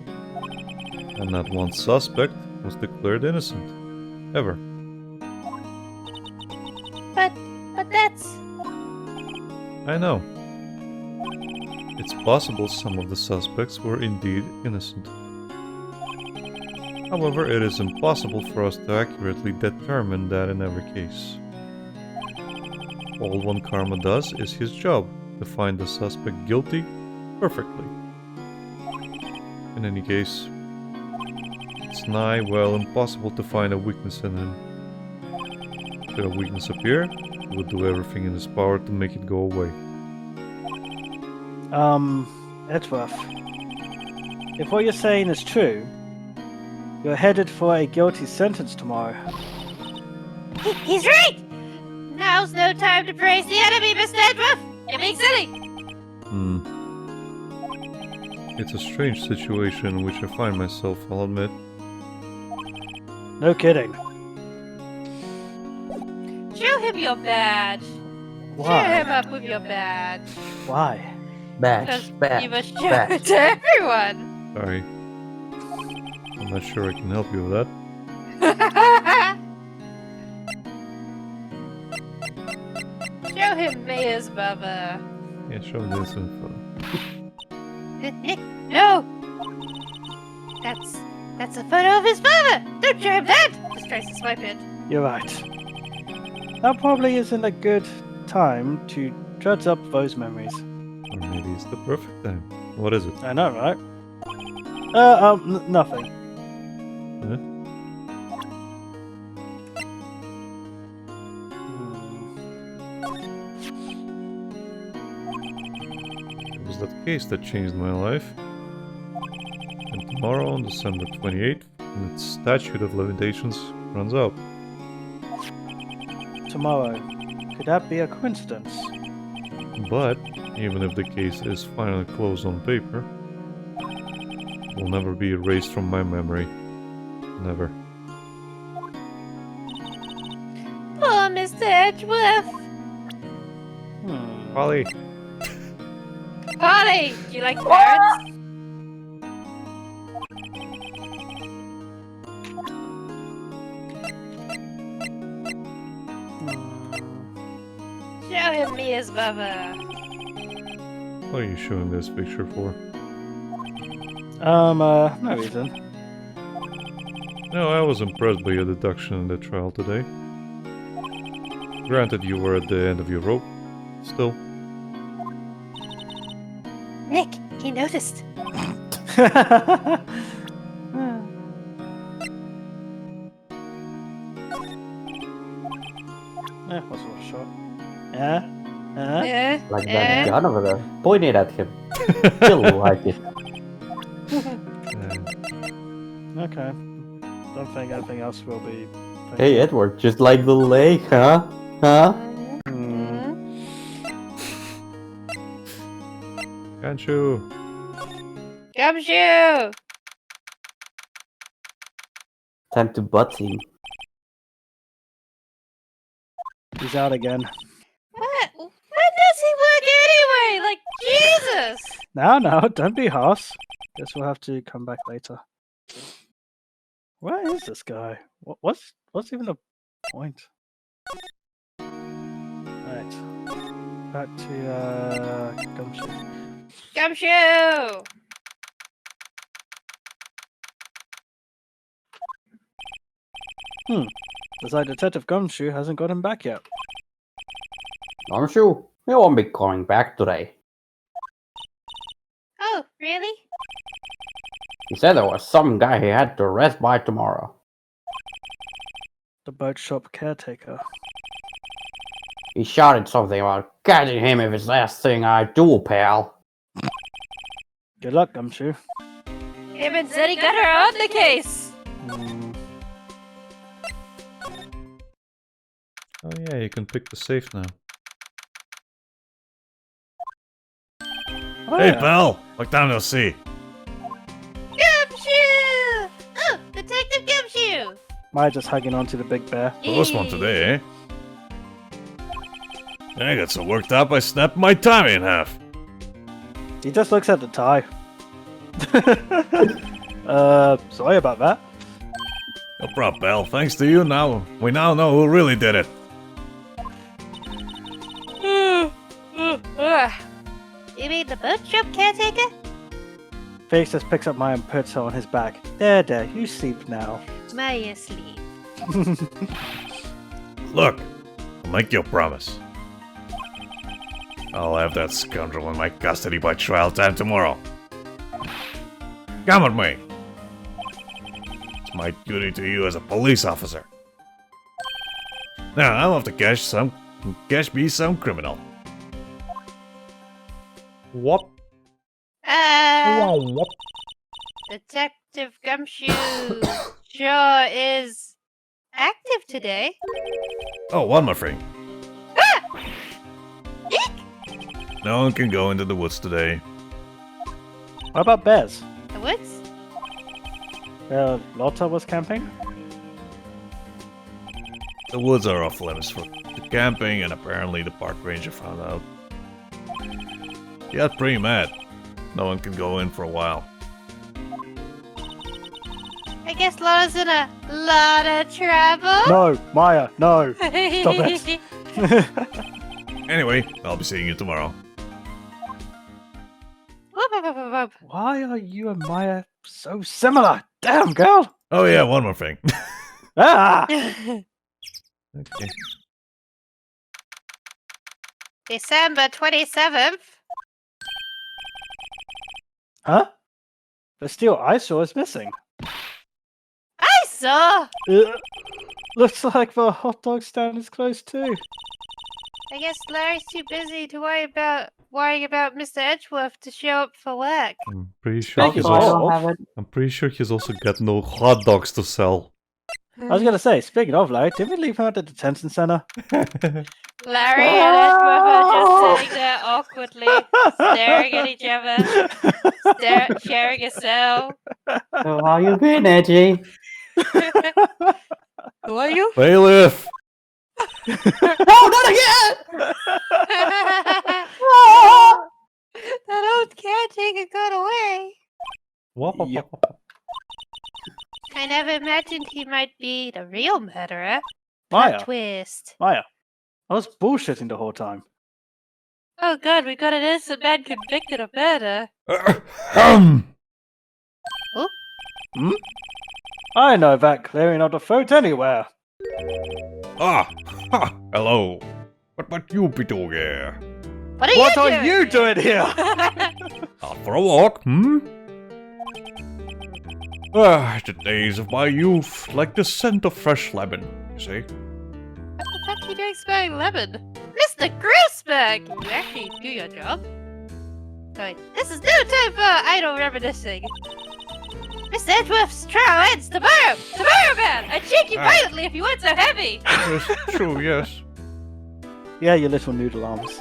And not one suspect was declared innocent. Ever. But that's... I know. It's possible some of the suspects were indeed innocent. However, it is impossible for us to accurately determine that in every case. All one karma does is his job, to find the suspect guilty perfectly. In any case, it's nigh, well, impossible to find a weakness in him. Should a weakness appear, he would do everything in his power to make it go away. Edgeworth. If what you're saying is true, you're headed for a guilty sentence tomorrow. He's right! Now's no time to praise the enemy, Mr. Edgeworth! You're being silly! It's a strange situation in which I find myself, I'll admit. No kidding. Show him your badge. Cheer Why? him up with your badge. Why? Because Badge, you badge, must show it badge. to everyone. Sorry. I'm not sure I can help you with that. Show him Maya's mother. Yeah, show me this info. No! That's a photo of his father! Don't show him that! Just tries to swipe it. You're right. That probably isn't a good time to dredge up those memories. Or maybe it's the perfect time. What is it? I know, right? Nothing. Huh? It was that case that changed my life. And tomorrow, on December 28th, its statute of limitations runs out. Tomorrow. Could that be a coincidence? But, even if the case is finally closed on paper, it will never be erased from my memory. Never. Poor Mr. Edgeworth. Polly! Polly, do you like birds? Show him Mia's mother. What are you showing this picture for? No reason. No, I was impressed by your deduction in the trial today. Granted, you were at the end of your rope. Still. Nick, he noticed. Was worth a shot. Yeah? Yeah. Like that gun over there. Point it at him. Still like it. Okay. Don't think anything else will be. Hey Edward, just like the lake, huh? Huh? Can't you? Gumshoe! Time to butt him. He's out again. What? When does he work anyway? Like, Jesus! No, don't be harsh. Guess we'll have to come back later. Where is this guy? What's even the point? Right. Back to Gumshoe. Gumshoe! Looks like Detective Gumshoe hasn't got him back yet. I'm sure he won't be coming back today. Oh, really? He said there was some guy he had to arrest by tomorrow. The boat shop caretaker. He shouted something about catching him if it's the last thing I do, pal. Good luck, Gumshoe. Even said he got her on the case! Oh yeah, you can pick the safe now. Oh, Hey, yeah. pal! Look down and see. Gumshoe! Oh, Detective Gumshoe! Maya just hugging onto the big bear. First one today, eh? I got so worked up I snapped my tie in half. He just looks at the tie. Sorry about that. No problem, pal. Thanks to you, we now know who really did it. You mean the boat shop caretaker? Felix just picks up Maya and puts her on his back. There, you sleep now. Maya sleep. Look, I'll make you a promise. I'll have that scoundrel in my custody by trial time tomorrow. Come with me. It's my duty to you as a police officer. Now, I'll have to catch me some criminal. What? What? Detective Gumshoe sure is active today. Oh, one more thing. Eek! No one can go into the woods today. What about bears? The woods? Lotta was camping? The woods are off limits for the camping, and apparently the park ranger found out. He got pretty mad. No one can go in for a while. I guess Laura's in a lot of trouble. No, Maya, no. Stop it. Anyway, I'll be seeing you tomorrow. Whoop, whoop, whoop, whoop, whoop. Why are you and Maya so similar? Damn, girl. Oh yeah, one more thing. Ah! Okay. December 27th. Huh? The steel I saw is missing. I saw. Looks like the hot dog stand is closed too. I guess Larry's too busy to worrying about Mr. Edgeworth to show up for work. I'm pretty sure Thank he's you, Also, I Zoro. also. don't have it. I'm pretty sure he's also got no hot dogs to sell. I was gonna say, speaking of Larry, did we leave him at the detention center? Larry and Edgeworth are just sitting there awkwardly, staring at each other, sharing a cell. So how you been, Edgy? Who are you? Bailiff! No, not again! That old caretaker got away. Yep. I never imagined he might be the real murderer. Maya, Plot twist. Maya, I was bullshitting the whole time. Oh god, we got an innocent man convicted of murder. I know that clearing of the throat anywhere. Ah, ha, hello. What you be doing here? What are What you are doing? you doing here? Out for a walk, hmm? Ah, the days of my youth, like the scent of fresh lemon, you see? What the fuck are you doing smelling lemon? Mr. Grossberg! You actually do your job. Wait, this is no time for idle reminiscing. Mr. Edgeworth's trial ends tomorrow! Tomorrow, man! I'd shake you violently if you weren't so heavy! Yes, true, yes. Yeah, you little noodle arms.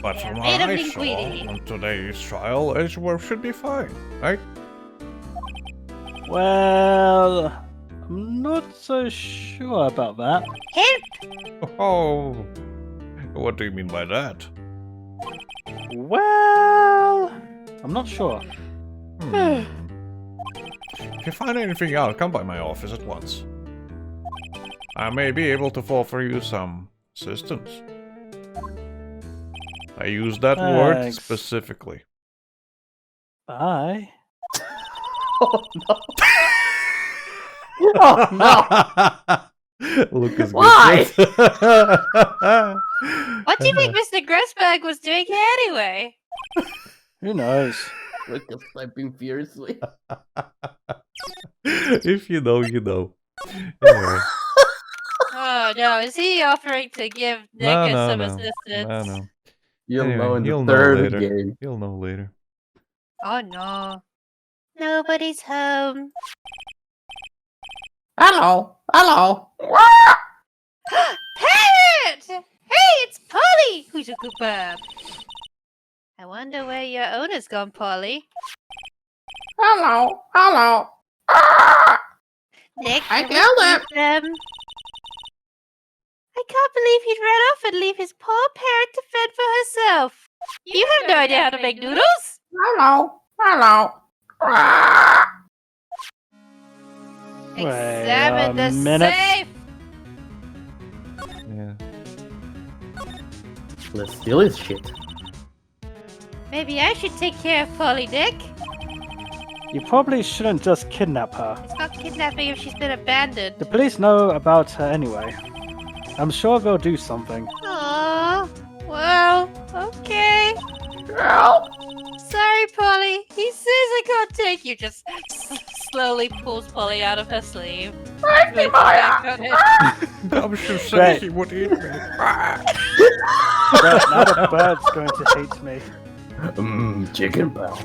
But from Made what of I saw linguine. on today's trial, Edgeworth should be fine, right? Well, I'm not so sure about that. Help! Oh, what do you mean by that? Well, I'm not sure. If you find anything out, come by my office at once. I may be able to offer you some assistance. I use that word Thanks. specifically. Bye. Oh no! Oh no! Lucas Why? What do you think Mr. Grossberg was doing here anyway? Who knows? Lucas typing furiously. If you know, you know. Anyway. Oh no, is he offering to give Nick No, some no. assistance? No. You'll Anyway, know in the you'll know third later. game. You'll know later. Oh no. Nobody's home. Hello, hello. Parrot! Hey, it's Polly! Who's a good bird? I wonder where your owner's gone, Polly. Hello, hello. Nick, I can we killed him. keep them? I can't believe he'd run off and leave his poor parrot to fend for herself. You have no idea how to make noodles? Hello, hello. Wait Examine a the minute. safe! Yeah. Let's steal his shit. Maybe I should take care of Polly, Nick. You probably shouldn't just kidnap her. It's not kidnapping if she's been abandoned. The police know about her anyway. I'm sure they'll do something. Aww. Well, okay. Help! Sorry, Polly. He says I can't take you. Just slowly pulls Polly out of her sleeve. Make me, Maya! I'm so Right. he would eat me. But now the bird's going to hate me. Chicken bell.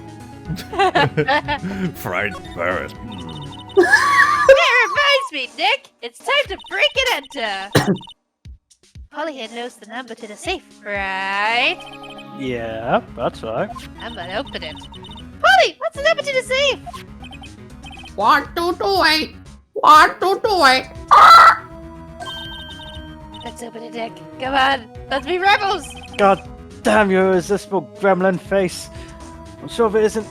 Fried parrot. That reminds me, Nick. It's time to break and enter. Polly here knows the number to the safe, right? Yeah, that's right. I'm gonna open it. Polly, what's the number to the safe? 1228. 1228. Let's open it, Nick. Come on, let's be rebels. God damn your irresistible gremlin face. I'm sure there isn't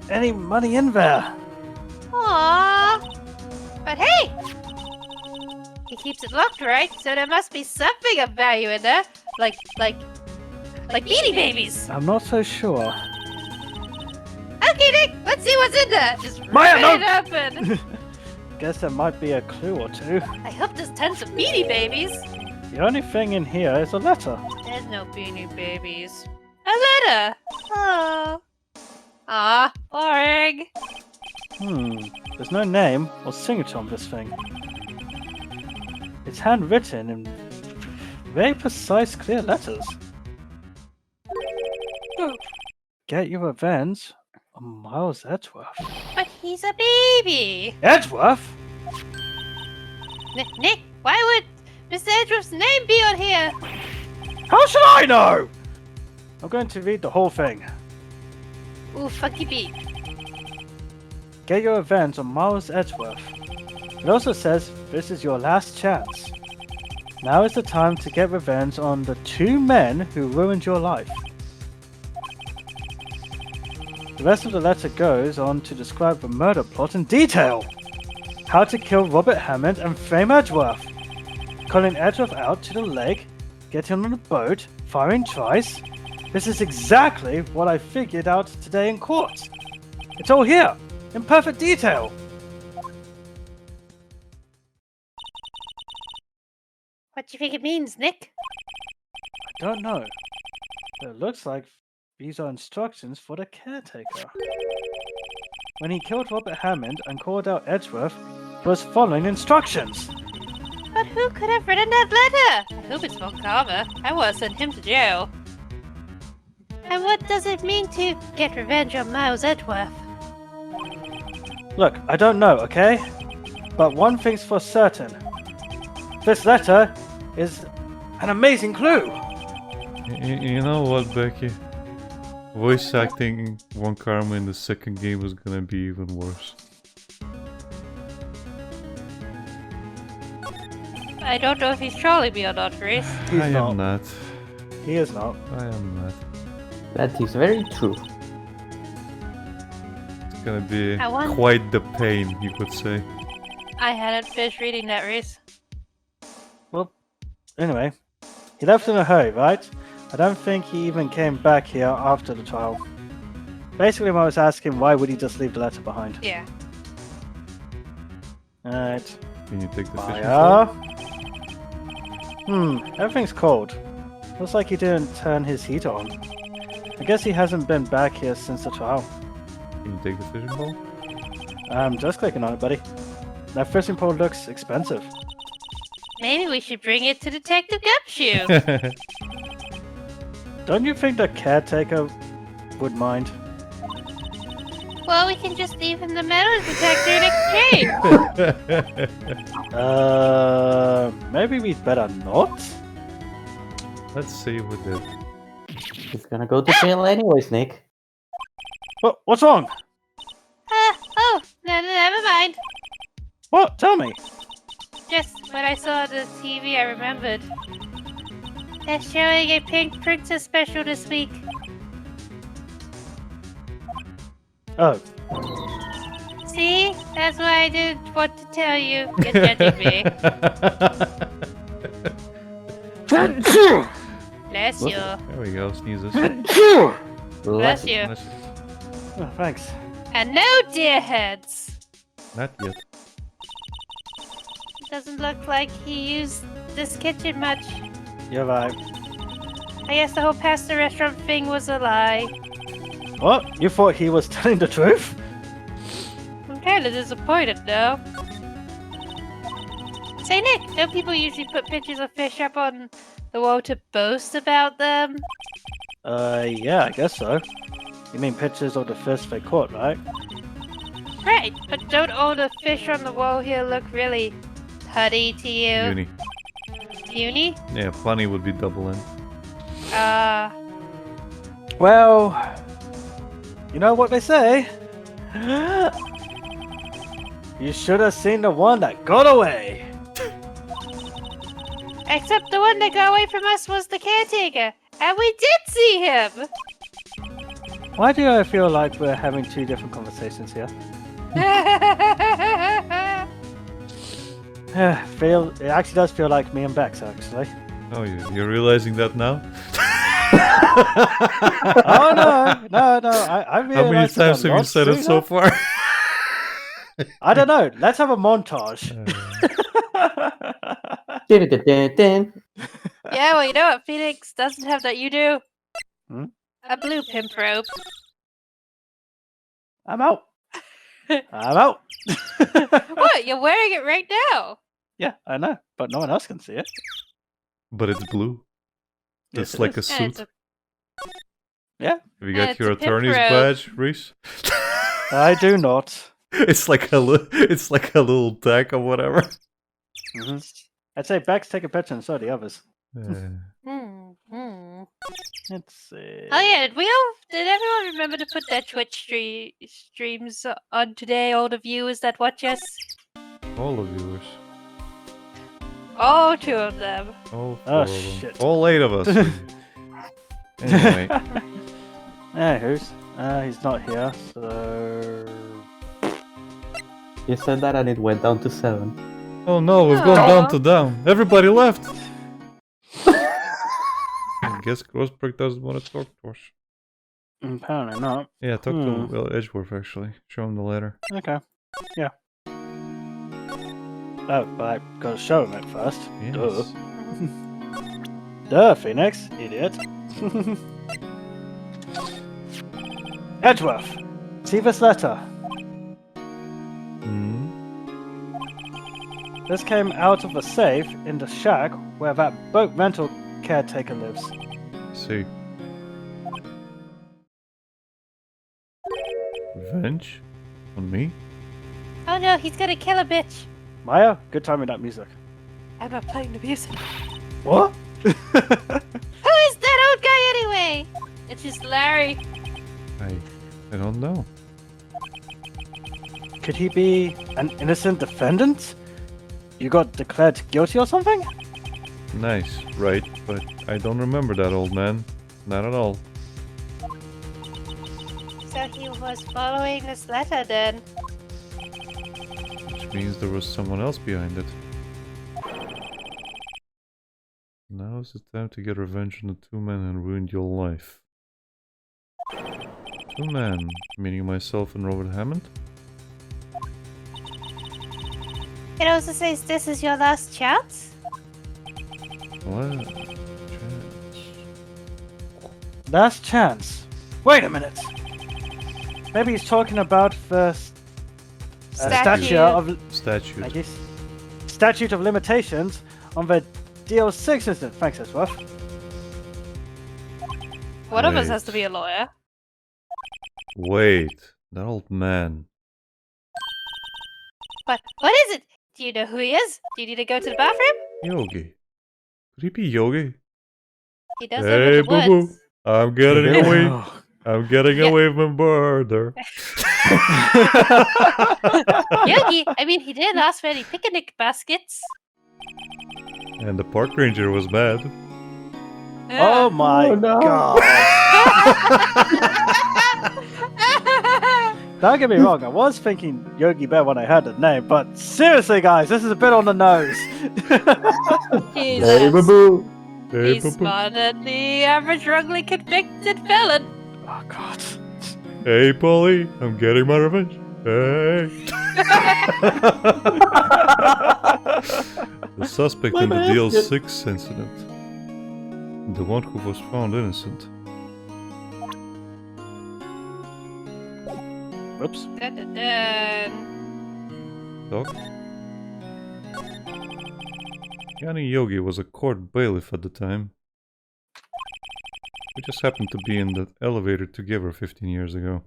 any money in there. Aww. But hey, he keeps it locked, right? So there must be something of value in there, like Beanie Babies. I'm not so sure. Okay, Nick, let's see what's in there. Just Maya, rip no! it open. Guess there might be a clue or two. I hope there's tons of Beanie Babies. The only thing in here is a letter. There's no Beanie Babies. A letter. Oh. Ah, boring. There's no name or signature on this thing. It's handwritten in very precise, clear letters. Get your revenge on Miles Edgeworth. But he's a baby. Edgeworth? Nick, why would Mr. Edgeworth's name be on here? How should I know? I'm going to read the whole thing. Ooh, funky beat. Get your revenge on Miles Edgeworth. It also says this is your last chance. Now is the time to get revenge on the 2 men who ruined your life. The rest of the letter goes on to describe the murder plot in detail. How to kill Robert Hammond and frame Edgeworth. Calling Edgeworth out to the lake, getting on a boat, firing twice. This is exactly what I figured out today in court. It's all here, in perfect detail. What do you think it means, Nick? I don't know. But it looks like these are instructions for the caretaker. When he killed Robert Hammond and called out Edgeworth, he was following instructions. But who could have written that letter? I hope it's Von Karma. I want to send him to jail. And what does it mean to get revenge on Miles Edgeworth? Look, I don't know, okay? But one thing's for certain. This letter is an amazing clue. You know what, Becky? Voice acting Von Karma in the second game was gonna be even worse. I don't know if he's trolling me or not, Rhys. He's I not. am not. He is not. I am not. That is very true. It's gonna be I want- quite the pain, you could say. I hadn't finished reading that, Rhys. Well, anyway, he left in a hurry, right? I don't think he even came back here after the trial. Basically, when I was asking why would he just leave the letter behind. Yeah. Alright. Can you take the fishing Fire. pole? Everything's cold. Looks like he didn't turn his heater on. I guess he hasn't been back here since the trial. Can you take the fishing pole? I'm just clicking on it, buddy. That fishing pole looks expensive. Maybe we should bring it to Detective Gumshoe. Don't you think the caretaker would mind? Well, we can just leave him the metal detector in exchange. Maybe we'd better not? Let's see what it. He's gonna go to jail anyways, Nick. What's wrong? Never mind. What? Tell me. Just when I saw the TV, I remembered. They're showing a Pink Princess special this week. Oh, See? That's why I didn't want to tell you. You're judging me. Bless you. There we go, sneezes. Bless you. Bless you. oh, thanks. And no deer heads. Not yet. Doesn't look like he used this kitchen much. You're right. I guess the whole pasta restaurant thing was a lie. What? You thought he was telling the truth? I'm kind of disappointed now. Say, Nick, don't people usually put pictures of fish up on the wall to boast about them? Yeah, I guess so. You mean pictures of the fish they caught, right? Right, but don't all the fish on the wall here look really putty to you? Uni. Uni? Yeah, funny would be double in. Well, you know what they say? You should have seen the one that got away. Except the one that got away from us was the caretaker, and we did see him! Why do I feel like we're having two different conversations here? It actually does feel like me and Bex, actually. Oh, you're realizing that now? Oh no! I realized How many it times a have you lot said it so sooner. far? I don't know. Let's have a montage. Dun-dun-dun-dun. Yeah, well, you know what Phoenix doesn't have that you do? Hmm? A blue pimp rope. I'm out. I'm out. What? You're wearing it right now? Yeah, I know, but no one else can see it. But it's blue. Yes, It's it like a is. And it's suit. Yeah, Have you and got it's your a pimp attorney's robe. badge, Rhys? I do not. It's like a little tag or whatever. Hmm. I'd say Bex take a picture and so the others. Let's see. Oh yeah, did everyone remember to put their Twitch streams on today, all the viewers that watch us? All the viewers. All 2 of them. All 4 Oh, of them. shit. All 8 of us. Anyway. Who's? He's not here, so. You said that and it went down to 7. Oh no, we've gone down to down. Everybody left. I guess Grossberg doesn't want to talk to us. Apparently not. Yeah, talk to Edgeworth actually. Show him the letter. Okay. Yeah. Oh, but I gotta show him it first. Yes. Duh. Duh, Phoenix, idiot. Edgeworth, see this letter. Hmm? This came out of a safe in the shack where that boat rental caretaker lives. See. Revenge? On me? Oh no, he's gonna kill a bitch. Maya, good time with that music. I'm not playing the music. What? Who is that old guy anyway? It's just Larry. I don't know. Could he be an innocent defendant? You got declared guilty or something? Nice, right, but I don't remember that old man. Not at all. So he was following this letter then. Which means there was someone else behind it. Now is the time to get revenge on the 2 men who ruined your life. 2 men, meaning myself and Robert Hammond? It also says this is your last chance? What? Last chance. Wait a minute. Maybe he's talking about the statute of Statute. I guess statute of limitations on the DL6 incident. Thanks, Edgeworth. One of us Wait. has to be a lawyer. Wait, that old man. What is it? Do you know who he is? Do you need to go to the bathroom? Yogi. Could he be Yogi? He does Hey, live in the boo-boo. woods. I'm getting Yeah. away. I'm getting Yeah. away from murder. Yogi, I mean, he didn't ask for any picnic baskets. And the park ranger was mad. Oh my Oh, no. god. Don't get me wrong, I was thinking Yogi Bear when I heard the name, but seriously guys, this is a bit on the nose. Hey, Jesus. boo-boo. Hey, He's boo-boo. smarter than the average wrongly convicted felon. Oh god. Hey, Polly, I'm getting my revenge. Hey. The suspect in the My basket. DL6 incident. The one who was found innocent. Whoops. Dun, dun, dun. Doc? Yanni Yogi was a court bailiff at the time. We just happened to be in the elevator together 15 years ago.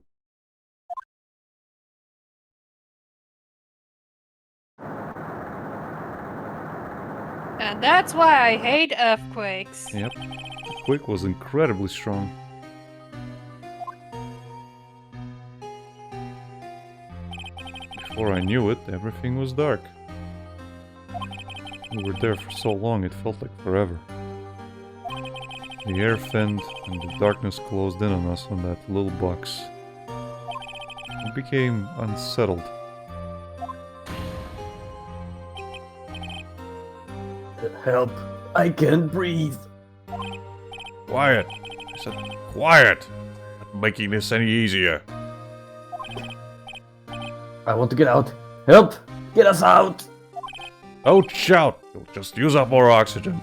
And that's why I hate earthquakes. Yep. The quake was incredibly strong. Before I knew it, everything was dark. We were there for so long it felt like forever. The air thinned and the darkness closed in on us on that little box. We became unsettled. Help! I can't breathe. Quiet. I said quiet. Not making this any easier. I want to get out. Help! Get us out! Don't shout. You'll just use up more oxygen.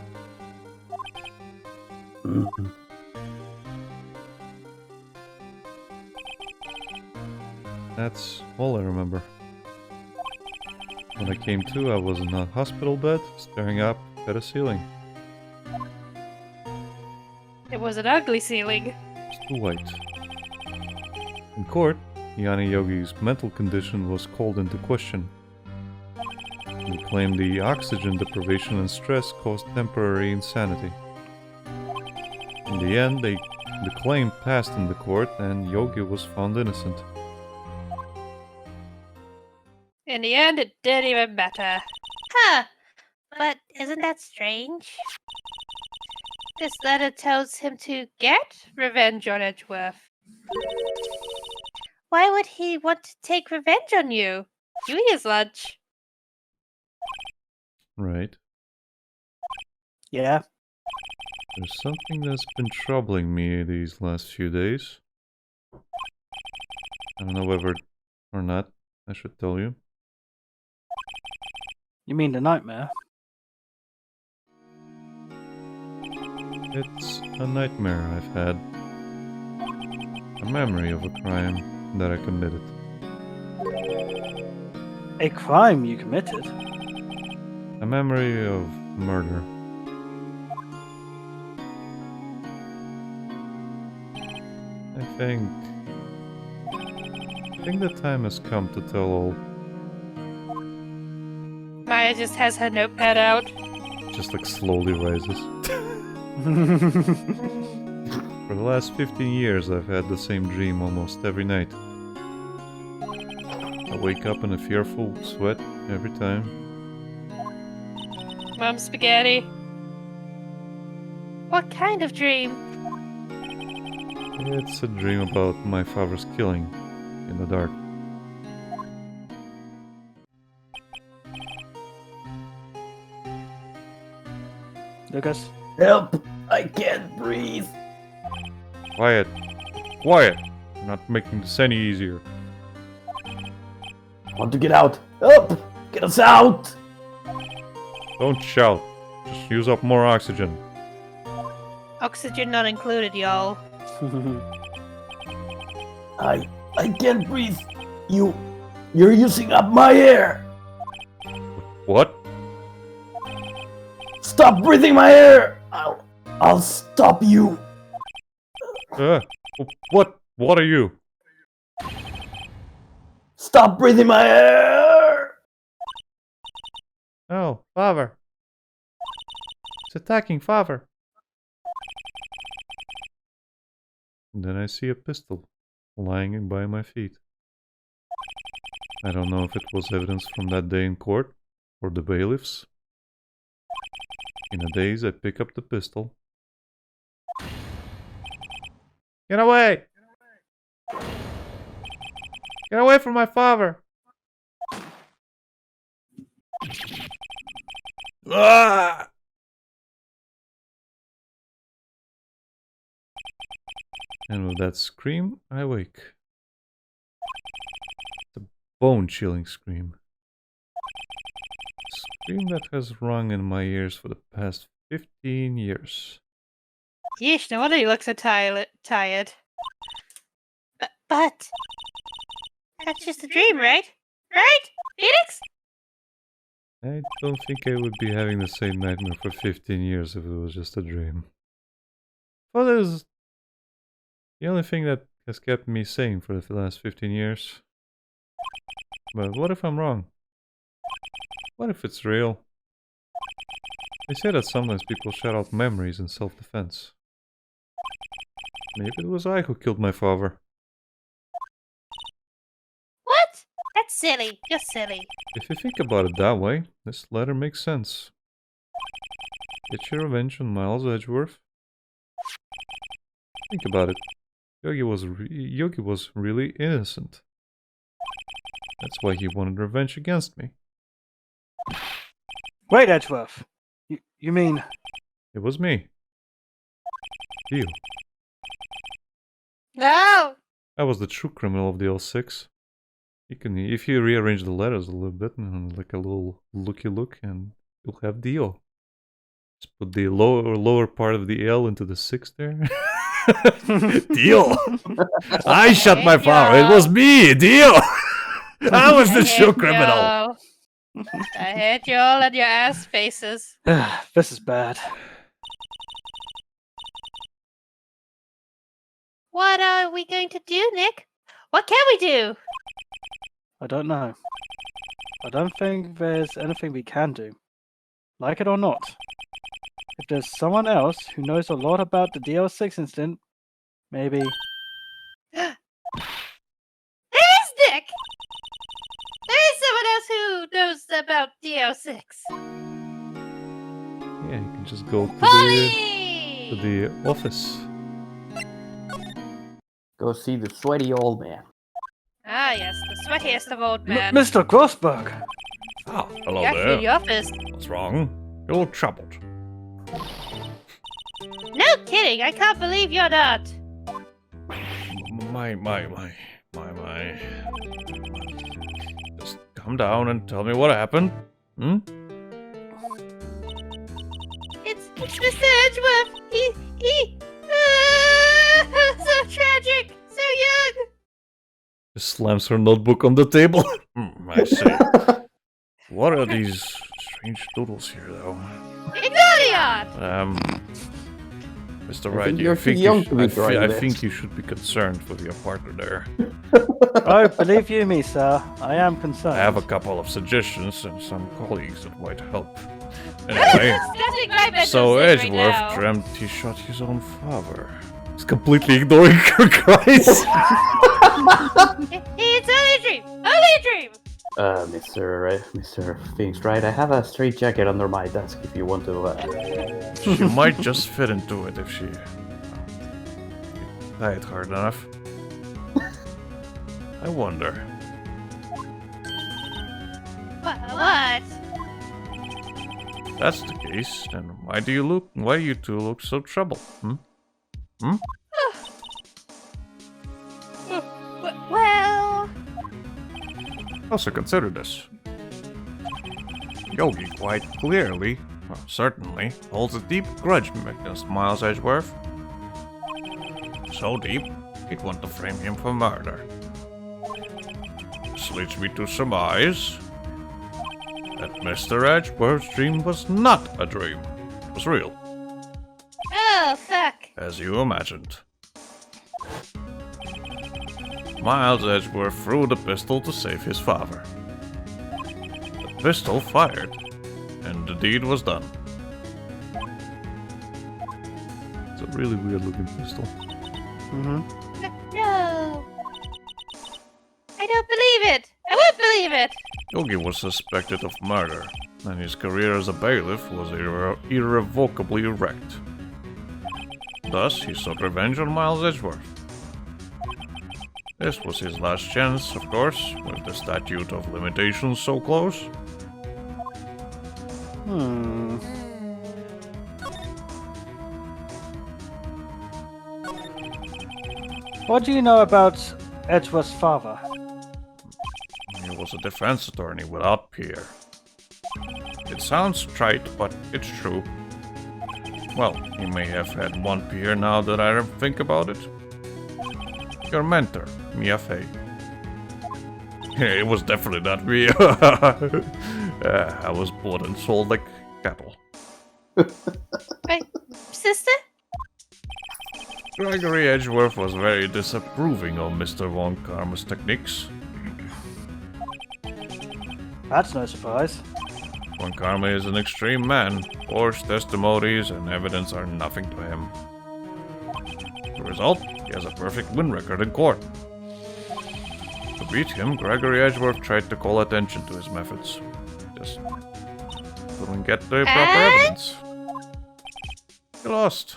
That's all I remember. When I came to, I was in a hospital bed, staring up at a ceiling. It was an ugly ceiling. It's too white. In court, Yanni Yogi's mental condition was called into question. He claimed the oxygen deprivation and stress caused temporary insanity. In the end, the claim passed in the court and Yogi was found innocent. In the end, it didn't even matter. Huh. But isn't that strange? This letter tells him to get revenge on Edgeworth. Why would he want to take revenge on you? You eat his lunch. Right. Yeah. There's something that's been troubling me these last few days. I don't know whether or not I should tell you. You mean the nightmare? It's a nightmare I've had. A memory of a crime that I committed. A crime you committed? A memory of murder. I think the time has come to tell all. Maya just has her notepad out. Just like slowly rises. For the last 15 years I've had the same dream almost every night. I wake up in a fearful sweat every time. Mom spaghetti. What kind of dream? It's a dream about my father's killing in the dark. Lucas? Help! I can't breathe. Quiet! Quiet! You're not making this any easier. I want to get out. Help! Get us out! Don't shout. Just use up more oxygen. Oxygen not included, y'all. I can't breathe. You're using up my air. What? Stop breathing my air. I'll stop you. What are you? Stop breathing my air. Oh, father. It's attacking father. And then I see a pistol lying by my feet. I don't know if it was evidence from that day in court or the bailiffs. In a daze, I pick up the pistol. Get away! Get away from my father! Ah! And with that scream, I wake. It's a bone-chilling scream. A scream that has rung in my ears for the past 15 years. Yeesh, no wonder you look so tired. But That's just a dream, right? Right? Phoenix? I don't think I would be having the same nightmare for 15 years if it was just a dream. Well, that is the only thing that has kept me sane for the last 15 years. But what if I'm wrong? What if it's real? They say that sometimes people shout out memories in self-defense. Maybe it was I who killed my father. What? That's silly. You're silly. If you think about it that way, this letter makes sense. Get your revenge on Miles Edgeworth. Think about it. Yogi was really innocent. That's why he wanted revenge against me. Wait, Edgeworth. You mean... It was me. Deal. No! I was the true criminal of the L6. You can, if you rearrange the letters a little bit, and like a little looky look, and you'll have Dio. Just put the lower part of the L into the 6 there. Dio! I shot my father. It was me, Dio! I was the true criminal. I hate you all and your ass faces. This is bad. What are we going to do, Nick? What can we do? I don't know. I don't think there's anything we can do. Like it or not. If there's someone else who knows a lot about the DL6 incident, maybe... There is Nick! There is someone else who knows about DO6. Yeah, you can just go to Polly! the office. Go see the sweaty old man. Ah, yes, the sweatiest of old men. Mr. Grossberg! Oh, hello Back in the office. What's wrong? You look troubled. No kidding, I can't believe you're not. My. Just calm down and tell me what happened. Hmm? It's Mr. Edgeworth. He so tragic, so young. Just slams her notebook on the table. I see. What are these strange doodles here, though? Ignotion! Mr. I Wright, think you're too young to be drawing I this. think you should be concerned for your partner there. Oh, believe you me, sir. I am concerned. I have a couple of suggestions and some colleagues that might help. Anyway, so Edgeworth dreamt he shot his own father. He's completely ignoring her cries. It's only a dream. Only a dream. Mr. Phoenix Wright, I have a straight jacket under my desk if you want to, She might just fit into it if she tie it hard enough. I wonder. What? If that's the case, then why do you two look so troubled? Well... Also consider this. Yogi quite clearly, well, certainly, holds a deep grudge against Miles Edgeworth. So deep, he'd want to frame him for murder. This leads me to surmise that Mr. Edgeworth's dream was not a dream. It was real, Oh, fuck. as you imagined. Miles Edgeworth threw the pistol to save his father. The pistol fired, and the deed was done. It's a really weird looking pistol. Mm-hmm. No. I don't believe it. I won't believe it. Yogi was suspected of murder, and his career as a bailiff was irrevocably wrecked. Thus, he sought revenge on Miles Edgeworth. This was his last chance, of course, with the statute of limitations so close. What do you know about Edgeworth's father? He was a defense attorney without peer. It sounds trite, but it's true. Well, he may have had one peer now that I think about it. Your mentor, Mia Fey. It was definitely not me. I was bought and sold like cattle. Right, sister? Gregory Edgeworth was very disapproving of Mr. Von Karma's techniques. That's no surprise. Von Karma is an extreme man. Forged testimonies and evidence are nothing to him. The result? He has a perfect win record in court. To beat him, Gregory Edgeworth tried to call attention to his methods. Just couldn't get the proper evidence. He lost.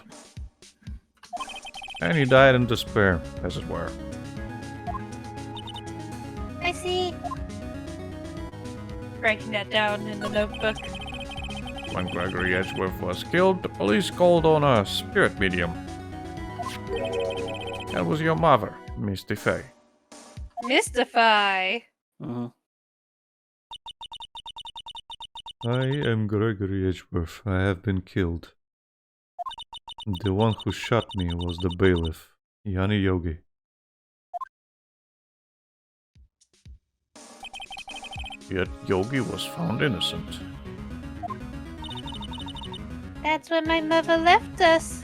And he died in despair, as it were. I see. Writing that down in the notebook. When Gregory Edgeworth was killed, the police called on a spirit medium. That was your mother, Misty Fay. Mystify. Mm-hmm. I am Gregory Edgeworth. I have been killed. The one who shot me was the bailiff, Yanni Yogi. Yet Yogi was found innocent. That's when my mother left us.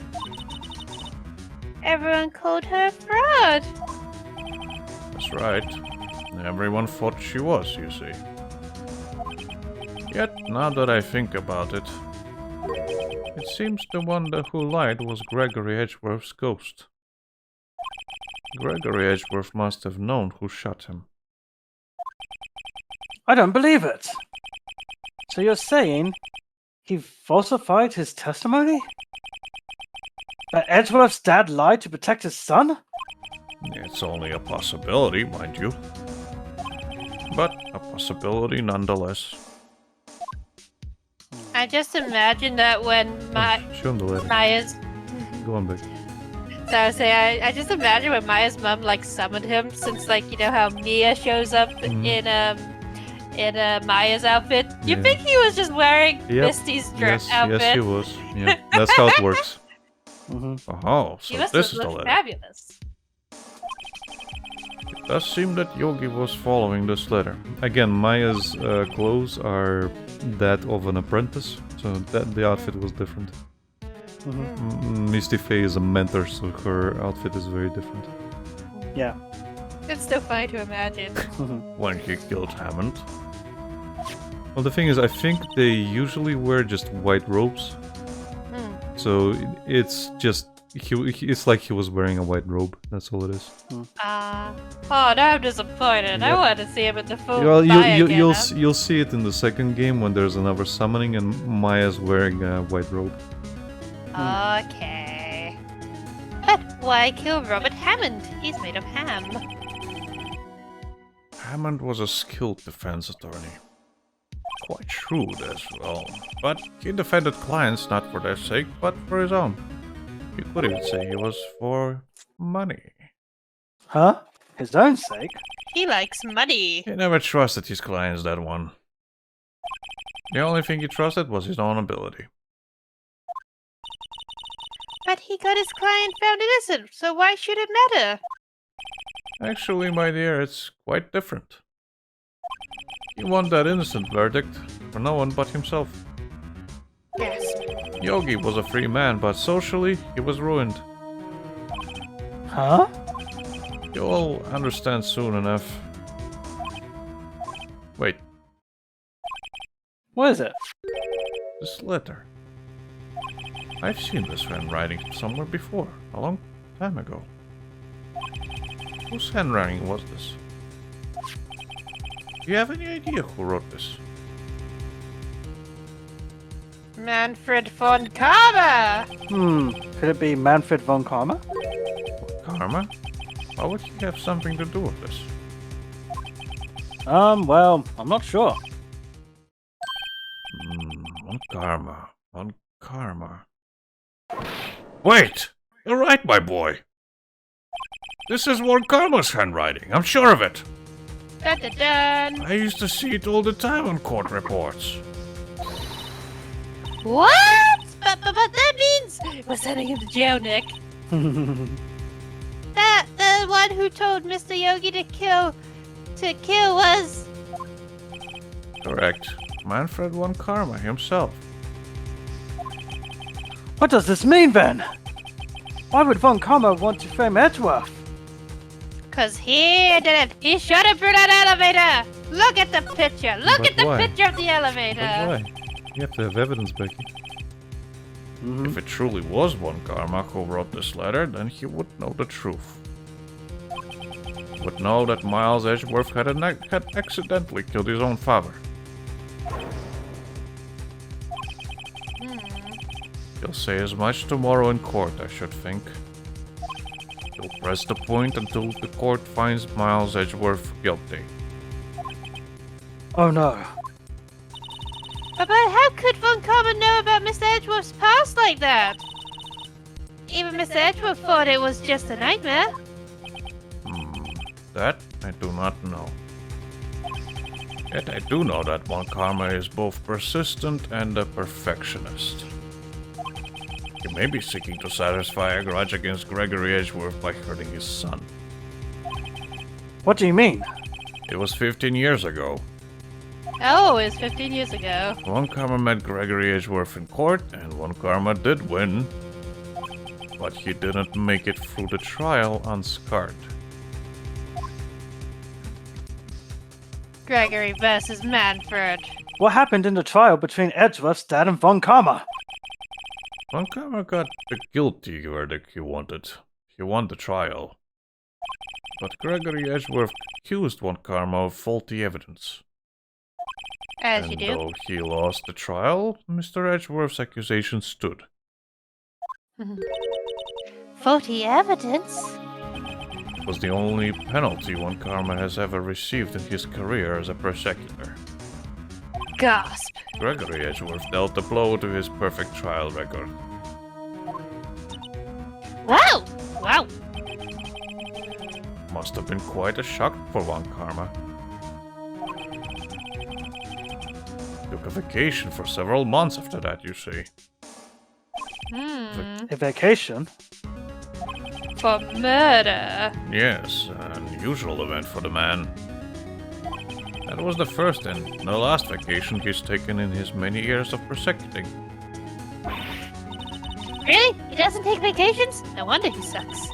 Everyone called her a fraud. That's right. Everyone thought she was, you see. Yet, now that I think about it, it seems the one who lied was Gregory Edgeworth's ghost. Gregory Edgeworth must have known who shot him. I don't believe it. So you're saying he falsified his testimony? That Edgeworth's dad lied to protect his son? It's only a possibility, mind you. But a possibility nonetheless. I just imagine that when Show him the letter. Maya's... Go on back. So I was saying, I just imagine when Maya's mom like summoned him, since like you know how Mia shows up in Maya's outfit. You Yeah. think he was just wearing Yep. Misty's dress Yes, outfit? yes, he was. Yeah, that's how it works. Mm-hmm. Oh, She so must this have is the looked letter. fabulous. It does seem that Yogi was following this letter. Again, Maya's clothes are that of an apprentice, so that the outfit was different. Misty Faye is a mentor, so her outfit is very different. Yeah. It's still funny to imagine. When he killed Hammond. Well, the thing is, I think they usually wear just white robes, so it's just it's like he was wearing a white robe. That's all it is. Oh, now I'm disappointed. I Yep. wanted to see him in the full Well, Maya you'll getup. you'll see it in the second game when there's another summoning and Maya's wearing a white robe. Okay. But why kill Robert Hammond? He's made of ham. Hammond was a skilled defense attorney. Quite shrewd as well. But he defended clients not for their sake, but for his own. You could even say he was for money. Huh? His own sake? He likes money. He never trusted his clients, that one. The only thing he trusted was his own ability. But he got his client found innocent, so why should it matter? Actually, my dear, it's quite different. He won that innocent verdict for no one but himself. Yes. Yogi was a free man, but socially, he was ruined. Huh? You'll understand soon enough. Wait, What is it? this letter. I've seen this handwriting somewhere before, a long time ago. Whose handwriting was this? Do you have any idea who wrote this? Manfred von Karma! Could it be Manfred von Karma? Karma? Why would he have something to do with this? Well, I'm not sure. On Karma. Wait! You're right, my boy! This is Von Karma's handwriting, I'm sure of it! Dun dun dun! I used to see it all the time on court reports. What? But that means we're sending him to jail, Nick. The one who told Mr. Yogi to kill to kill was... Correct. Manfred von Karma himself. What does this mean then? Why would Von Karma want to frame Edgeworth? Cause he did it. He shot him through that elevator. Look at the picture. Look But at the why? picture of the elevator. But why? You have to have evidence, Becky. If it truly was von Karma who wrote this letter, then he would know the truth. He would know that Miles Edgeworth had accidentally killed his own father. He'll say as much tomorrow in court, I should think. He'll press the point until the court finds Miles Edgeworth guilty. Oh no. But how could Von Karma know about Mr. Edgeworth's past like that? Even Mr. Edgeworth thought it was just a nightmare. That I do not know. Yet I do know that Von Karma is both persistent and a perfectionist. He may be seeking to satisfy a grudge against Gregory Edgeworth by hurting his son. What do you mean? It was 15 years ago. Oh, it was 15 years ago. Von Karma met Gregory Edgeworth in court, and Von Karma did win. But he didn't make it through the trial unscarred. Gregory versus Manfred. What happened in the trial between Edgeworth's dad and Von Karma? Von Karma got the guilty verdict he wanted. He won the trial. But Gregory Edgeworth accused Von Karma of faulty evidence. As And you do. though he lost the trial, Mr. Edgeworth's accusation stood. Faulty evidence? It was the only penalty Von Karma has ever received in his career as a prosecutor. Gasp. Gregory Edgeworth dealt a blow to his perfect trial record. Wow! Wow. Must have been quite a shock for Von Karma. Took a vacation for several months after that, you see. A vacation? For murder. Yes, an unusual event for the man. That was the first and the last vacation he's taken in his many years of prosecuting. Really? He doesn't take vacations? No wonder he sucks.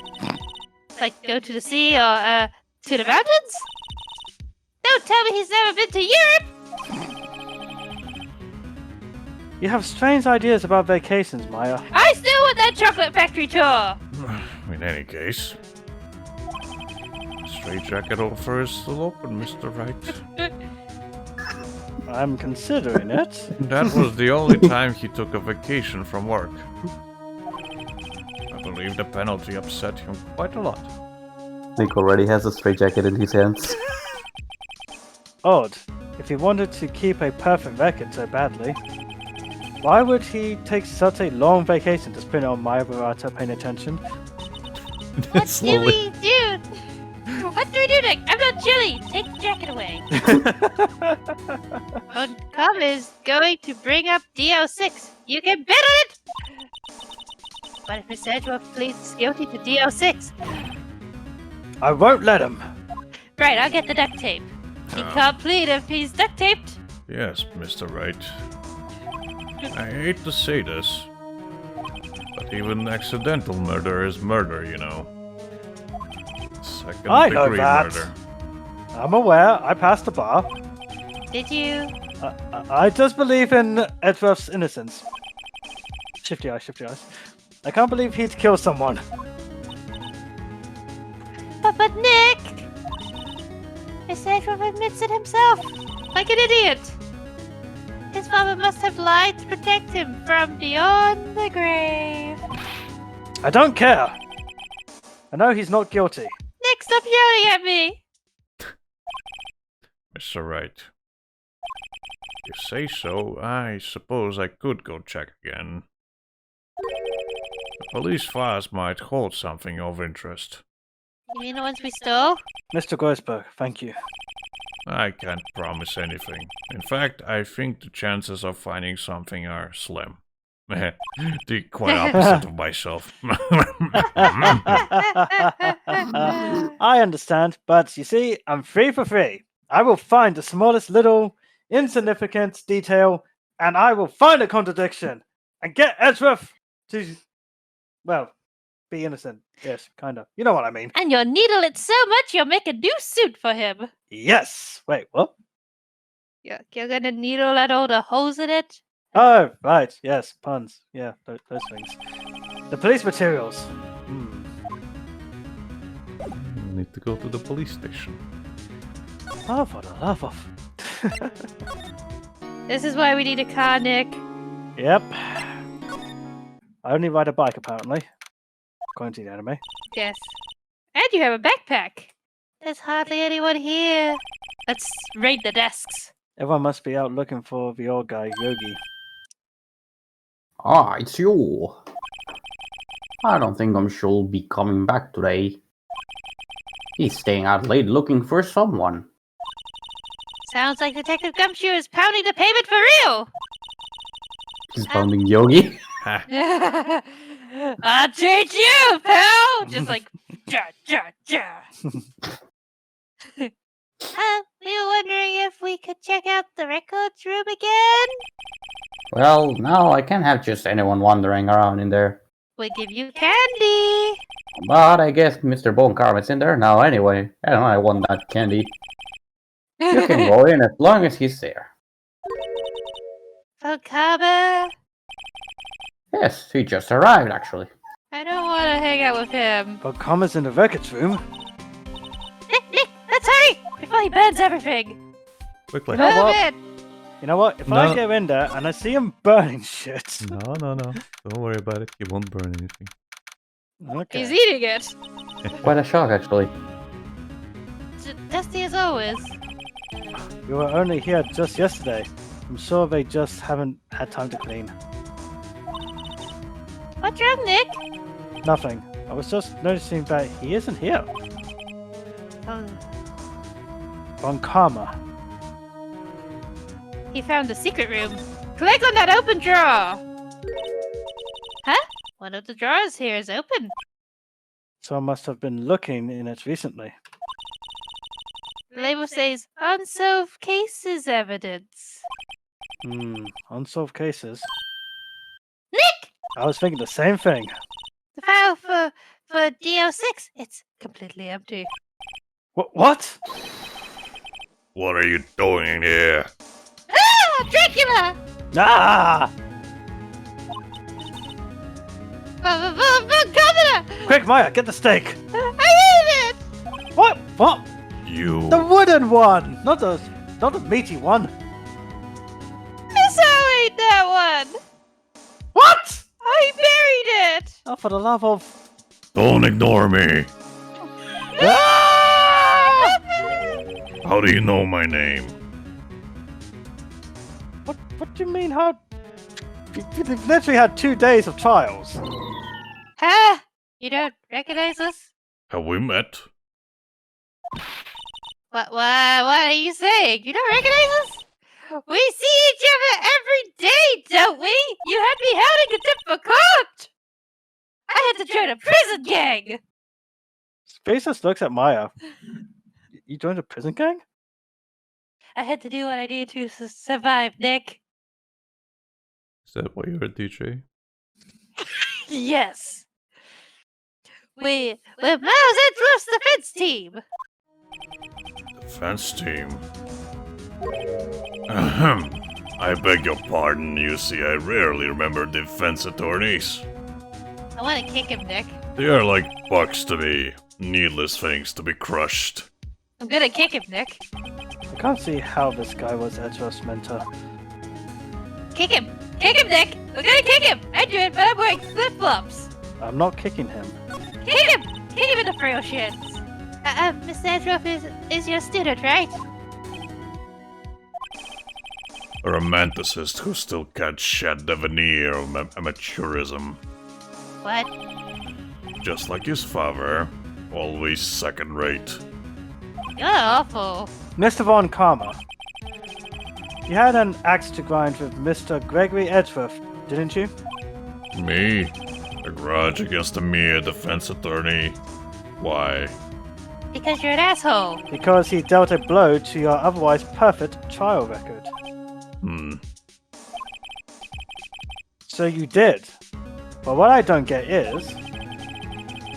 Like go to the sea or to the mountains? Don't tell me he's never been to Europe! You have strange ideas about vacations, Maya. I still want that chocolate factory tour! In any case, straitjacket offer is still open, Mr. Wright. I'm considering it. That was the only time he took a vacation from work. I believe the penalty upset him quite a lot. Nick already has a straitjacket in his hands. Odd. If he wanted to keep a perfect record so badly, why would he take such a long vacation to spend it on Maya without her paying attention? What do we do? What do we do, Nick? I'm not chilly! Take the jacket away! Von is going to bring up DL6. You can bet on it! But if Mr. Edgeworth pleads guilty to DL6, I won't let him. right, I'll get the duct tape. He can't plead if he's duct taped. Yes, Mr. Wright. I hate to say this, but even accidental murder is murder, you know. Second I know degree that. murder. I'm aware. I passed the bar. Did you? I just believe in Edgeworth's innocence. Shifty eyes, shifty eyes. I can't believe he'd kill someone. But Nick! Mr. Edgeworth admits it himself, like an idiot. His father must have lied to protect him from beyond the grave. I don't care. I know he's not guilty. Nick, stop yelling at me! Mr. Wright. You say so, I suppose I could go check again. The police files might hold something of interest. You mean the ones we stole? Mr. Grossberg, thank you. I can't promise anything. In fact, I think the chances of finding something are slim. The quite opposite of myself. I understand, but you see, I'm free for free. I will find the smallest little insignificant detail, and I will find a contradiction and get Edgeworth to, well, be innocent. Yes, kind of. You know what I mean. And you'll needle it so much you'll make a new suit for him. Yes. Wait, what? You're gonna needle that all the holes in it? Oh, right. Yes, puns. Yeah, those things. The police materials. Need to go to the police station. Oh, for the love of. This is why we need a car, Nick. Yep. I only ride a bike, apparently. According to the anime. Yes. And you have a backpack. There's hardly anyone here. Let's raid the desks. Everyone must be out looking for the old guy, Yogi. Ah, it's you. I don't think she'll be coming back today. He's staying out late looking for someone. Sounds like Detective Gumshoe is pounding the pavement for real. He's pounding Yogi. I'll treat you, pal! Just like, ja, ja, ja. We were wondering if we could check out the records room again. Well, now I can't have just anyone wandering around in there. We'll give you candy. But I guess Mr. Bone Carmet's in there now anyway, and I want that candy. You can go in as long as he's there. Funkaba? Yes, he just arrived actually. I don't want to hang out with him. But Karma's in the records room. Nick, let's hurry before he burns everything. Quickly. You know what? Move it. You know what? If No. I go in there and I see him burning shit. No. Don't worry about it. He won't burn anything. Okay. He's eating it. Quite a shock actually. Dusty as always. You were only here just yesterday. I'm sure they just haven't had time to clean. What's wrong, Nick? Nothing. I was just noticing that he isn't here. On Karma. He found the secret room. Click on that open drawer. Huh? One of the drawers here is open. So I must have been looking in it recently. The label says unsolved cases evidence. Unsolved cases. Nick! I was thinking the same thing. The file for DO6, it's completely empty. What? What are you doing in here? Ah! Dracula! Ah! Governor! Quick, Maya, get the steak. I ate it! What? What? You. The wooden one, not the meaty one. I ate that one! What? I buried it! Oh, for the love of. Don't ignore me. Ah! How do you know my name? What do you mean? How? You've literally had 2 days of trials. Huh? You don't recognize us? Have we met? What are you saying? You don't recognize us? We see each other every day, don't we? You had me held in contempt for court! I had to join a prison gang! Spaces looks at Maya. You joined a prison gang? I had to do what I needed to survive, Nick. Is that why you're a DJ? Yes. We're Miles Edgeworth's defense team. Defense team. Ahem. I beg your pardon. You see, I rarely remember defense attorneys. I want to kick him, Nick. They are like bugs to me. Needless things to be crushed. I'm gonna kick him, Nick. I can't see how this guy was Edgeworth's mentor. Kick him! Kick him, Nick! We're gonna kick him! I do it, but I'm wearing flip-flops! I'm not kicking him. Kick him! Kick him in the frail shins! Mr. Edgeworth is your student, right? A romanticist who still can't shed the veneer of amateurism. What? Just like his father. Always second rate. You're awful. Mr. Von Karma. You had an axe to grind with Mr. Gregory Edgeworth, didn't you? Me? A grudge against a mere defense attorney? Why? Because you're an asshole. Because he dealt a blow to your otherwise perfect trial record. So you did. But what I don't get is,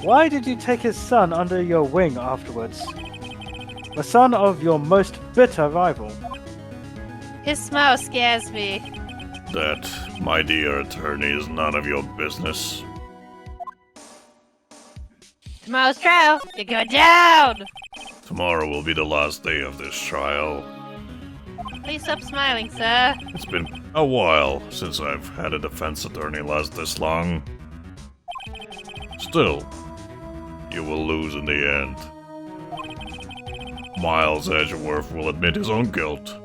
why did you take his son under your wing afterwards? The son of your most bitter rival. His smile scares me. That, my dear attorney, is none of your business. Tomorrow's trial, you go down! Tomorrow will be the last day of this trial. Please stop smiling, sir. It's been a while since I've had a defense attorney last this long. Still, you will lose in the end. Miles Edgeworth will admit his own guilt.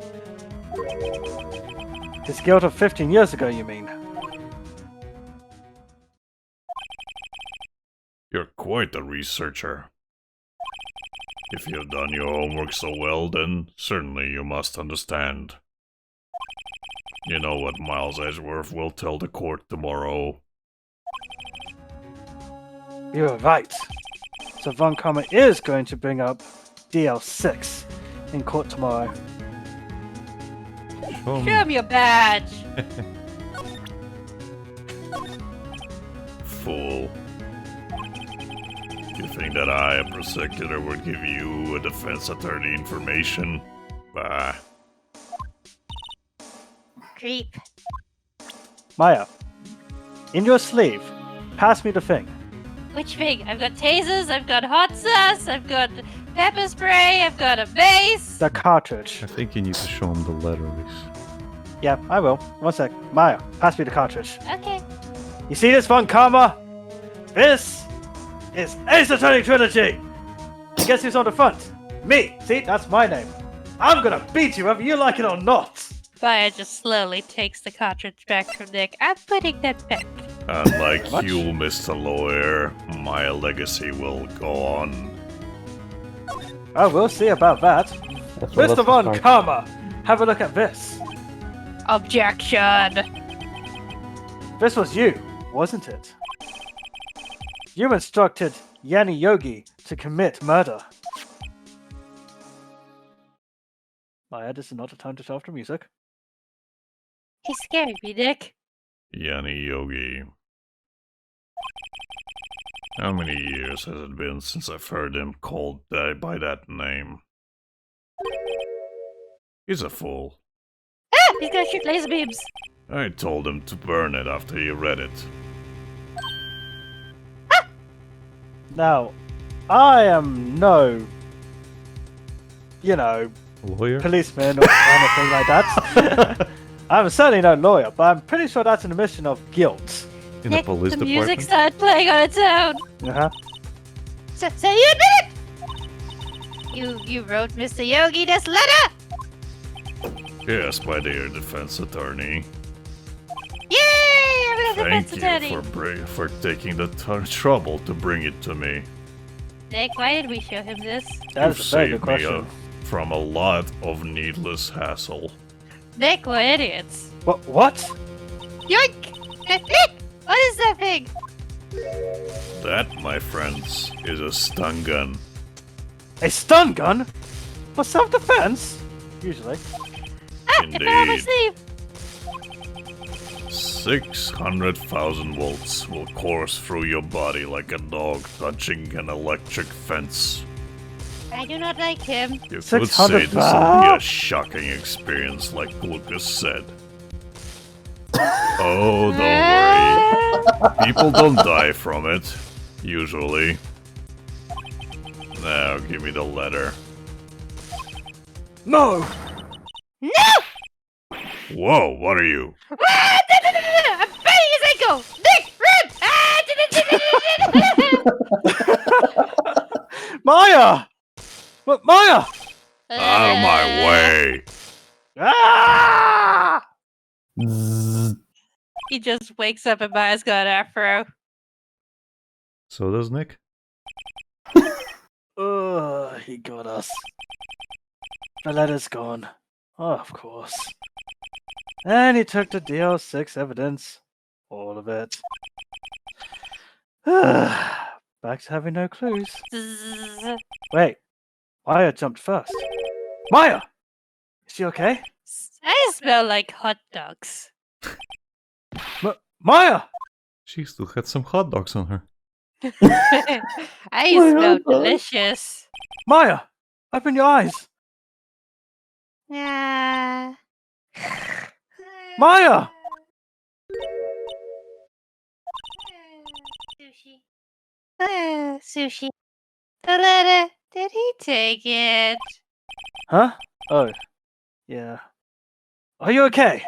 His guilt of 15 years ago, you mean? You're quite a researcher. If you've done your homework so well, then certainly you must understand. You know what Miles Edgeworth will tell the court tomorrow. You were right. So Von Karma is going to bring up DL6 in court tomorrow. Show him your badge. Fool. You think that I, a prosecutor, would give you a defense attorney information? Bah. Creep. Maya, in your sleeve, pass me the thing. Which thing? I've got tasers, I've got hot sauce, I've got pepper spray, I've got a mace. The cartridge. I think you need to show him the letter, Rhys. Yeah, I will. One sec. Maya, pass me the cartridge. Okay. You see this, Von Karma? This is Ace Attorney Trilogy! And guess who's on the front? Me! See, that's my name. I'm gonna beat you whether you like it or not! Fire just slowly takes the cartridge back from Nick. I'm putting that back. Unlike much. you, Mr. Lawyer, my legacy will go on. Oh, we'll see about that. That's where Mr. let's Von start. Karma, have a look at this. Objection. This was you, wasn't it? You instructed Yanni Yogi to commit murder. Maya, this is not the time to show off the music. He's scaring me, Nick. Yanni Yogi. How many years has it been since I've heard him called by that name? He's a fool. Ah! He's gonna shoot laser beams. I told him to burn it after he read it. Now, I am no, Lawyer? policeman or anything like that. I'm certainly no lawyer, but I'm pretty sure that's an admission of guilt. In the Nick, police the music department? started playing on its own. Uh-huh. So you admit it? You wrote Mr. Yogi this letter? Yes, my dear defense attorney. Yay! I'm a defense Thank you attorney. for taking the trouble to bring it to me. Nick, why did we show him this? That's You've a very good saved me question. from a lot of needless hassle. Nick, we're idiots. What? Yoink! Nick, what is that thing? That, my friends, is a stun gun. A stun gun? For self-defense? Usually. Ah, it fell on my Indeed. sleeve. 600,000 volts will course through your body like a dog touching an electric fence. I do not like him. You could say this will 600 be a shocking experience, like Lucas said. Oh, don't worry. People don't die from it, usually. Now, give me the letter. No! No! Whoa, what are you? Ah, I'm biting his ankle! Nick, run! Maya! Maya! Out of my way! Ah! Zzz. He just wakes up and Maya's got an afro. So does Nick? Ugh, he got us. The letter's gone. Oh, of course. And he took the DL6 evidence. All of it. Back to having no clues. Zzz. Wait, Maya jumped first. Maya! Is she okay? I smell like hot dogs. Maya! She still had some hot dogs on her. I My smell hot dog. delicious. Maya! Open your eyes! Yeah. Maya! Sushi. Sushi. The letter. Did he take it? Huh? Oh, yeah. Are you okay?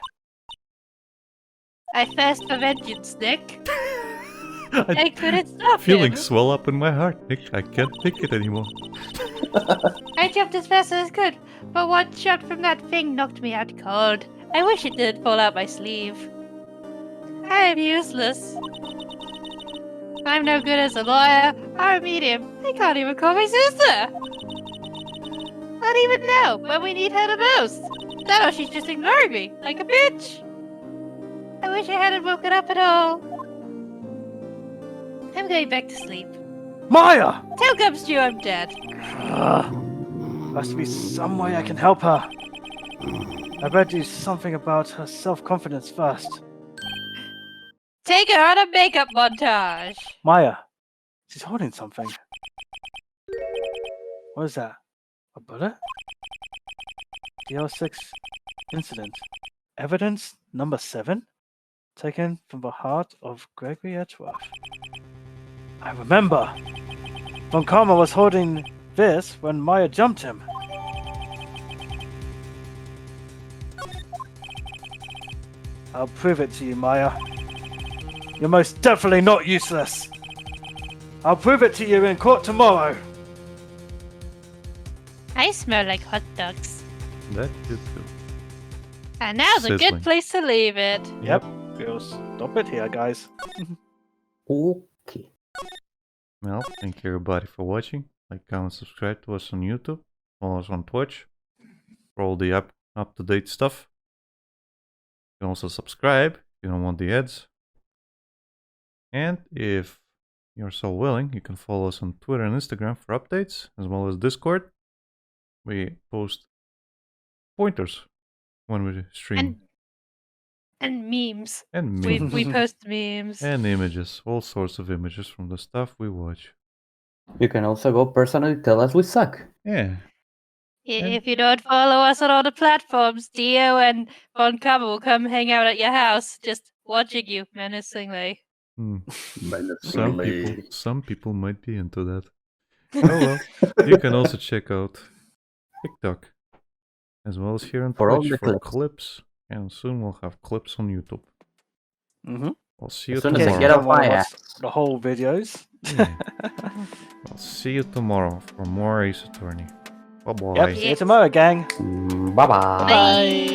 I thirst for vengeance, Nick. I- I couldn't stop Feelings him. swell up in my heart, Nick. I can't take it anymore. I jumped as fast as I could, but one shot from that thing knocked me out cold. I wish it didn't fall out my sleeve. I am useless. I'm no good as a lawyer or a medium. I can't even call my sister. Not even now, when we need her the most. Now she's just ignoring me, like a bitch. I wish I hadn't woken up at all. I'm going back to sleep. Maya! Tell Gumstew I'm dead. Must be some way I can help her. I better do something about her self-confidence first. Take her on a makeup montage. Maya, she's holding something. What is that? A bullet? DL6 incident. Evidence number 7? Taken from the heart of Gregory Edgeworth. I remember! Von Karma was holding this when Maya jumped him. I'll prove it to you, Maya. You're most definitely not useless. I'll prove it to you in court tomorrow. I smell like hot dogs. That you do. And now's a Sizzling. good place to leave it. Yep, we'll stop it here, guys. Okay. Well, thank you everybody for watching. Like, comment, subscribe to us on YouTube. Follow us on Twitch for all the up-to-date stuff. You can also subscribe if you don't want the ads. And if you're so willing, you can follow us on Twitter and Instagram for updates, as well as Discord. We post pointers when we stream. And memes. And We memes. we post memes. And images. All sorts of images from the stuff we watch. You can also go personally tell us we suck. Yeah. If you don't follow us on all the platforms, Dio and Von Kama will come hang out at your house, just watching you menacingly. Hmm. Menacingly. Some people might be into that. Oh well. You can also check out TikTok, as well as here on For all Twitch the for clips. clips. And soon we'll have clips on YouTube. Mm-hmm. I'll see you As soon as I tomorrow. get off my ass. The whole videos. Yeah. I'll see you tomorrow for more Ace Attorney. Bye bye. Yep, see you tomorrow, gang. Bye-bye. Bye.